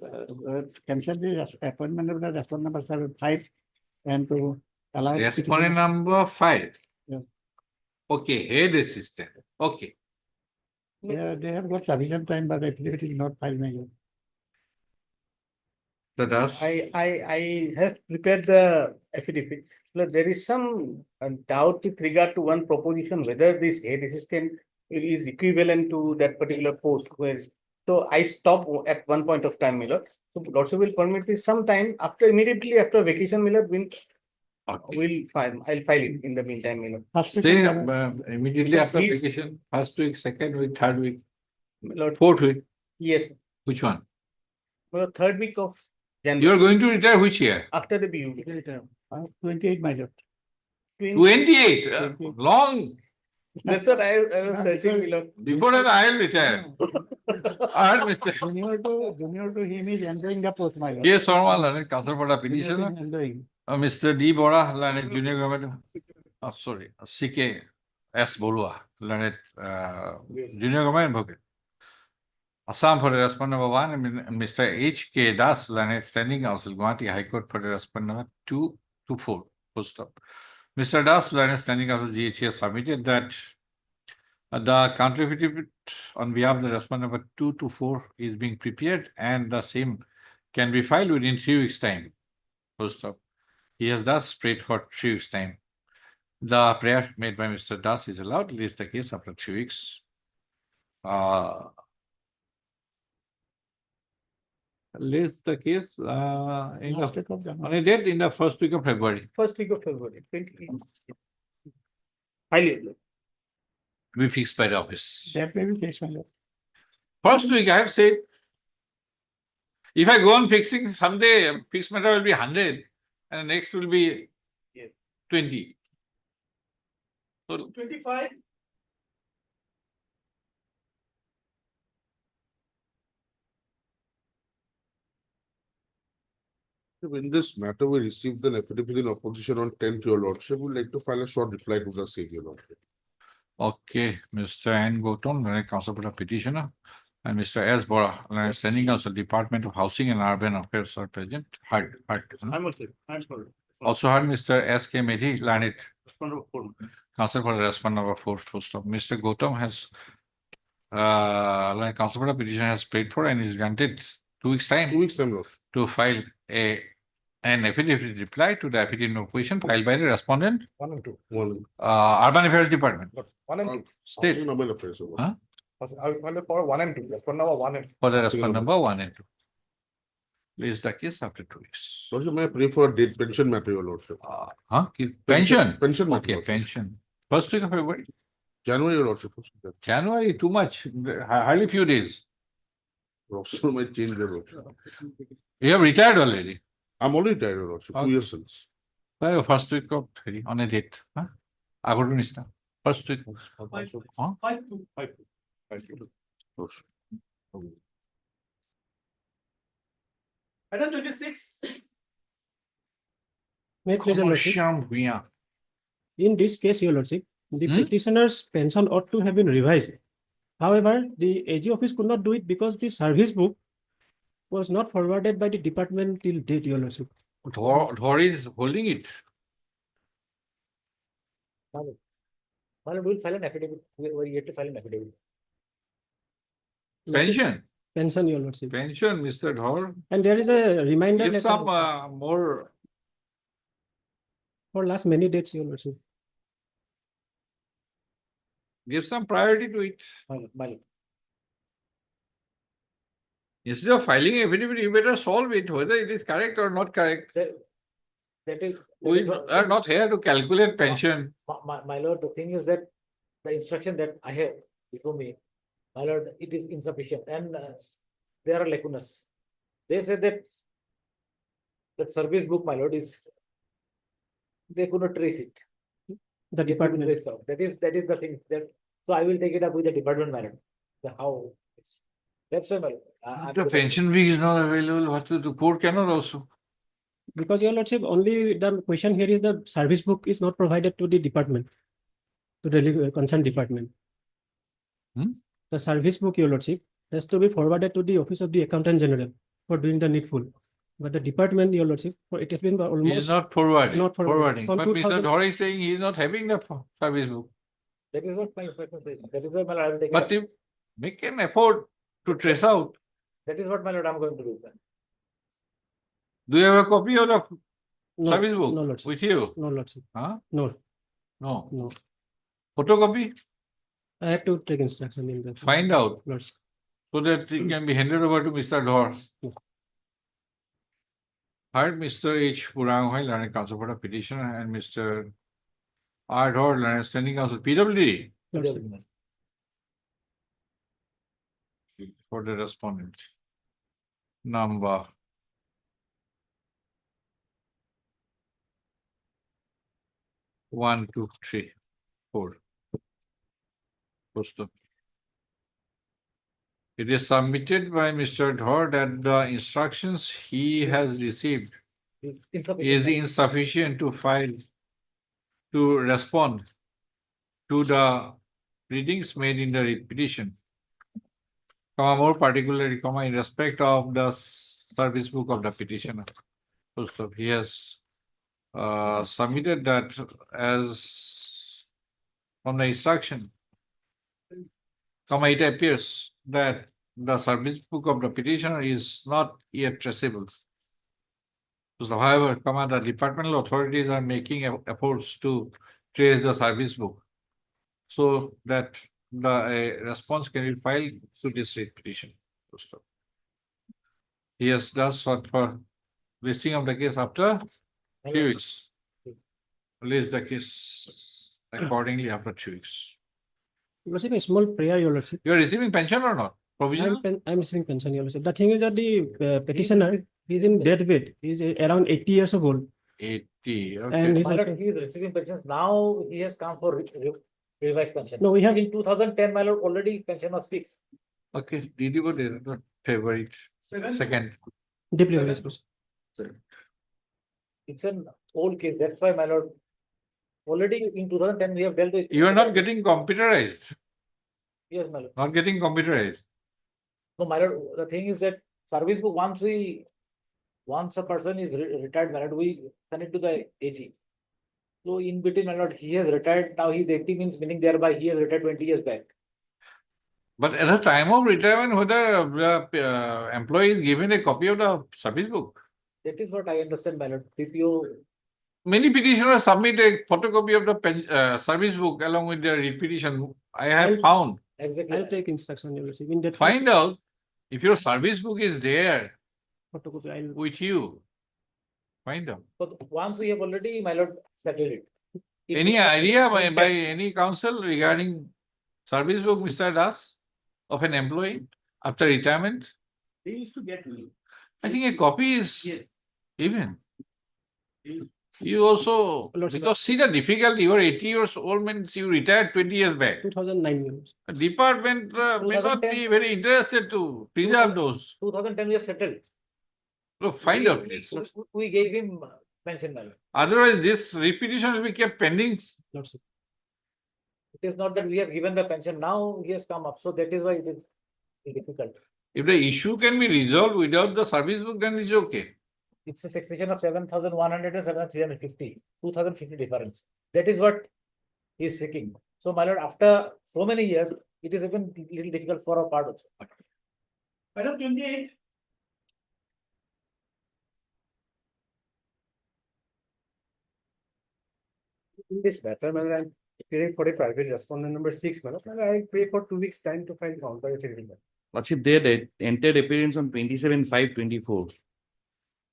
cancel the appointment of the respondent number 5 and to allow. Respondent number 5. Yeah. Okay, head assistant. Okay. They have got sufficient time, but affidavit is not filed, my lord. So that's I have prepared the affidavit. Look, there is some doubt with regard to one proposition, whether this head assistant is equivalent to that particular post where. So I stop at one point of time, my lord. So lordship will permit me some time after, immediately after vacation, my lord, will file, I'll file it in the meantime, my lord. Stay immediately after He's- vacation, first week, second week, third week, My lord, fourth week. yes, Which one? my lord, third week of You January, are going to retire which year? after the BU. 28, my lord. 28, long. That's what I was searching, my lord. Before that, I will retire. I heard Mr. Junior to him is entering the post, my lord. K. Sarma, learned counsel for the Junior to petitioner. him entering. Mr. D. Bora, learned junior government. Oh, sorry, C.K. S. Borua, learned junior government advocate. Assam for the respondent number 1, and Mr. H. K. Das, learned standing counsel, Guwahati High Court for the respondent number 2 to 4. Full stop. Mr. Das, learned standing counsel, GHC submitted that the counter affidavit on behalf of the respondent number 2 to 4 is being prepared and the same can be filed within 3 weeks' time. Full stop. He has thus prayed for 3 weeks' time. The prayer made by Mr. Das is allowed. It is the case after 3 weeks. List the case Last week of January. on a date in the first week of February. First week of February, 20. Highly. To be fixed by the office. That may be case, my lord. First week, I have said, if I go on fixing, someday fixed matter will be 100 and the next will be 20. So 25. In this matter, we received an affidavit in opposition on 10th, your lordship. Would like to file a short reply to the same, your lordship. okay, Mr. N. Gautam, learned counsel for the petitioner, and Mr. S. Bora, learned standing counsel, Department of Housing and Urban Affairs are present. Heard. I'm okay. I'm sorry. Also heard Mr. S. K. Medhi, learned Respondent of 4. counsel for the respondent number 4. Full stop. Mr. Gautam has learned counsel for the petitioner has paid for and is granted 2 weeks' time 2 weeks time, lord. to file an affidavit reply to the affidavit of opposition filed by the respondent, 1 and 2. One. Urban Affairs Department, But 1 and 2. state, Housing and Urban Affairs, your lordship. Huh? I will for 1 and 2. Respond number 1 and 2. for the respondent number 1 and 2. Is the case after 2 weeks. Lordship, may I pray for a date pension matter, your lordship? Pension. Pension matter. Okay, lordship. pension. First week of February. January, your lordship. January, too much. Hardly few days. Also might change their lordship. You have retired already. I'm already retired, your lordship, 2 Okay. years since. First week of on a date. Agoru nishna. First week. Huh? 5. Lordship. Item 26. May I please, Your Lordship? Commercial Bhuiyan. In this case, Your Lordship, the Hmm? petitioner's pension ought to have been revised. However, the AG office could not do it because the service book was not forwarded by the department till date, Your Lordship. Dhor is holding it. Well, we'll file an affidavit. We're yet to file an affidavit. Pension. Pension, Your Lordship. Pension, Mr. Dhor. And there is a reminder Give letter some more. for last many dates, Your Lordship. Give some priority to it. Malik. Instead of filing affidavit, you better solve it, whether it is correct or not correct. That is. We are not here to calculate pension. My lord, the thing is that the instruction that I have before me, my lord, it is insufficient and there are lacunas. They said that service book, my lord, is they could not trace it. The It could department. be traced out. That is the thing that, so I will take it up with the department, my lord. The how. That's why, my lord. If the pension week is not available, what to do? Court cannot also. Because, Your Lordship, only the question here is the service book is not provided to the department, to the concerned department. Hmm? The service book, Your Lordship, has to be forwarded to the office of the Accountant General for doing the needful. But the department, Your Lordship, it has been almost. He is not forwarding. Not forwarding. But From Mr. 2000 Dhor is saying he is not having the service book. That is what my instruction says. That is why, my lord, I will take it But up. if make an effort to trace out. That is what, my lord, I am going to do. Do you have a copy of the No, service book no, Lordship. with you? No, Lordship. Huh? No, No. no. Photocopy? I have to take instruction in that. Find out Lordship. so that it can be handed over to Mr. Dhar. Heard Mr. H. Puranghoy, learned counsel for the petitioner, and Mr. R. Dhar, learned standing counsel, PWD, Lordship. for the respondent. Number 1, 2, 3, 4. Post. It is submitted by Mr. Dhar that the instructions he has received is insufficient to respond to the readings made in the petition, more particularly, in respect of the service book of the petitioner. So he has submitted that as from the instruction, it appears that the service book of the petitioner is not yet traceable. So, however, the departmental authorities are making efforts to trace the service book so that the response can be filed to this petition. He has thus sought for listing of the case after 3 weeks. List the case accordingly after 3 weeks. Lordship, a small prayer, Your Lordship. You are receiving pension or not? Provisional? I'm receiving pension, Your Lordship. The thing is that the petitioner is in deathbed. He's around 80 years old. 80. Okay. And He is receiving pensions. Now he has come for revised pension. No, we have In 2010, my lord, already pension was fixed. Okay. Did you go there? Favorite. Second. deeply realized. It's an old case. That's why, my lord, already in 2010, we have dealt with. You are not getting computerized. Yes, my lord. Not getting computerized. No, my lord, the thing is that service book, once a person is retired, my lord, we send it to the AG. So in between, my lord, he has retired. Now he's 80, meaning thereby he has retired 20 years back. But at the time of retirement, whether the employee is given a copy of the service book. That is what I understand, my lord. PPO. Many petitioners submit a photocopy of the service book along with their repetition. I have found. Exactly. I'll take instruction, Your Lordship. In that Find out if your service book is there photocopy, I'll with you. Find out. But once we have already, my lord, settled it. Any idea by any counsel regarding service book, Mr. Das, of an employee after retirement? They used to get me. I think a copy is given. You also, because see the difficulty, you are 80 years old, means you retired 20 years back. 2009 years. The department may not be very interested to preserve those. 2010, we have settled. Look, find out please. We gave him pension, my lord. Otherwise, this repetition will be kept pending. It is not that we have given the pension. Now he has come up. So that is why it is difficult. If the issue can be resolved without the service book, then it's okay. It's a fixation of 7,100 and 7,350, 2,050 difference. That is what he is seeking. So, my lord, after so many years, it is even little difficult for our part also. Madam, 28. In this matter, madam, I'm appearing for a private respondent number 6, madam. I pray for 2 weeks time to file counter affidavit. Lordship, they had entered appearance on 27/5/24.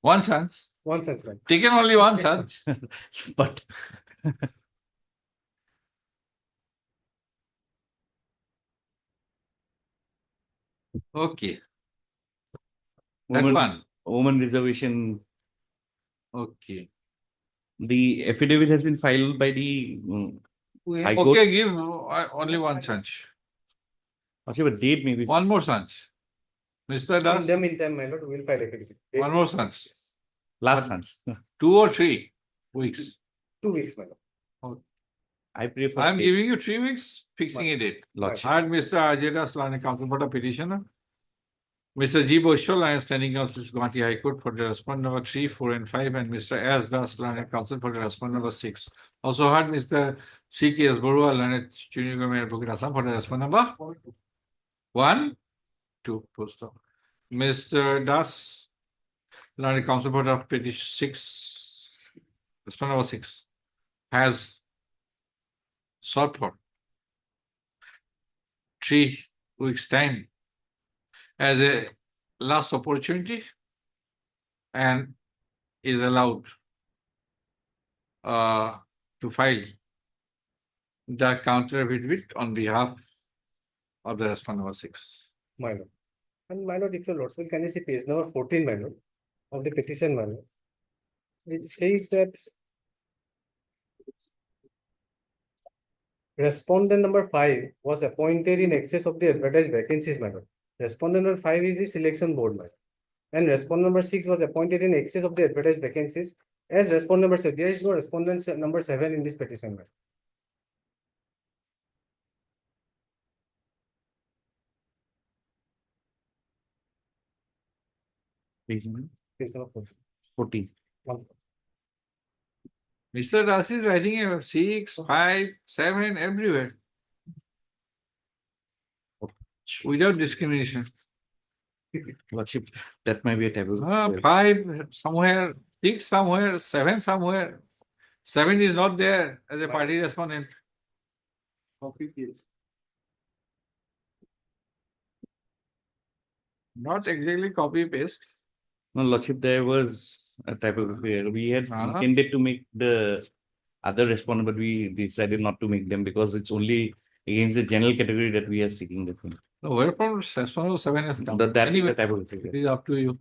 One chance. One sense, madam. Taken only one chance. But Okay. That one. woman reservation, Okay. the affidavit has been filed by the High Court. Okay, give only one chance. Lordship, a date may be. One more chance. Mr. In Das, the meantime, my lord, we will file affidavit. one more chance. Last chance. 2 or 3 weeks. 2 weeks, madam. I pray for. I'm giving you 3 weeks, fixing a date. Lordship. Heard Mr. Ajay Das, learned counsel for the petitioner. Mr. G. Boshol, I am standing counsel to Guwahati High Court for the respondent number 3, 4, and 5, and Mr. S. Das, learned counsel for the respondent number 6. Also heard Mr. C. K. S. Barua, learned junior government advocate Assam for the respondent number 1, 2, post up. Mr. Das, learned counsel for the petition 6, respondent number 6, has sought for 3 weeks' time as a last opportunity and is allowed to file the counter affidavit on behalf of the respondent number 6. My lord. And my lord, if your lordship, can you see page number 14, my lord, of the petition, my lord? It says that respondent number 5 was appointed in excess of the advertised vacancies, my lord. Respondent number 5 is the selection board, my lord. And respondent number 6 was appointed in excess of the advertised vacancies as respondent number 7. There is no respondent number 7 in this petition, my lord. Page number Page number 14. 14. Mr. Das is writing 6, 5, 7 everywhere without discrimination. Lordship, that might be a table. 5 somewhere, 6 somewhere, 7 somewhere. 7 is not there as a party respondent. Not exactly copy paste. No, Lordship, there was a typography error. We had Uh-huh. intended to make the other respondent, but we decided not to make them because it's only against the general category that we are seeking the thing. No, where from respondent 7 has come. That Anyway, the typography. it is up to you.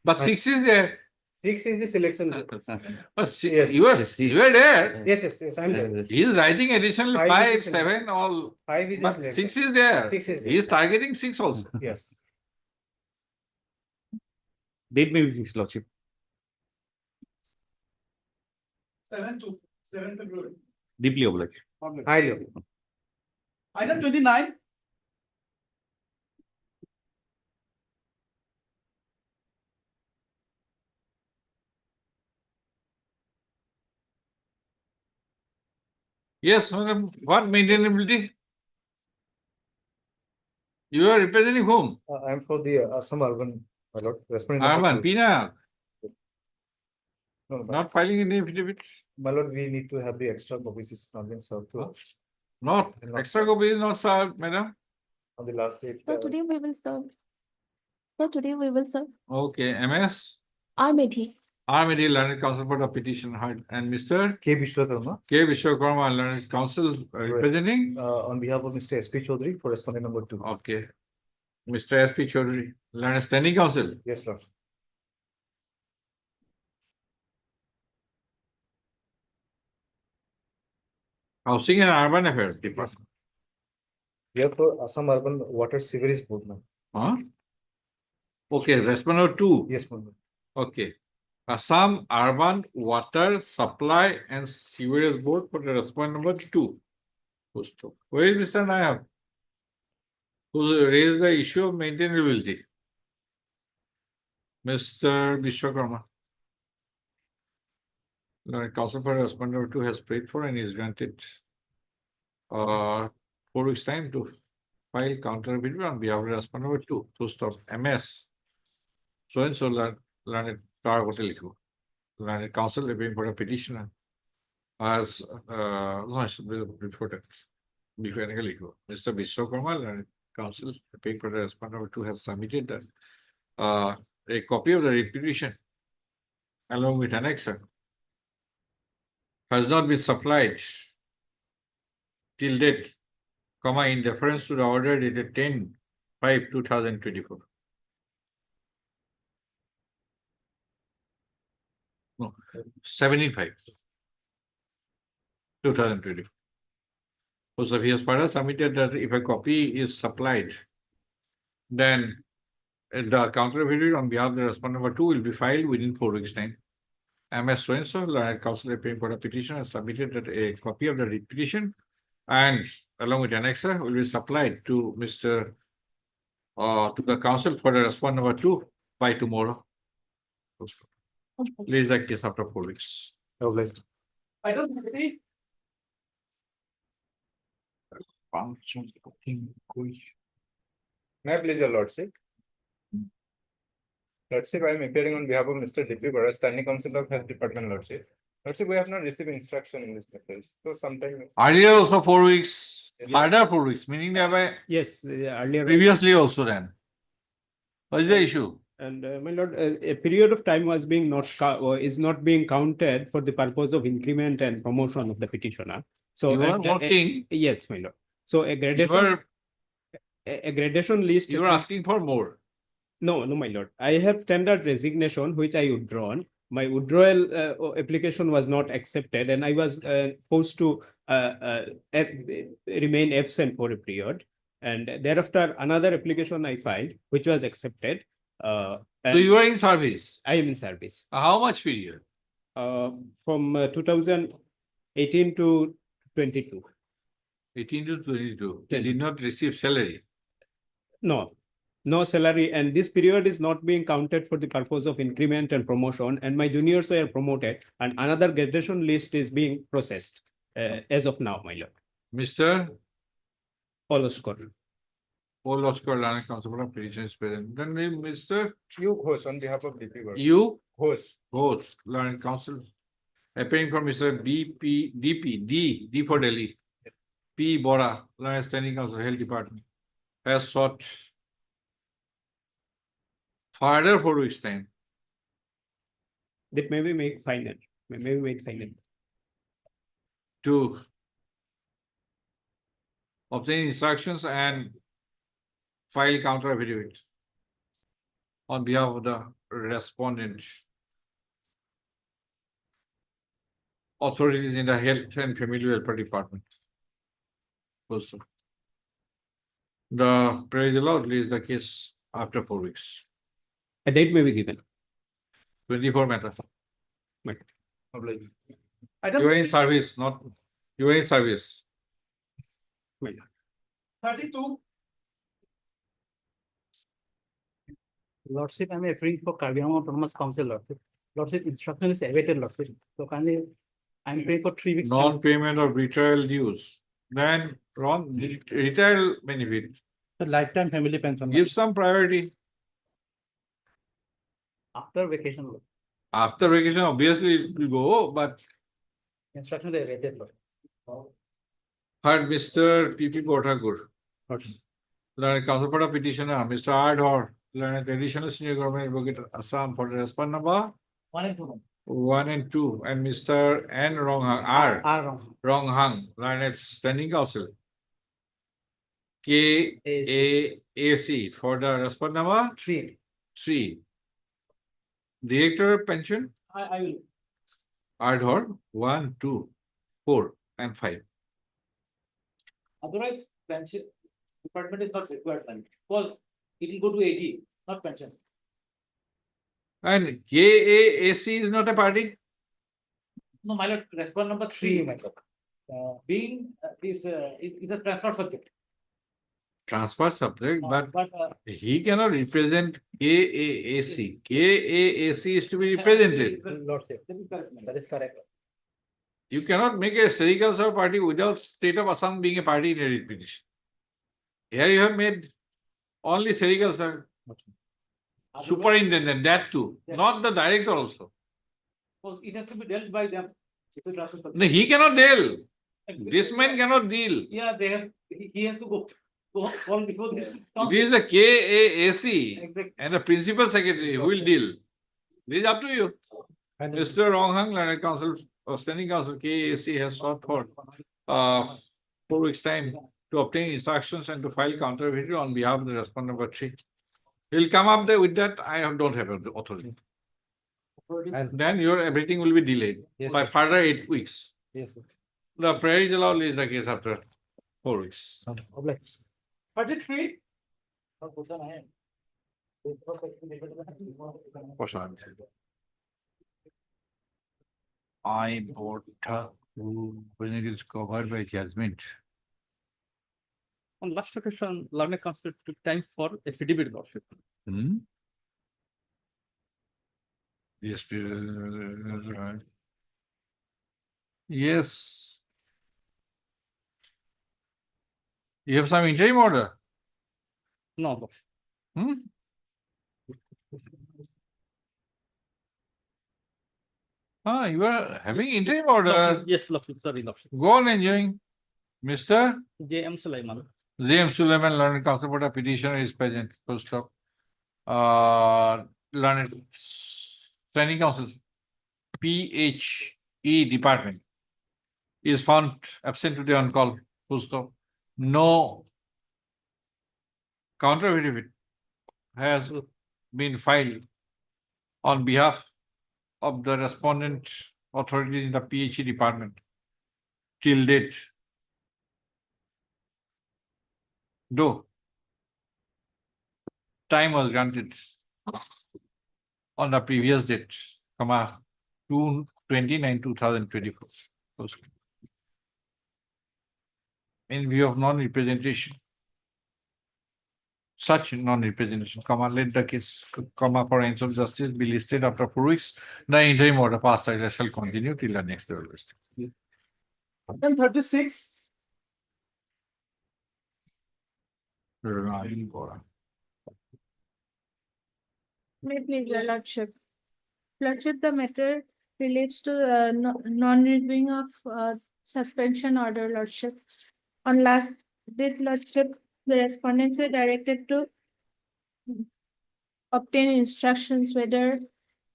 But 6 is there. 6 is the selection board. But Yes. you were there. Yes, I'm there. He is writing additional 5 5, is the 7, all. 5 is the But selection. 6 is there. 6 is He is there. targeting 6 also. Yes. Date may be fixed, Lordship. 7 February. Deeply obliged. Highly okay. Item 29. Yes, madam. What maintainability? You are representing whom? I'm for the Assam Urban, my lord. Respondent number Arman, 2. Pina, No, not filing any affidavit. my lord, we need to have the extra copies. It's not been served to us Not, Not extra served. copy is not served, madam. on the last date. So today we will serve. So today we will serve. Okay, MS, Armedi. Armedi Learned Counsel for the petition heard, and Mr. K. Vishwakarma, K. Vishwakarma Learned Counsel representing. on behalf of Mr. S. P. Chaudhary for respondent number 2. Okay. Mr. S. P. Chaudhary, Learned Standing Counsel. Yes, lord. Housing and Urban Affairs Department. We have for Assam Urban Water Sewerage Board, ma'am. Huh? Okay, respondent 2. Yes, ma'am. Okay. Assam Urban Water Supply and Sewerage Board for the respondent number 2. Where is Mr. Nayak? Who raised the issue of maintainability? Mr. Vishwakarma. The counsel for respondent number 2 has prayed for and is granted 4 weeks time to file counter affidavit on behalf of respondent number 2. To stop MS. So and so learned learned counsel appearing for a petitioner as before that. Mr. Vishwakarma learned counsel appearing for the respondent number 2 has submitted a copy of the reputation along with annexer has not been supplied till date, comma, in deference to the order dated 10/5/2024. No, 17/5/2024. So he has further submitted that if a copy is supplied, then the counter affidavit on behalf of the respondent number 2 will be filed within 4 weeks' time. MS so-and-so, learned counsel appearing for the petition, has submitted that a copy of the petition and along with annexer will be supplied to Mr. To the counsel for the respondent number 2 by tomorrow. Please the case after 4 weeks. Item 30. May I please your lordship? Lordship, I am appearing on behalf of Mr. D.P. Bara, Standing Counsel of Health Department, Lordship. Lordship, we have not received instruction in this matter. So sometime. Earlier also 4 weeks. Harder 4 weeks, meaning they have Yes, earlier. previously also then. What is the issue? And my lord, a period of time was being is not being counted for the purpose of increment and promotion of the petitioner. So You are working. Yes, my lord. So a You gradation, are, a gradation list. you are asking for more. No, my lord. I have tendered resignation, which I withdrawn. My withdrawal application was not accepted, and I was forced to remain absent for a period. And thereafter, another application I filed, which was accepted. So you are in service. I am in service. How much period? From 2018 to 22. 18 to 22. They did not receive salary. No salary, and this period is not being counted for the purpose of increment and promotion, and my juniors are promoted, and another gradation list is being processed as of now, my lord. Mr. All score. Paul Oscar, Learned Counsel for Petition is present. Then Mr. You host on behalf of DP. You Host. host, Learned Counsel, appearing for Mr. D for Delhi. P. Bora, Learned Standing Counsel, Health Department, has sought further 4 weeks time. That may be made final. May be made final. To obtain instructions and file counter affidavit on behalf of the respondent. Authorities in the Health and Family Welfare Department. Also. The praise allowed release the case after 4 weeks. A date may be given. 24 matter. Right. You are in service, not you are in service. Right. 32. Lordship, I am appearing for Karbi Anglong Autonomous Council, Lordship. Lordship, instruction is awaited, Lordship. So kindly, I am paying for 3 weeks. Non-payment of retrial dues. Then wrong retrial benefit. The lifetime family pension. Give some priority. After vacation, Lord. After vacation, obviously it will go, but Instruction is awaited, Lord. heard Mr. P.P. Bothakur. Learned Counsel for the Petitioner, Mr. Ardhor, Learned Additional Senior Government Advocate Assam for the respond number 1 and 2. 1 and 2, and Mr. N. R. Ronghang, Learned Standing Counsel. KAAC for the respond number 3. Director of Pension, I will. Ardhor, 1, 2, 4, and 5. Otherwise, pension department is not required, because it will go to AG, not pension. And KAAC is not a party? No, my lord, respond number 3, my lord. Being is a transfer subject. Transfer subject, but he cannot represent KAAC. KAAC is to be represented. That is correct. You cannot make a sericulture party without state of Assam being a party in a writ petition. Here you have made only sericulture superintendent, that too, not the director also. Because it has to be dealt by them. It's a transfer subject. No, he cannot deal. This man cannot deal. Yeah, they have. He has to go on before this. This is the KAAC Exactly. and the principal secretary who will deal. This is up to you. Mr. Ronghang, Learned Counsel, Standing Counsel KAAC has sought for 4 weeks time to obtain instructions and to file counter video on behalf of the respondent number 3. He'll come up there with that. I don't have the authority. And then your everything will be delayed by further 8 weeks. Yes. The prayer is allowed is the case after 4 weeks. 33. I bought when it is covered by judgment. On last occasion, Learned Counsel took time for affidavit, Lordship. Yes, yes. You have some interim order? No, Lordship. You are having interim order. Yes, Lordship. Sorry, Lordship. Go on enjoying. Mr. J.M. Sulaiman. James Suleiman, learned counsel for the petitioner is present. Full stop. Learned standing counsel, PHE department is found absent today on call. Full stop. No counter affidavit has been filed on behalf of the respondent authorities in the PHE department till date. Though time was granted on the previous date, comma, 2/29/2024. In view of non-representation, such non-representation, comma, let the case, comma, for ends of justice be listed after 4 weeks. The interim order passed shall continue till the next level listing. Item 36. May please, your lordship. Lordship, the matter relates to non-reviewing of suspension order, lordship. On last date, lordship, the respondents were directed to obtain instructions whether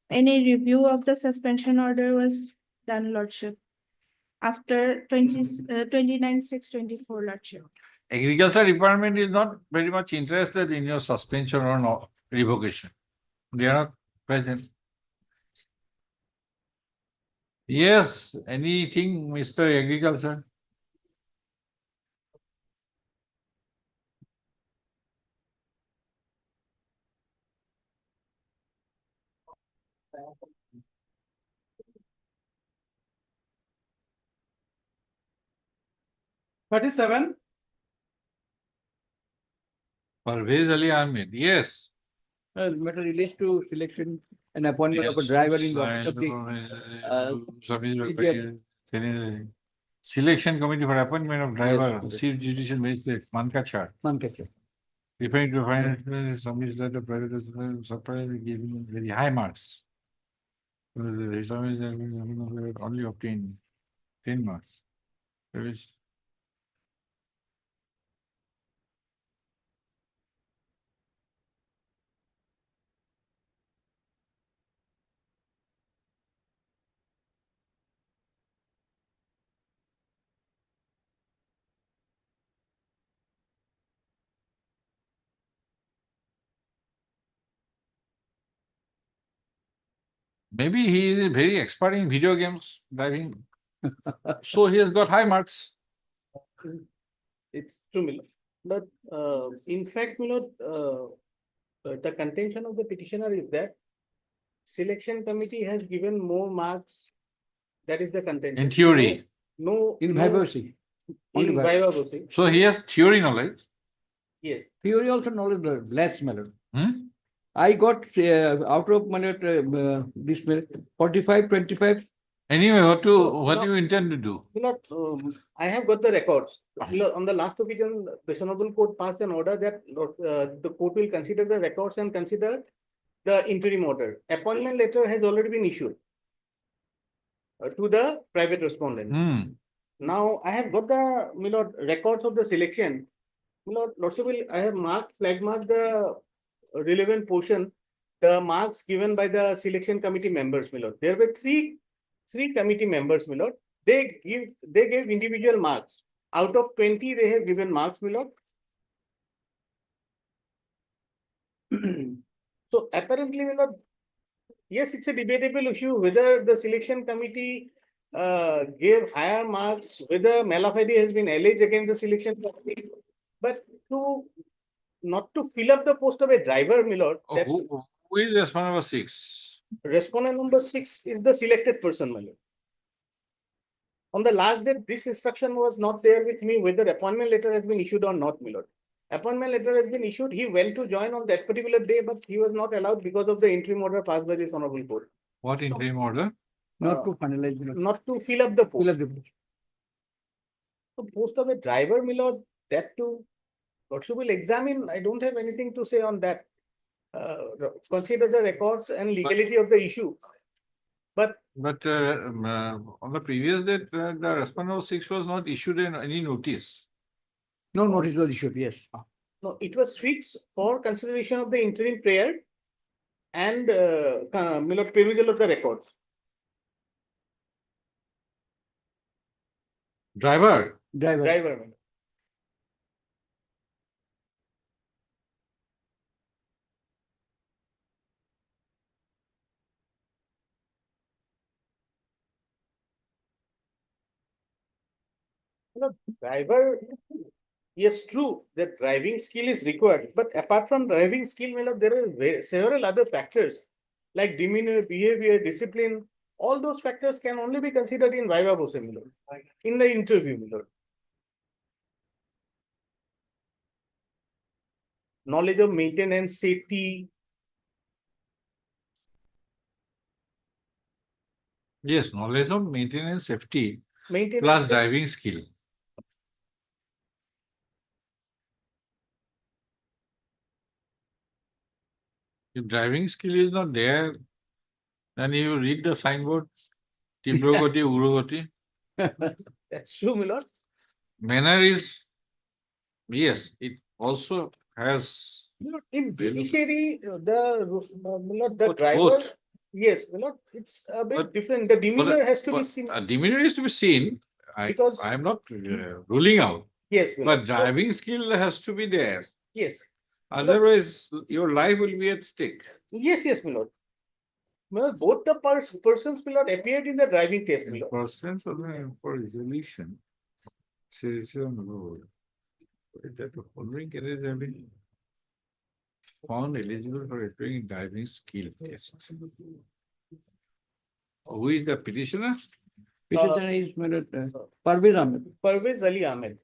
any review of the suspension order was done, lordship. After 29/6/24, lordship. Agriculture department is not very much interested in your suspension or no revocation. They are not present. Yes, anything, Mr. Agriculture? Thirty-seven. Parvez Ali Ahmed, yes. Matter relates to selection and appointment of a driver in the office of the Selection committee for appointment of driver, Chief Judicial Magistrate, Mankachar. Referring to financial submits that the private supplier giving very high marks. Only obtained 10 marks. There is maybe he is very expert in video games, driving. So he has got high marks. It's true, Milord. But in fact, Milord, the contention of the petitioner is that selection committee has given more marks. That is the contention. In theory. No. In no- vibrancy. In vibrancy. So he has theory knowledge. Yes. Theory also knowledge less, Malord. Hmm? I got out of this 45-25. Anyway, what do you intend to do? Milord, I have got the records. Milord, on the last occasion, the Honorable Court passed an order that the court will consider the records and consider the interim order. Appointment letter has already been issued to the private respondent. Now, I have got the Milord records of the selection. Milord, Lordship, I have flag marked the relevant portion, the marks given by the selection committee members, Milord. There were three committee members, Milord. They gave individual marks. Out of 20, they have given marks, Milord. So apparently, Milord, yes, it's a debatable issue whether the selection committee gave higher marks, whether malafide has been alleged against the selection committee, but not to fill up the post of a driver, Milord. Who is respondent number 6? Respondent number 6 is the selected person, Milord. On the last day, this instruction was not there with me whether appointment letter has been issued or not, Milord. Appointment letter has been issued. He went to join on that particular day, but he was not allowed because of the interim order passed by this Honorable Court. What interim order? Not to finalize. Not to fill up the post. The post of a driver, Milord, that too. Lordship will examine. I don't have anything to say on that. Consider the records and legality of the issue. But But on the previous date, the respondent 6 was not issued any notice. No notice was issued, yes. No, it was fixed for consideration of the interim prayer and perusal of the records. Driver. Driver. Driver, yes, true, that driving skill is required, but apart from driving skill, there are several other factors like demeanor, behavior, discipline. All those factors can only be considered in viva voce, in the interview. Knowledge of maintenance, safety. Yes, knowledge of maintenance safety Maintenance plus safety. driving skill. If driving skill is not there, then you read the signboard, Tibrogoti, Urogoti. That's true, my lord. Manner is, yes, it also has. In judiciary, the Both- driver, both. yes, it's a bit different. The demeanor has to be seen. Demeanor is to be seen. Because- I am not ruling out. Yes, my But lord. So- driving skill has to be there. Yes, Otherwise, your life will be at stake. yes, my lord. My lord, both the persons will not appear in the driving test, my lord. Persons for resolution. Citizen rule. That the following candidates have been found eligible for appearing in driving skill test. Who is the petitioner? Petitioner is Parvez Ahmed. Parvez Ali Ahmed.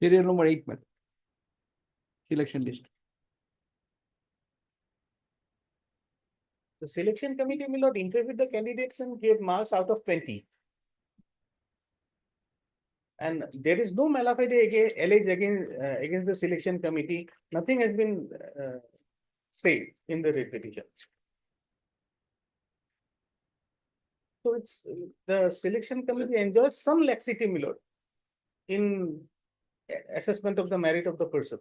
Serial number 8, madam. Selection list. The selection committee will not interview the candidates and give marks out of 20. And there is no malafide alleged against the selection committee. Nothing has been said in the writ petition. So it's the selection committee enjoys some laxity, my lord, in assessment of the merit of the person.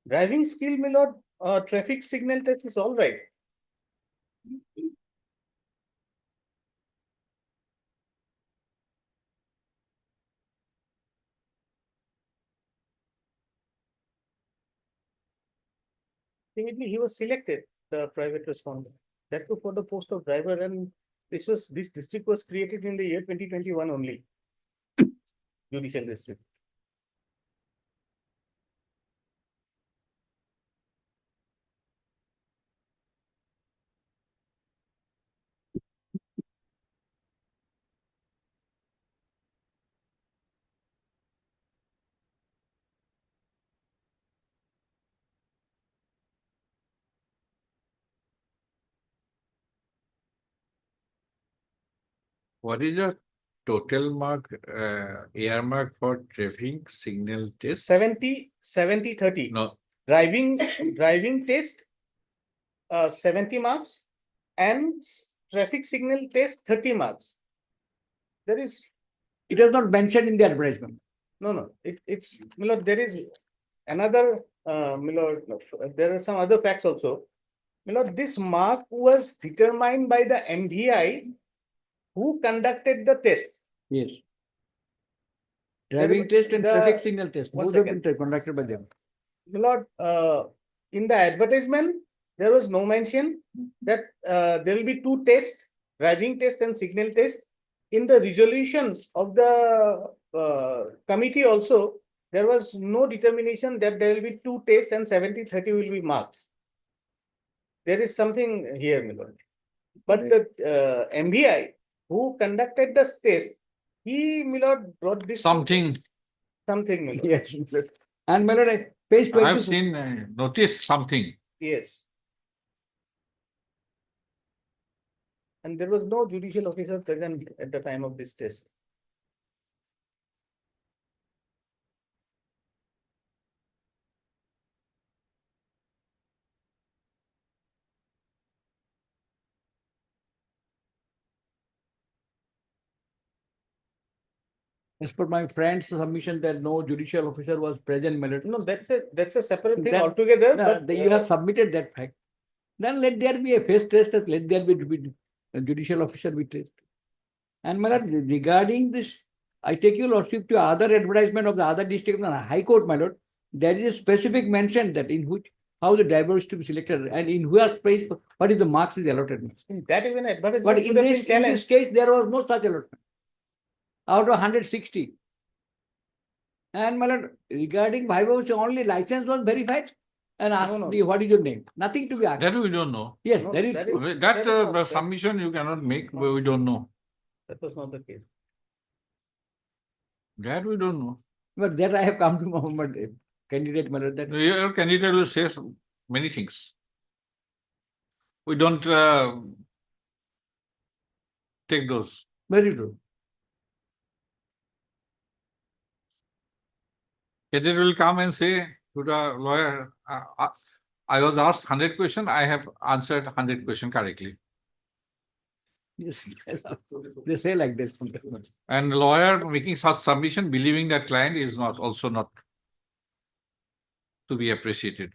Driving skill, my lord, traffic signal test is all right. Immediately he was selected, the private respondent, that too for the post of driver, and this district was created in the year 2021 only. Judicial district. What is the total mark, AR mark for traffic signal test? 70-30. No, Driving test, 70 marks, and traffic signal test, 30 marks. There is It was not mentioned in the advertisement. no. It's Milord, there is another Milord, there are some other facts also. Milord, this mark was determined by the MDI who conducted the test. Yes. Driving test and the- traffic signal test, one both have second. been conducted by them. Milord, in the advertisement, there was no mention that there will be two tests, driving test and signal test. In the resolution of the committee also, there was no determination that there will be two tests and 70-30 will be marks. There is something here, Milord. But the MBI who conducted the test, he, Milord, brought this. something. Something, Milord. Yes. And my lord, page I 20. have seen, noticed something. Yes. And there was no judicial officer present at the time of this test. As per my friend's submission, that no judicial officer was present, my lord. No, that's a separate thing That- altogether, No, but. you have submitted that fact. Then let there be a face test, let there be a judicial officer be test. And my lord, regarding this, I take your lordship to other advertisement of the other district and High Court, my lord. There is a specific mention that in which how the driver is to be selected and in what place, what is the marks is allotted. That even But advertisement in should have been this challenged. case, there was no such allotment. Out of 160. And my lord, regarding Vaibhav, only license was verified and asked no. the what is your name? Nothing to be asked. That we don't know. Yes, No, there is. that is- That not- submission you cannot make, but we don't know. That was not the case. That we don't know. But that I have come to know, but candidate, my lord, that Your candidate will say many things. We don't take those. very true. Candidate will come and say to the lawyer, I was asked 100 questions, I have answered 100 questions correctly. Yes, they say like this. And the lawyer making such submission, believing that client is not also not to be appreciated.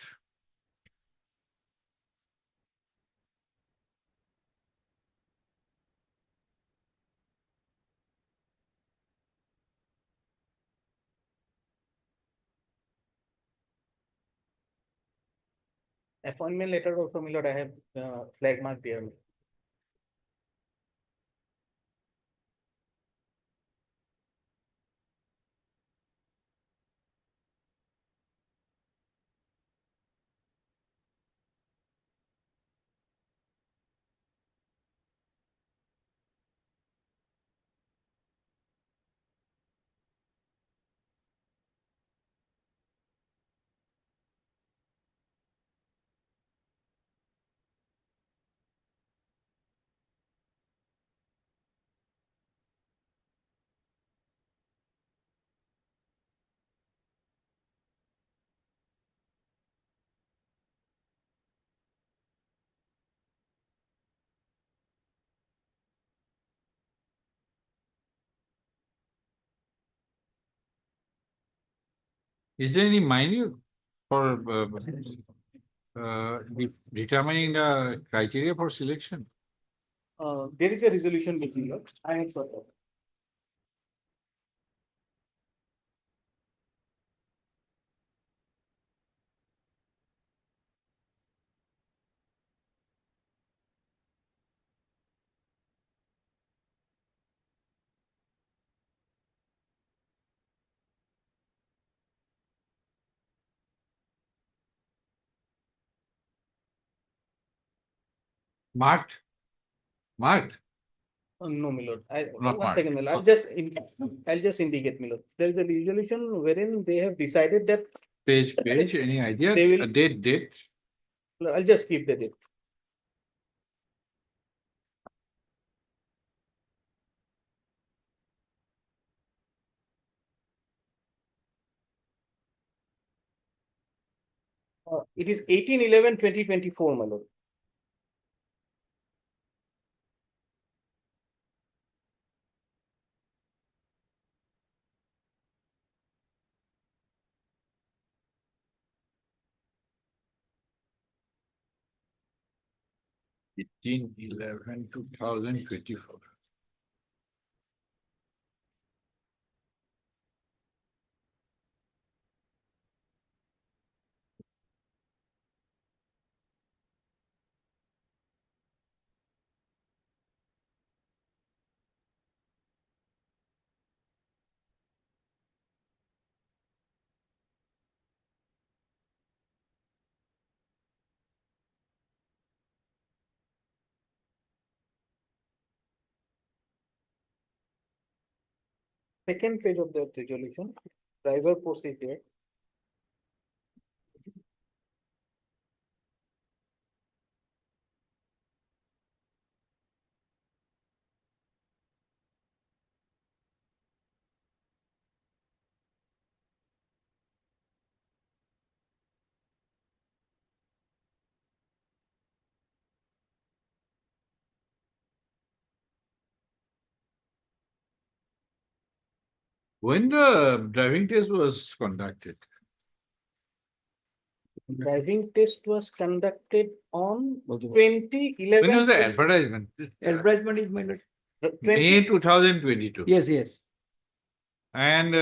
Appointment letter also, my lord, I have flag mark there. Is there any minute for determining the criteria for selection? There is a resolution with me, lord. I have got that. Marked? Marked? No, my lord. Not One second, my lord. marked. I'll just indicate, my lord. There is a resolution wherein they have decided that. Page, any idea? They will- A date? I'll just keep the date. It is 18/11/2024, my lord. Eighteen 2024. Second page of that resolution, driver post is there. When the driving test was conducted, Driving test was conducted on when 2011. was the advertisement? Advertisement is my lord. May 2022. Yes, yes. And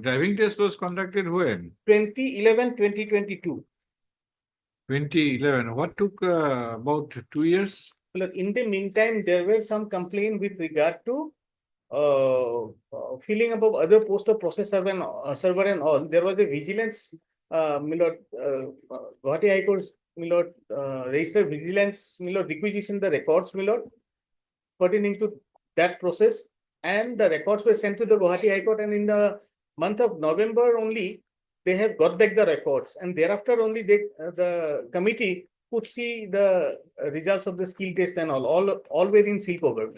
driving test was conducted when? 2011, 2022. 2011. What took about 2 years? Look, in the meantime, there were some complaint with regard to filling up of other post of process server and all. There was a vigilance, Milord, Guwahati High Court, Milord, registered vigilance, Milord, requisition the records, Milord, pertaining to that process. And the records were sent to the Guwahati High Court, and in the month of November only, they have got back the records, and thereafter only they, the committee could see the results of the skill test and all were in seal cover.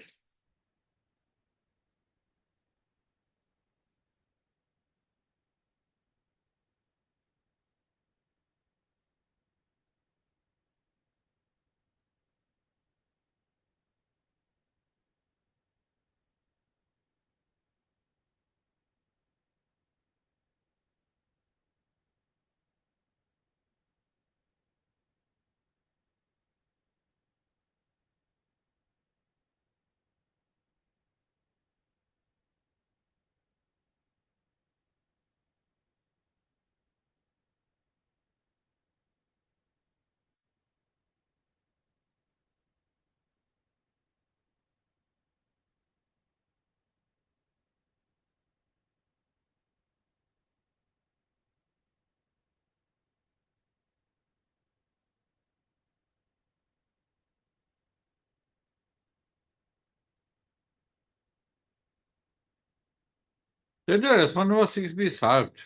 Let the respondent number 6 be served.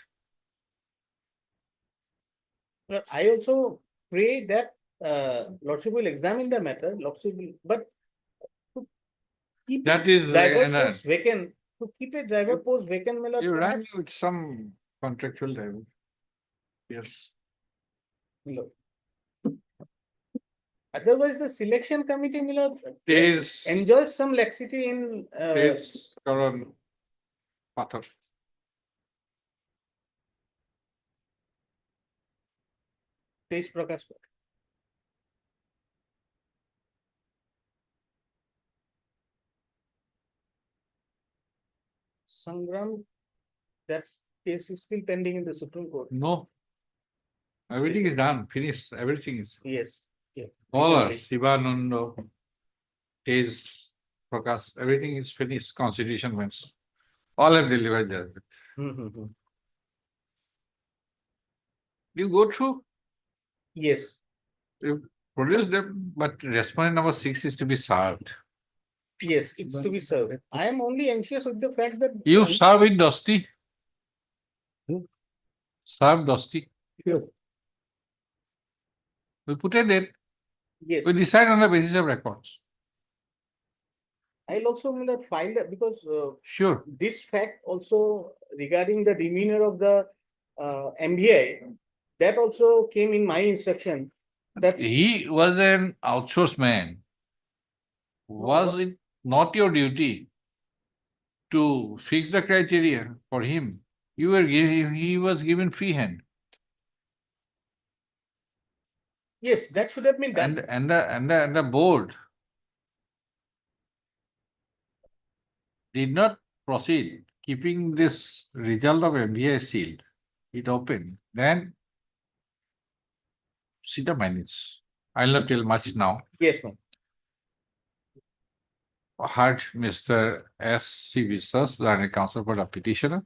But I also pray that Lordship will examine the matter, Lordship will, but to keep That a is driver post vacant, to keep a driver post vacant, my lord, you ran perhaps- with some contractual driver. Yes. Milord. Otherwise, the selection committee, Milord, Days. enjoys some laxity in Days Karan Pathar. Tej Prakash. Sangram, that case is still pending in the Supreme Court. No. Everything is done, finished, everything is. Yes. Yes. All are Recently. Sivananda, Tej Prakash, everything is finished, constitution wins. All have delivered judgment. You go through, Yes. you produce them, but respondent number 6 is to be served. Yes, it's to be served. I am only anxious with the fact that. You serve in Dosti. Serve Dosti. Sure. We put a date. Yes. We decide on the basis of records. I'll also file that because Sure. this fact also regarding the demeanor of the MBI, that also came in my instruction that He was an outsourced man. Was it not your duty to fix the criteria for him? You were he was given free hand. yes, that should have been done. And the board did not proceed, keeping this result of MBI sealed. It opened. Then see the minutes. I'll not tell much now. Yes, ma'am. Heard Mr. S.C. Visas, learned counsel for the petitioner.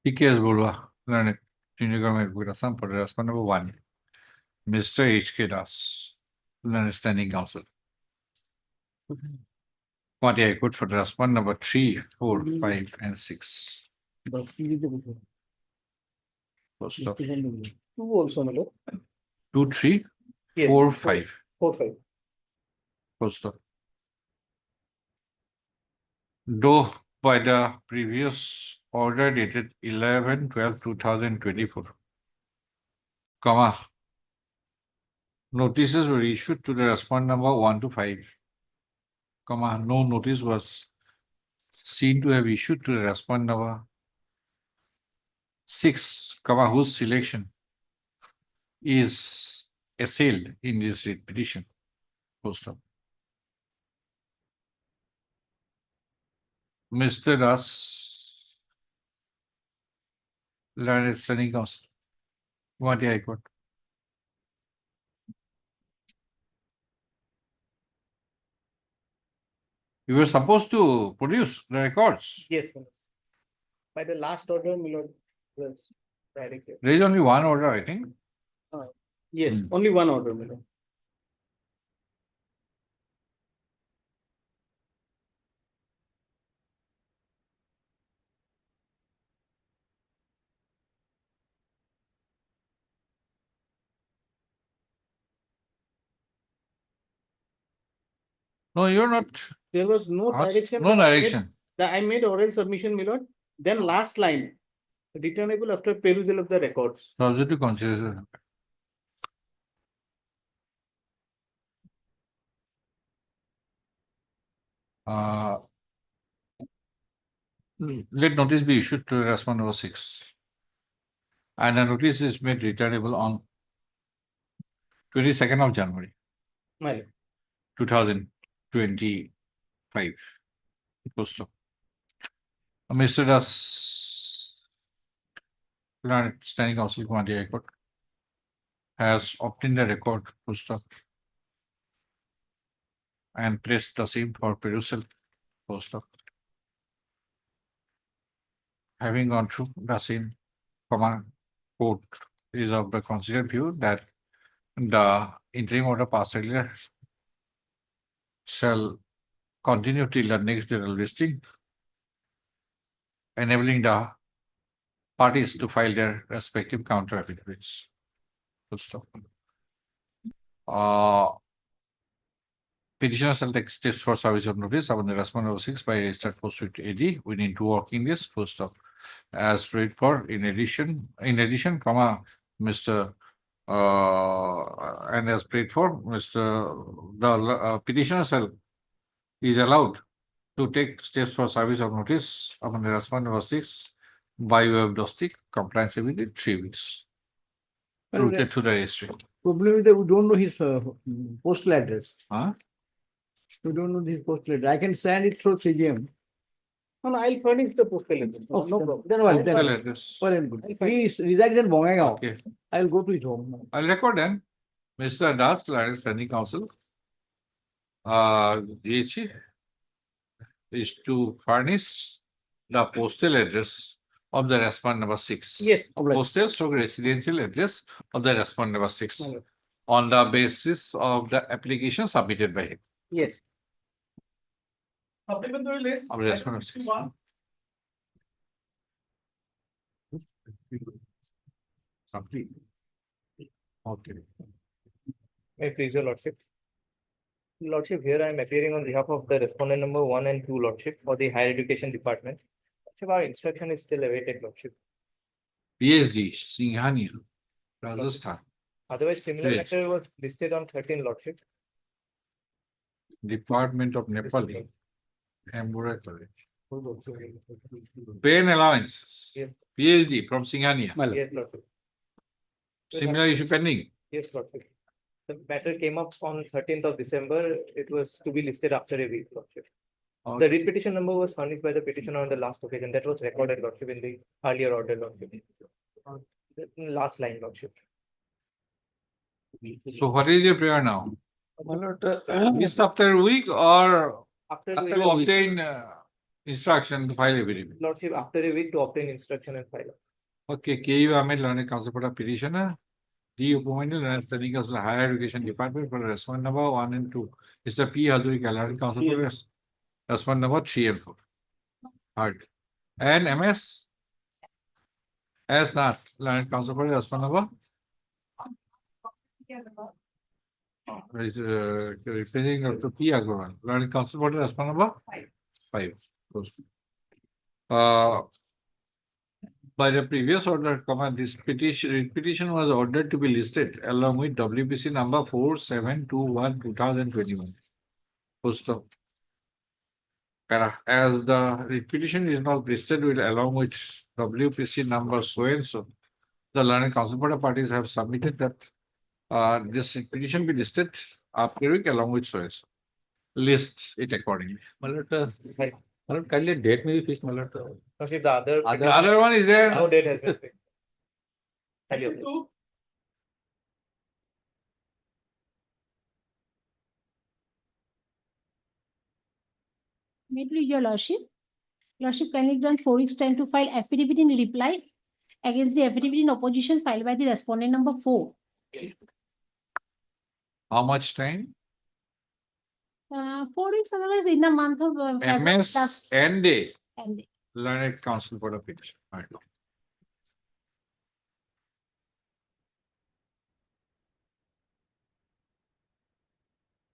P.K.S. Burwa, learned junior government with Assam for the respondent number 1. Mr. H.K. Das, learned standing counsel. What I could for the respondent number 3, 4, 5, and 6. First stop. 2 also, my lord. 2, 3, Yes. 4, 5. 4, 5. Full stop. Though by the previous order dated 11/12/2024, comma, notices were issued to the respondent number 1 to 5, comma, no notice was seen to have issued to the respondent number 6, comma, whose selection is assailed in this writ petition. Full stop. Mr. Das, learned standing counsel, Guwahati High Court. You were supposed to produce the records. Yes, my lord. By the last order, my lord, was directed. There is only one order, I think. Yes, only one order, my lord. No, you're not. There was no asked- direction. No but I made- direction. I made oral submission, my lord. Then last line, returnable after perusal of the records. Subject to consideration. Let notice be issued to respondent number 6. And the notice is made returnable on 22nd of January, My lord. 2025. Post up. Mr. Das, learned standing counsel, Guwahati High Court, has obtained the record post up and placed the same for perusal post up. Having gone through the same, court is of the considered view that the interim order passed earlier shall continue till the next general listing, enabling the parties to file their respective counter affidavits. Full stop. Petitioner shall take steps for service of notice upon the respondent number 6 by registered post with AD within 2 working days. Full stop. As prayed for, in addition, comma, Mr. And as prayed for, the petitioner shall is allowed to take steps for service of notice upon the respondent number 6 by way of domestic compliance within 3 weeks. Routed to the registry. Problem is that we don't know his postal address. Huh? We don't know his postal address. I can send it through CGM. No, I'll furnish the postal address. Oh, No problem. Then well, Postal then, address. well and good. He resides in Bongaigaon. Okay. I'll go to his home. I'll record then. Mr. Das, standing counsel. DHE is to furnish the postal address of the respondent number 6. Yes. Postal stroke residential address of the respondent number 6 Okay. on the basis of the application submitted by him. Yes. Supplementary list. Of respondent 6. Complete. Okay. May I please your lordship. Lordship, here I am appearing on behalf of the respondent number 1 and 2, lordship, for the higher education department. Lordship, our instruction is still awaited, lordship. PSD, Singhania, Rajasthan. Otherwise, similar Yes. matter was listed on 13, lordship. Department of Nepali, Ambura College. Pay and allowances. Yes. PSD from Singhania. Yes, lordship. Similar issue pending. Yes, lordship. The matter came up on 13th of December. It was to be listed after a week, lordship. The writ petition number was furnished by the petitioner on the last occasion. That was recorded, lordship, in the earlier order, lordship. Last line, lordship. So what is your prayer now? Just after a week or After to a week, obtain instruction to file affidavit? lordship, after a week to obtain instruction and file. Okay, KU Ahmed, learned counsel for the petitioner. D. Upamanu, learned standing counsel, higher education department for respondent number 1 and 2. Mr. P. Hazurika, learned counsel for respondent number 3 and 4. Hard. And MS? As not, learned counsel for respondent number? Representing Dr. P. Agarwal, learned counsel for respondent number? 5. By the previous order, this petition was ordered to be listed along with WPC number 4721 2021. Post-op. As the petition is not listed with along with WPC number so and so, the learned council for the parties have submitted that this petition be listed after week along with so and so. List it accordingly. Kindly date may be fixed, Malata. Lordship, the other. The other one is there. No date has been fixed. Kindly update. Immediately, your lordship. Lordship kindly grant 4 weeks time to file affidavit in reply against the affidavit in opposition filed by the respondent number 4. How much time? 4 weeks, otherwise in the month of February. MS and day. And Learned counsel for the petition. Right.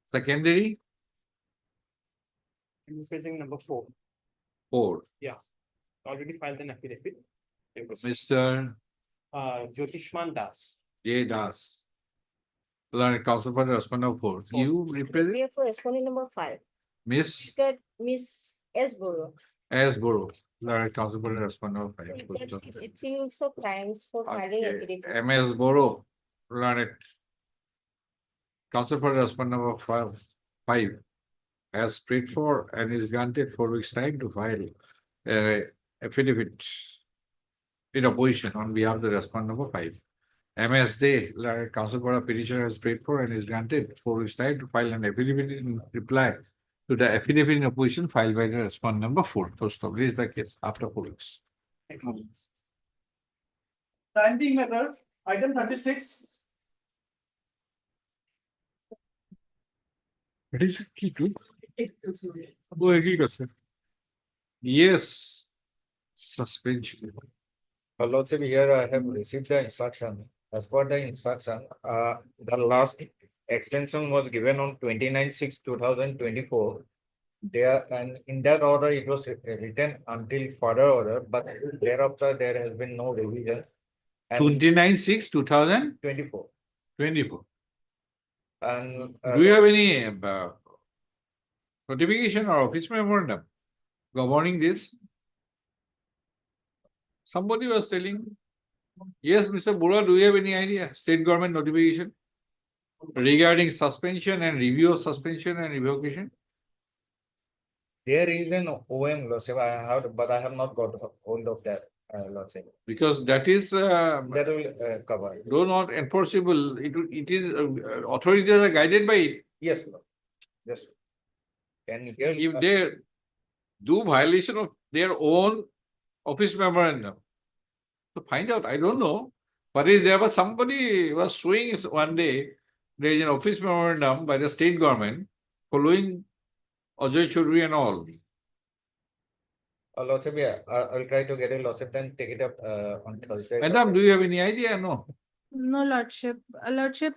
Secondary, Decision number 4. 4. Yeah. Already filed an affidavit. Mr. Jyotishman Das. J. Das. Learned counsel for the respondent 4. You represent Here for respondent number 5. Miss Miss S. Borough. S. Borough. Learned counsel for the respondent 5. We get 3 weeks of times for filing affidavit. MS Borough. Learned counsel for the respondent number 5. Has prayed for and is granted 4 weeks time to file affidavit in opposition on behalf of the respondent number 5. MS Day, counsel for a petitioner has prayed for and is granted 4 weeks time to file an affidavit in reply to the affidavit in opposition filed by the respondent number 4. Post of is the case after 4 weeks. Standing method, item 36. It is a key to go agree, sir. Yes, suspension. Lordship, here I have received the instruction. As per the instruction, the last extension was given on 29/6/2024. There and in that order, it was written until further order, but thereafter there has been no revision. 29/6/2024. 24. And Do you have any notification or office memorandum governing this? Somebody was telling. Yes, Mr. Bura, do you have any idea? State government notification regarding suspension and review of suspension and revocation? there is an OM, Lordship, I have, but I have not got hold of that, Lordship. Because that is That will cover. though not enforceable, it is authorities are guided by it. Yes, Lord. Yes. And here. If they do violation of their own office memorandum, to find out, I don't know. But is there was somebody was showing one day there is an office memorandum by the state government following Ajay Chaudhary and all. Lordship, yeah, I will try to get a Lordship and take it up on Thursday. Madam, do you have any idea? No. No, Lordship. Lordship,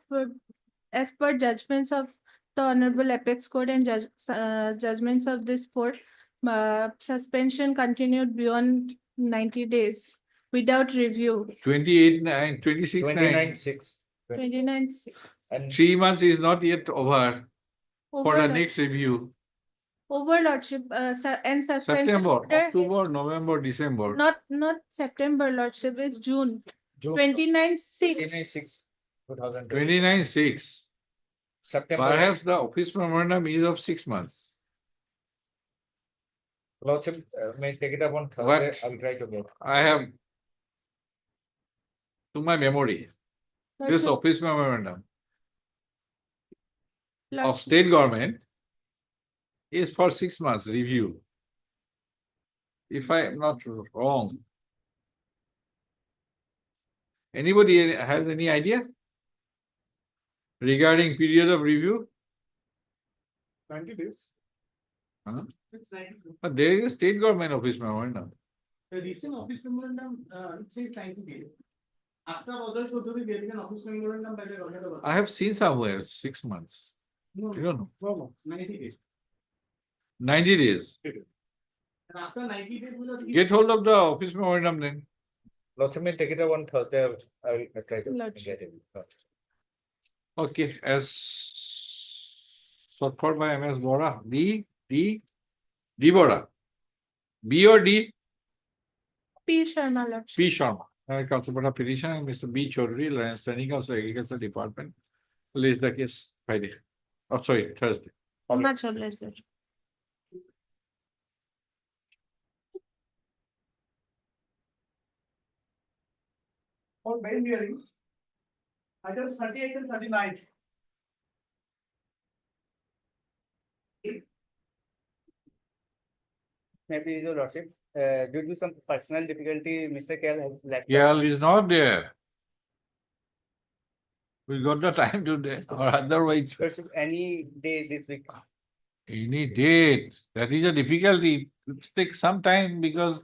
as per judgments of the Honorable Apex Court and judgments of this court, suspension continued beyond 90 days without review. 28/9, 26/9. 29/6. 29. And 3 months is not yet over for the Over, next review. over Lordship, and suspension. September, order is October, November, December. Not September, Lordship, it's June. 29/6. 29/6/2020. 29/6. September. Perhaps the office memorandum is of 6 months. Lordship, may take it up on Thursday. What? I will try to get. I have to my memory, this Lordship, office memorandum of Lordship, state government is for 6 months review. If I am not wrong. Anybody has any idea regarding period of review? 90 days. Huh? It's 90 days. But there is a state government office memorandum. The recent office memorandum, it says 90 days. After other Chaudhary, there is an office memorandum by the governor. I have seen somewhere 6 months. No, You don't know. no, 90 days. 90 days. And after 90 days, we'll Get hold of the office memorandum then. Lordship may take it up on Thursday. I'll try to Lordship. get it. Okay, as sought for by MS Bora, D Bora. B or D? P. Sharma, Lordship. P Sharma. Council for petition and Mr. B Chaudhary, Lion Standing Council Agriculture Department. Release the case Friday. Oh, sorry, Thursday. Much obliged, Lordship. On bail hearing, items 38 and 39. Maybe your lordship, due to some personal difficulty, Mr. Kel has left. Yal is not there. We got the time today, or otherwise. Lordship, any day this week. Any date. That is a difficulty. It takes some time because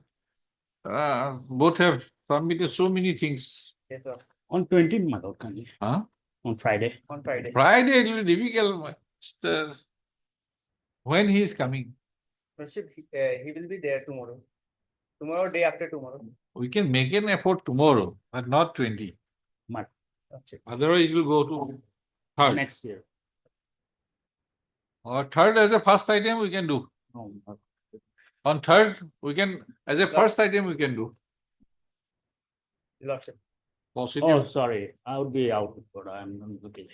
both have submitted so many things. Yes, sir. On 20th, my lord, can you? Huh? On Friday. On Friday. Friday it will be difficult. When he is coming, Lordship, he will be there tomorrow. Tomorrow, day after tomorrow. we can make an effort tomorrow, but not 20. March. Otherwise, it will go to third. Next year. Or third as a first item we can do. No, On third, we can, as a first item we can do. Lordship. Possible. Oh, sorry, I would be out, but I'm on vacation.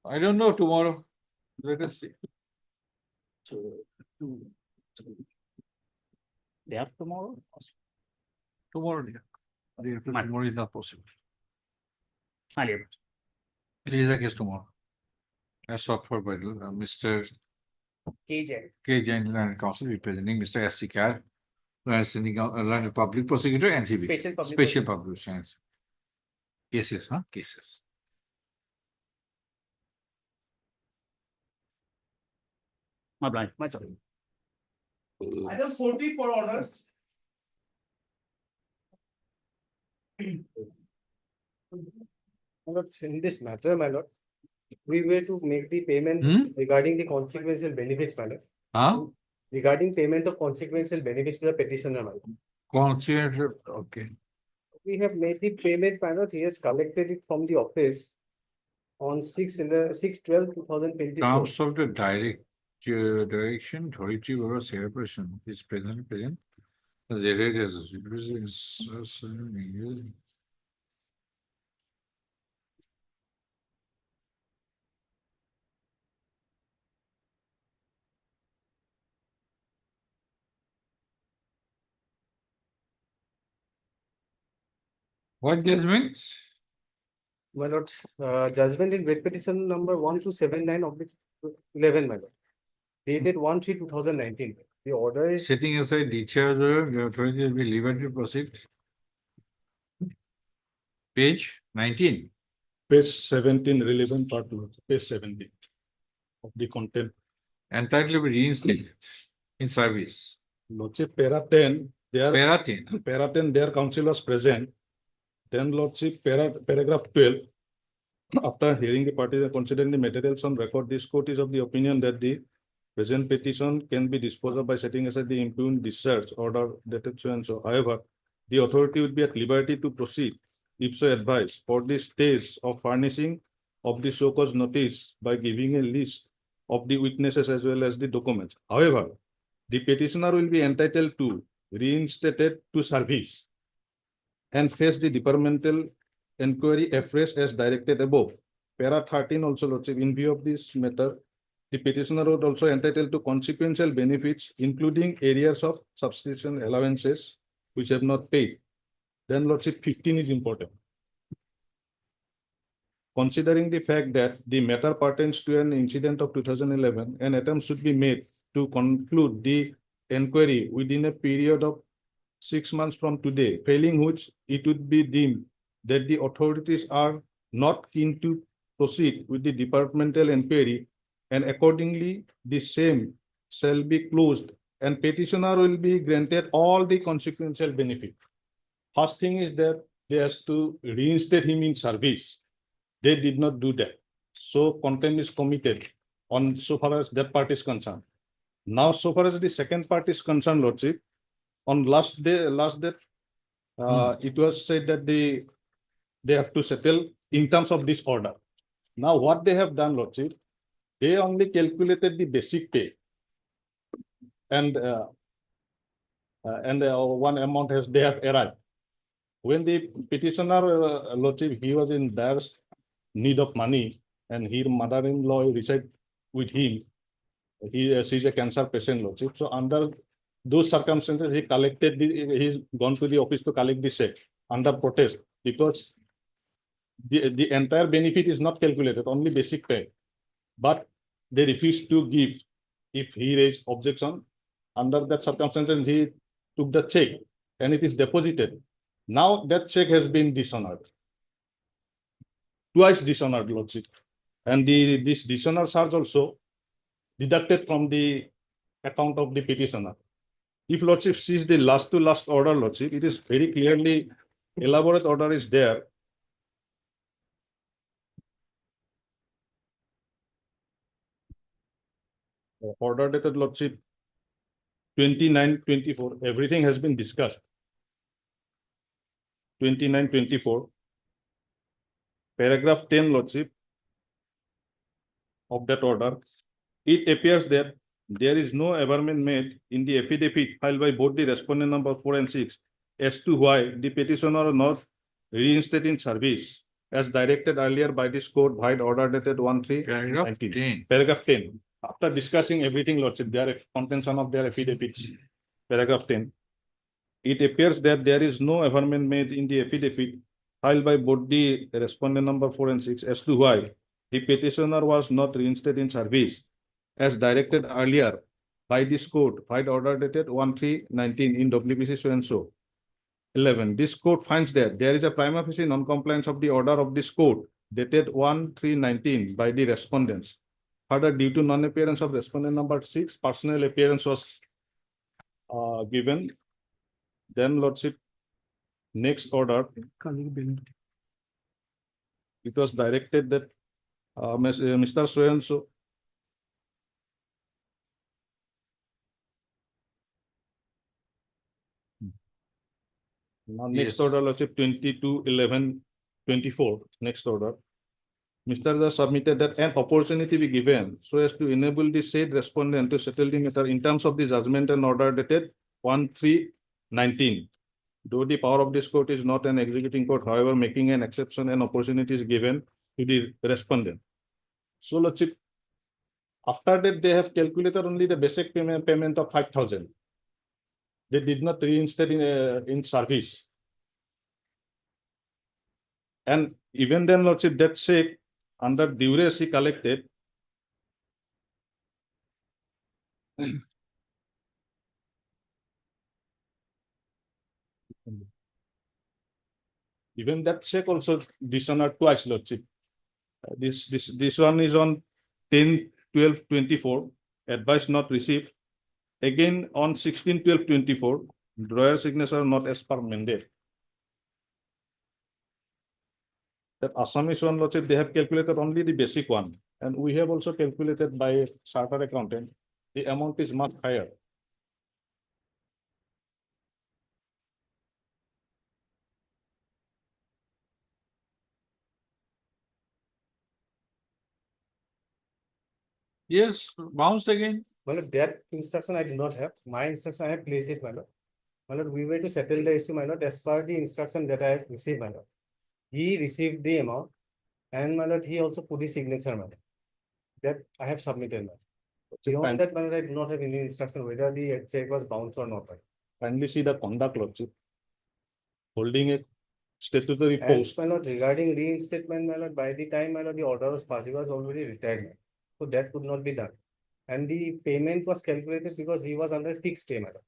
I don't know tomorrow. Let us see. So, day after tomorrow? Tomorrow, yeah. Day after tomorrow is not possible. Earlier. Release the case tomorrow. As sought for by Mr. KJ. K. Jain, Land Council, representing Mr. S. C. Kar, Land Public Prosecutor, NCB. Special public Public Prosecutor. Cases, huh? Cases. My blind. Much obliged. Item 40 for orders. My lord, in this matter, my lord, we were to make the payment regarding the consequential benefits, my lord. Huh? Regarding payment of consequential benefits to the petitioner, my lord. Conscientious, okay. We have made the payment, my lord. He has collected it from the office on 6/12/2024. Terms of the direction, authority over chairperson is present. The rate is what judgment? My lord, judgment in writ petition number 1279/11, my lord. Dated 1/3/2019. The order is Setting aside discharge, the authority will be liberty to proceed. Page 19. Page 17, relevant part, page 17 of the contempt. Entitled to be reinstated in service. Lordship, para 10, there, Para 10. para 10, their counsel was present. Then Lordship, paragraph 12. After hearing the parties and considering the materials on record, this court is of the opinion that the present petition can be disposed of by setting aside the impugned discharge order dated so and so. However, the authority will be at liberty to proceed, if so advised, for the stage of furnishing of the so-called notice by giving a list of the witnesses as well as the documents. However, the petitioner will be entitled to reinstated to service and face the departmental inquiry afresh as directed above. Para 13 also, Lordship, in view of this matter, the petitioner would also entitled to consequential benefits, including areas of subsistence allowances which have not paid. Then Lordship, 15 is important. Considering the fact that the matter pertains to an incident of 2011, an attempt should be made to conclude the inquiry within a period of 6 months from today, failing which it would be deemed that the authorities are not keen to proceed with the departmental inquiry, and accordingly the same shall be closed and petitioner will be granted all the consequential benefit. First thing is that they has to reinstate him in service. They did not do that. So contempt is committed on so far as that part is concerned. Now, so far as the second part is concerned, Lordship, on last date, it was said that they have to settle in terms of this order. Now, what they have done, Lordship, they only calculated the basic pay. And one amount they have arrived. When the petitioner, Lordship, he was in dire need of money, and his mother-in-law reside with him. She's a cancer patient, Lordship. So under those circumstances, he's gone to the office to collect the check under protest, because the entire benefit is not calculated, only basic pay. But they refused to give if he raised objection. Under that circumstances, he took the check and it is deposited. Now that check has been dishonored. Twice dishonored, Lordship. And this dishonor charge also deducted from the account of the petitioner. If Lordship sees the last to last order, Lordship, it is very clearly elaborate order is there. Order dated, Lordship, 29/24. Everything has been discussed. 29/24. Paragraph 10, Lordship, of that order. It appears that there is no averment made in the affidavit filed by both the respondent number 4 and 6 as to why the petitioner not reinstated in service as directed earlier by this court by order dated 1/3/19. Paragraph 10. After discussing everything, Lordship, their contention of their affidavits. Paragraph 10. It appears that there is no averment made in the affidavit filed by both the respondent number 4 and 6 as to why the petitioner was not reinstated in service as directed earlier by this court by order dated 1/3/19 in WPC so and so. 11. This court finds that there is a prima facie non-compliance of the order of this court dated 1/3/19 by the respondents. Further, due to non-appearance of respondent number 6, personal appearance was given. Then, Lordship, next order, it was directed that Mr. So and so now next order, Lordship, 22/11/24. Next order. Mr. Das submitted that an opportunity be given so as to enable the said respondent to settle the matter in terms of the judgment and order dated 1/3/19. Though the power of this court is not an executing court, however, making an exception and opportunity is given to the respondent. So, Lordship, after that, they have calculated only the basic payment of 5,000. They did not reinstate in service. And even then, Lordship, that check under duress he collected. Even that check also dishonored twice, Lordship. This one is on 10/12/24. Advice not received. Again on 16/12/24. Drawer signature not as per mandate. That Assamese one, Lordship, they have calculated only the basic one, and we have also calculated by a chartered accountant. The amount is much higher. Yes, bounced again. Well, that instruction I do not have. My instruction I have placed it, my lord. My lord, we were to settle the issue, my lord, as per the instruction that I have received, my lord. He received the amount, and my lord, he also put his signature, my lord. That I have submitted, my lord. Beyond that, my lord, I do not have any instruction whether the check was bounced or not. Kindly see the conduct, Lordship. Holding a statutory And post. my lord, regarding reinstatement, my lord, by the time, my lord, the order was passed, he was already retired, my lord. So that could not be done. And the payment was calculated because he was under fixed pay, my lord.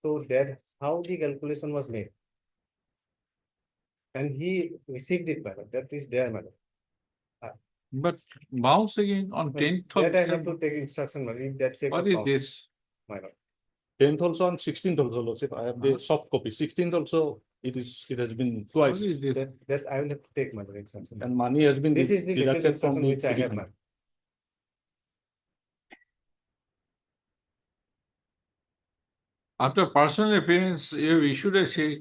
So that's how the calculation was made. And he received it, my lord. That is there, my lord. But bounce again on 10th of That I have December. to take instruction, my lord. If that check What was is bounced, this? my lord. 10th also on 16th also, Lordship. I have the soft copy. 16th also, it has been twice. What is this? That I will have to take, my lord, instruction. And money has been This is the latest deducted from instruction the which I have, my lord. After personal appearance, you have issued a check.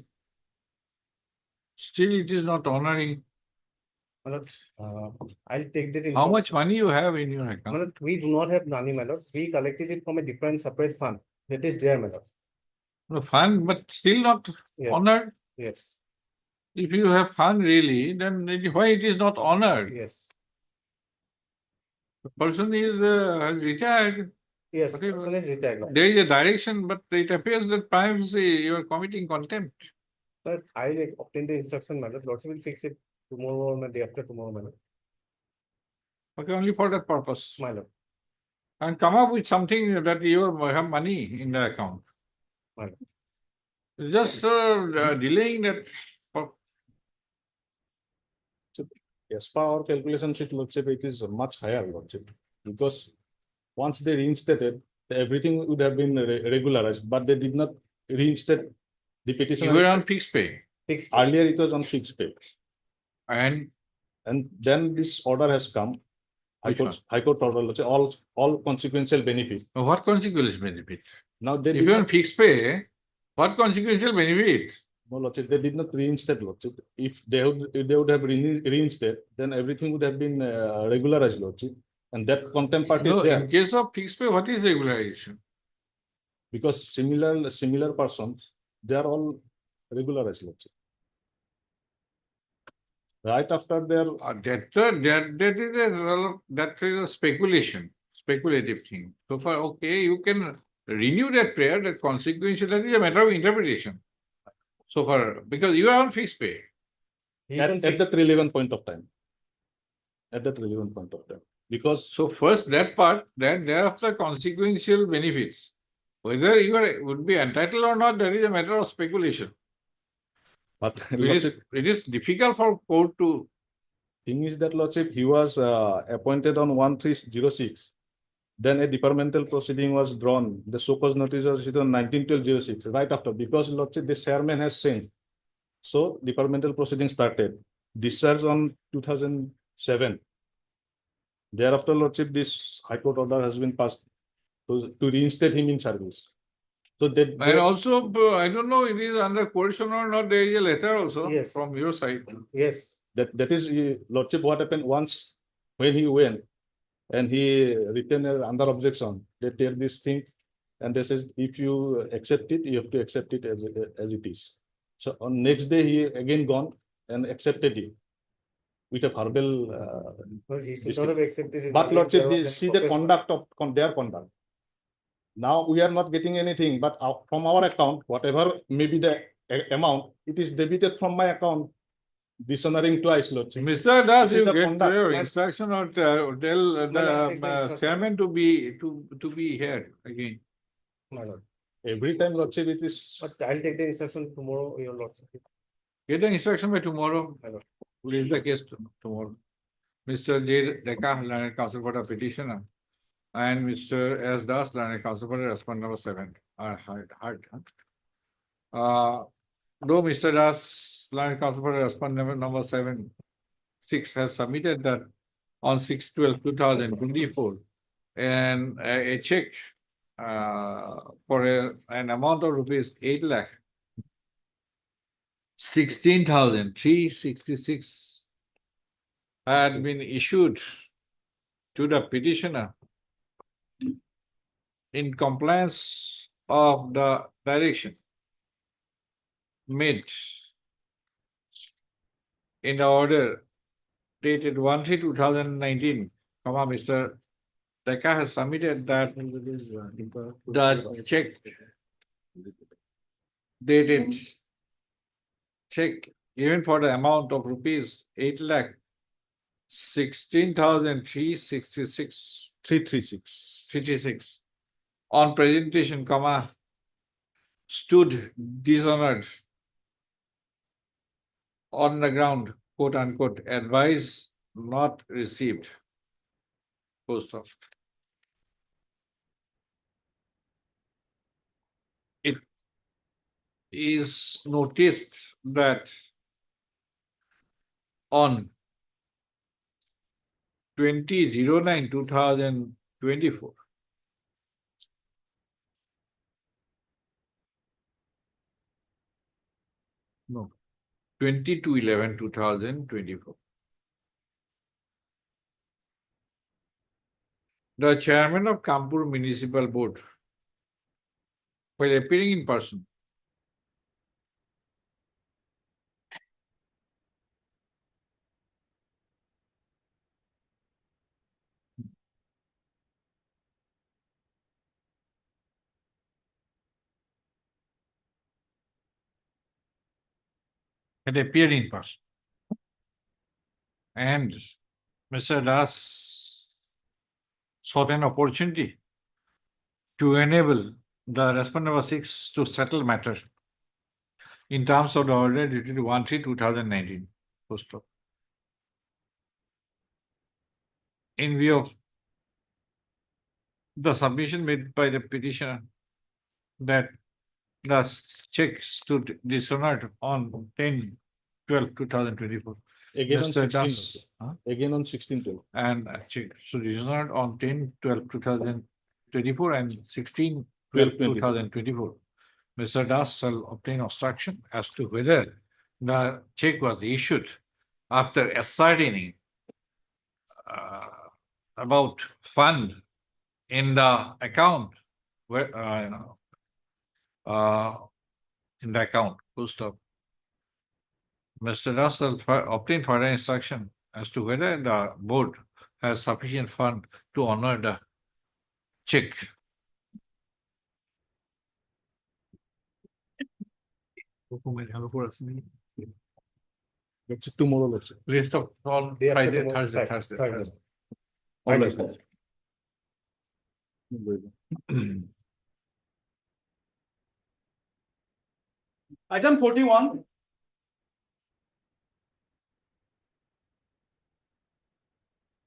Still, it is not honoring. My lord, I'll take that. How much money you have in your account? My lord, we do not have money, my lord. We collected it from a different separate fund. That is there, my lord. No fund, but still not Yes. honored. Yes, If you have fund really, then why it is not honored? yes, The person is has retired. yes. Whatever. Person is retired. Lord. There is a direction, but it appears that perhaps you are committing contempt. But I'll obtain the instruction, my lord. Lordship will fix it tomorrow or the day after tomorrow, my lord. Okay, only for that purpose. My lord. And come up with something that you have money in the account. My lord. Just delaying that. As per our calculation sheet, Lordship, it is much higher, Lordship, because once they reinstated, everything would have been regularized, but they did not reinstate the petition. You were on fixed pay. Fixed. Earlier, it was on fixed pay. And then this order has come. Which one? High Court order, let's say all consequential benefit. What consequential benefit? Now they If did you are on not, fixed pay, what consequential benefit? no, Lordship, they did not reinstate, Lordship. If they would have reinstated, then everything would have been regularized, Lordship. And that contempt part is No, there, in case of fixed pay, what is regularization? because similar persons, they are all regularized, Lordship. Right after their That is a speculative thing. So far, okay, you can renew that prayer, that consequential, that is a matter of interpretation. So far, because you are on fixed pay. at that relevant point of time. At that relevant point of time. Because So first that part, then thereafter consequential benefits. Whether you would be entitled or not, that is a matter of speculation. but It is difficult for court to. thing is that, Lordship, he was appointed on 1306. Then a departmental proceeding was drawn. The so-called notice was issued on 19/12/06, right after, because, Lordship, the chairman has changed. So departmental proceeding started. Discharge on 2007. Thereafter, Lordship, this High Court order has been passed to reinstate him in service. So And also, I don't know, it is under coercion or not, there is a letter also Yes. from your side. Yes. that is, Lordship, what happened once when he went and he written under objection, they take this thing and they says, if you accept it, you have to accept it as it is. So on next day, he again gone and accepted it with a verbal. Well, he should not have accepted it. But, Lordship, There was any see the purpose. conduct of their conduct. Now we are not getting anything, but from our account, whatever may be the amount, it is debited from my account, dishonoring twice, Lordship. Mr. Das, This is you the get conduct. your instruction or tell the chairman to be here again. My lord. Every time, Lordship, it is. But I'll take the instruction tomorrow, your lordship. Get the instruction by tomorrow. My lord. We'll raise the case tomorrow. Mr. J. Deka, learned counsel for the petitioner, and Mr. S. Das, learned counsel for the respondent number 7. Hard, huh? Though Mr. Das, learned counsel for the respondent number 6 has submitted that on 6/12/2024 and a check for an amount of rupees 8,16,366 had been issued to the petitioner in compliance of the direction made in the order dated 1/3/2019, Mr. Deka has submitted that the check dated check even for the amount of rupees 8,16,366 336 on presentation, stood dishonored on the ground, quote unquote, advice not received. Post of. It is noticed that on 20/09/2024, No. 22/11/2024. The chairman of Kanpur Municipal Board, while appearing in person, had appeared in person. And Mr. Das sought an opportunity to enable the respondent number 6 to settle matter in terms of the order dated 1/3/2019. Full stop. In view of the submission made by the petitioner that the check stood dishonored on 10/12/2024. Again on Mr. 16. Das, Again on 16/12. and check so dishonored on 10/12/2024 and 16/12/2024. Mr. Das shall obtain instruction as to whether the check was issued after ascertaining about fund in the account where in the account. Full stop. Mr. Das shall obtain further instruction as to whether the board has sufficient fund to honor the check. Let's tomorrow, let's say. List of all Day after Friday, tomorrow, Thursday. Thursday. All Friday. right. Item 41.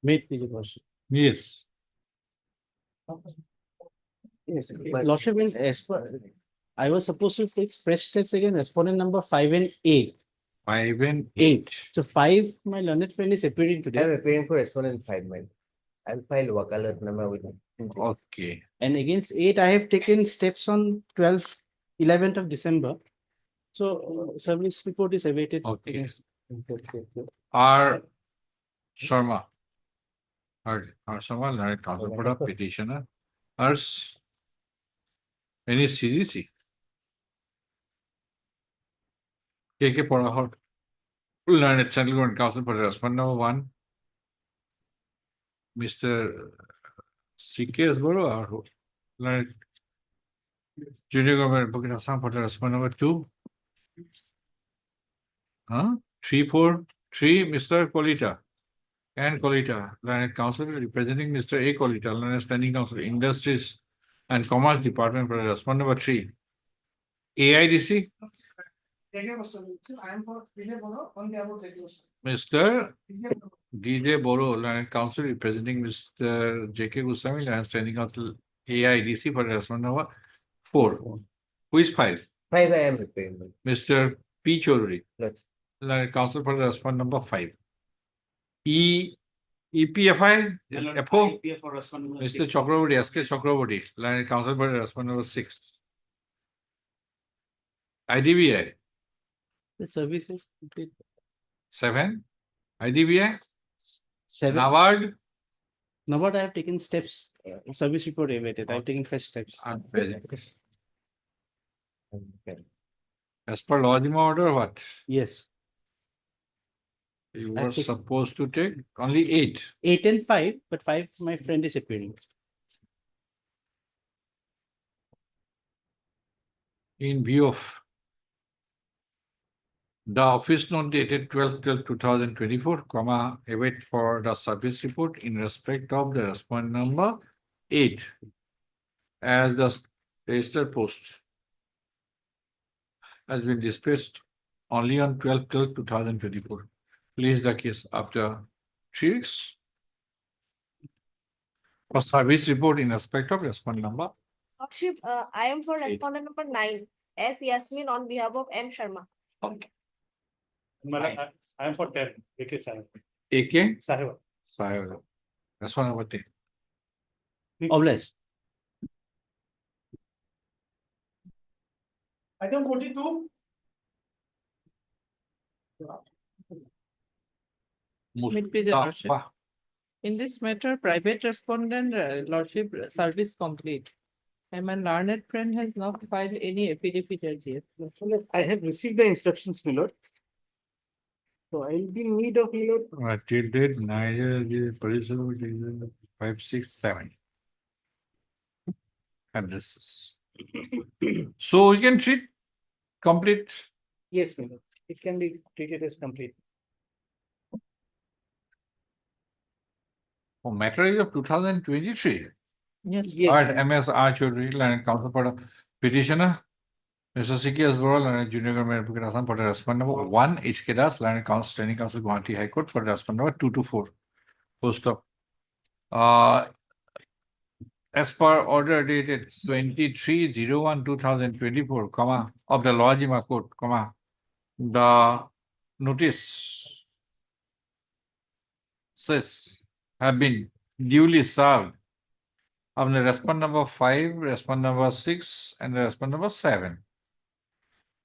Made the question. Yes. Yes, Lordship, as per, I was supposed to take fresh steps again, respondent number 5 and 8. 5 and 8. So 5, my learned friend is appearing I am today. appearing for respondent 5, man. I'll file wakalatnama with him. Okay. And against 8, I have taken steps on 11th of December. So service report is awaited. Okay. R. Sharma. R. Sharma, learned counsel for the petitioner. Hers. Any CGC? KK Porahor. Learned central counsel for the respondent number 1. Mr. C.K. Boro or learned junior government advocate Assam for the respondent number 2. 3, 4, 3, Mr. Kolita and Kolita, learned counsel representing Mr. A. Kolita, learned standing counsel, Industries and Commerce Department for the respondent number 3. AIDC, Mr. DJ Boro, learned counsel representing Mr. J.K. Goswami, learned standing counsel, AIDC for the respondent number 4. Who is 5? 5 I am appearing. Mr. P. Chaudhary. Yes. Learned counsel for the respondent number 5. EPFI, FO, Mr. Chakraborty, S.K. Chakraborty, learned counsel for the respondent number 6. IDBI, The service is complete. 7. IDBI, 7. NABARD, Now what I have taken steps, service report awaited. I have taken fresh steps. As per lodging order, what? Yes. You I were think- supposed to take only 8. 8 and 5, but 5, my friend is appearing. In view of the office note dated 12/12/2024, await for the service report in respect of the respondent number 8 as the registered post has been dispatched only on 12/12/2024. Please the case after 3 weeks. For service report in respect of respondent number. Lordship, I am for respondent number 9, S. Yasmin on behalf of M. Sharma. Okay. I am for 10. AK Sahib. AK Sahib. Sahib. Respondent number 10. Obliged. Item 42. Mustafa. In this matter, private respondent lordship service complete. And my learned friend has not filed any affidavit as yet. I have received the instructions, my lord. So I'll be in need of, my lord. Till date, neither the police 567 addresses. So we can treat complete. Yes, my lord. It can be treated as complete. For matter is of 2023. Yes. Yes. Alright, MS R. Chaudhary, Learned Counsel for the petitioner. Mr. C.K. Asborough, Learned Junior Government Advocate Assam for the respondent number 1, H.K. Das, Learned Counsel, Training Council, Guwahati High Court for the respondent number 2 to 4. Full stop. As per order dated 23/01/2024, comma, of the Loajima Court, comma, the notice says have been duly served of the respondent number 5, respondent number 6, and the respondent number 7.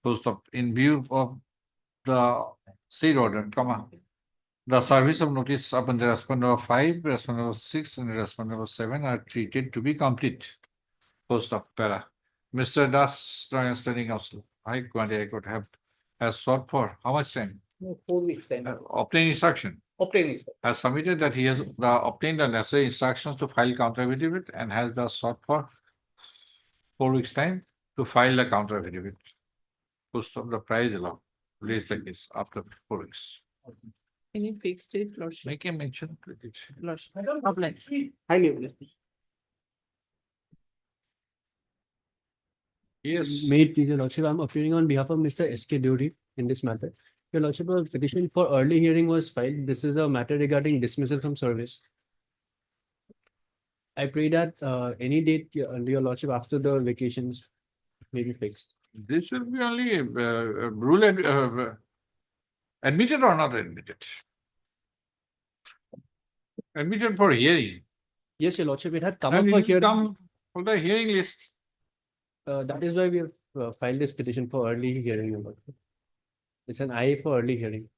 Full stop. In view of the said order, comma, the service of notice upon the respondent number 5, respondent number 6, and the respondent number 7 are treated to be complete. Post of para. Mr. Das, Standing Counsel, High Court has sought for how much time? 4 weeks time. Obtain instruction. Obtain instruction. Has submitted that he has obtained the necessary instructions to file counter affidavit and has thus sought for 4 weeks time to file the counter affidavit. Post of the price allowed. Release the case after 4 weeks. Any fixed date, lordship? Make a mention. Lordship. Offline. Highly blessed. Yes. May it please your lordship, I'm appearing on behalf of Mr. S.K. Deori in this matter. Your lordship, a petition for early hearing was filed. This is a matter regarding dismissal from service. I pray that any date, your lordship, after the vacations may be fixed. This will be only rule admitted or not admitted? Admitted for hearing. Yes, your lordship, it had come And up for it will hearing. come for the hearing list. That is why we have filed this petition for early hearing. Your lordship. It's an IA for early hearing.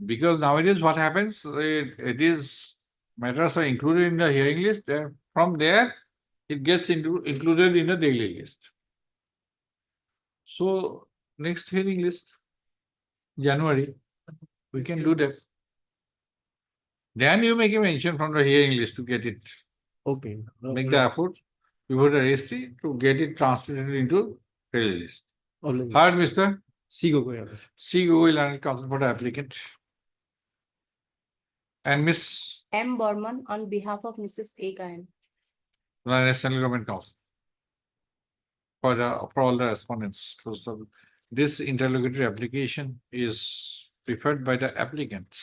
Because nowadays what happens, it is matters are included in the hearing list. From there, it gets included in the daily list. So next hearing list, January, we can do that. Then you make a mention from the hearing list to get it. Okay. Make the effort before the registry to get it translated into daily list. Heard, Mr. C. Gogoi. C. Gogoi, Learned Counsel for the applicant. And Miss M. Burman on behalf of Mrs. A. Gayan. Learned Central Government Council. For all the respondents. This interlocutory application is preferred by the applicant,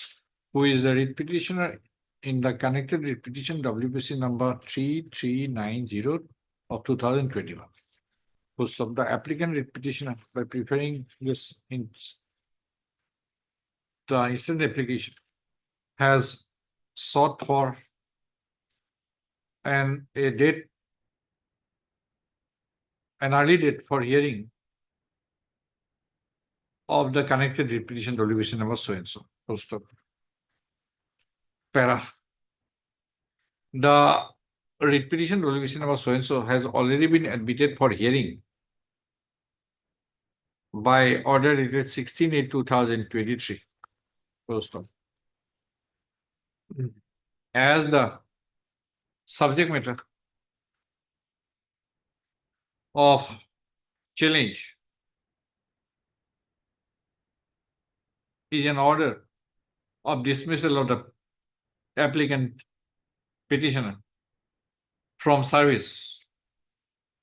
who is the writ petitioner in the connected writ petition WPC number 3390 of 2021. Post of the applicant writ petitioner by preferring this in the instant application has sought for an early date for hearing of the connected writ petition WPC number so and so. Post of para. The writ petition WPC number so and so has already been admitted for hearing by order dated 16/8/2023. Post of. As the subject matter of challenge is an order of dismissal of the applicant petitioner from service,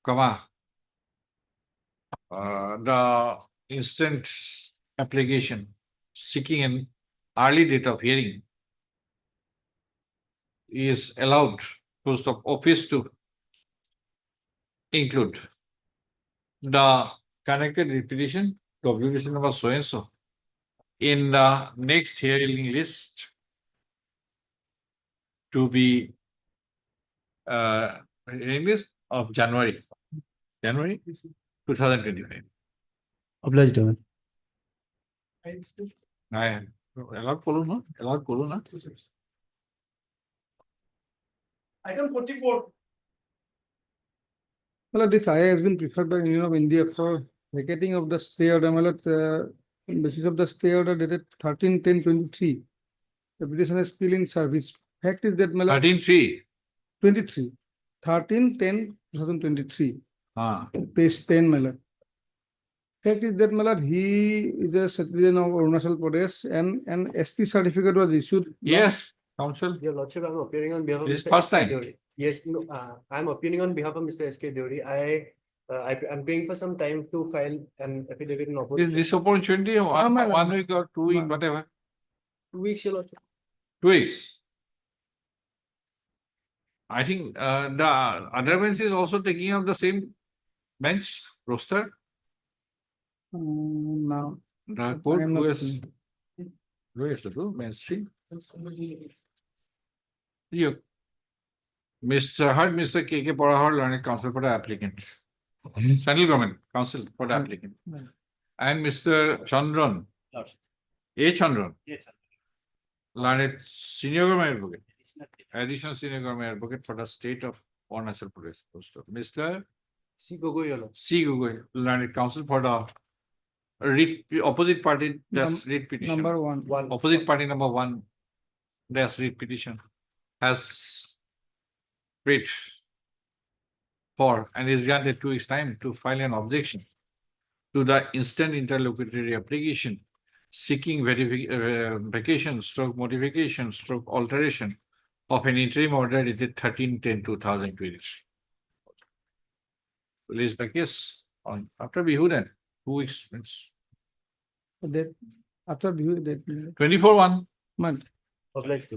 comma, the instant application seeking an early date of hearing is allowed post of office to include the connected writ petition WPC number so and so in the next hearing list to be hearing list of January 2025. Obliged, Your Honor. allowed করলো না? Allowed করলো না? Item 44. Well, this IA has been preferred by Union of India for vacating of the stay order, on basis of the stay order dated 13/10/23. The petition is still in service. Fact is that 13-3. 23, 13/10/2023, Ah. page 10, Fact is that he is a citizen of Arunachal Pradesh and an ST certificate was issued. Yes, counsel. Your Lordship, I'm appearing on behalf of This is Mr. first SK time. Deori. Yes, no, I'm appearing on behalf of Mr. SK Deori. I'm paying for some time to file an affidavit in Is opposition. this opportunity one week or 2 weeks, whatever? 2 weeks, Your Lordship. 2 weeks. I think the other bench is also taking up the same bench roster. Now. The court am who not is seeing. the mainstream. You. Mr. K.K. Porahar, learned counsel for the applicant. Central government counsel for the applicant. And Mr. Chandran. A. Chandran. Learned senior government advocate. Additional senior government advocate for the state of Arunachal Pradesh. Mr. C. Gogoi, Your Lordship. C. Gugoi, learned counsel for the opposite party, that's read petition. Number one. Opposite party number 1, that's read petition, has read for and is granted 2 weeks time to file an objection to the instant interlocutory application seeking verification, stroke modification, stroke alteration of an interim order dated 13/10/2023. Release the case on after Bihu then, 2 weeks. That after view that 24/1. month. Obliged to.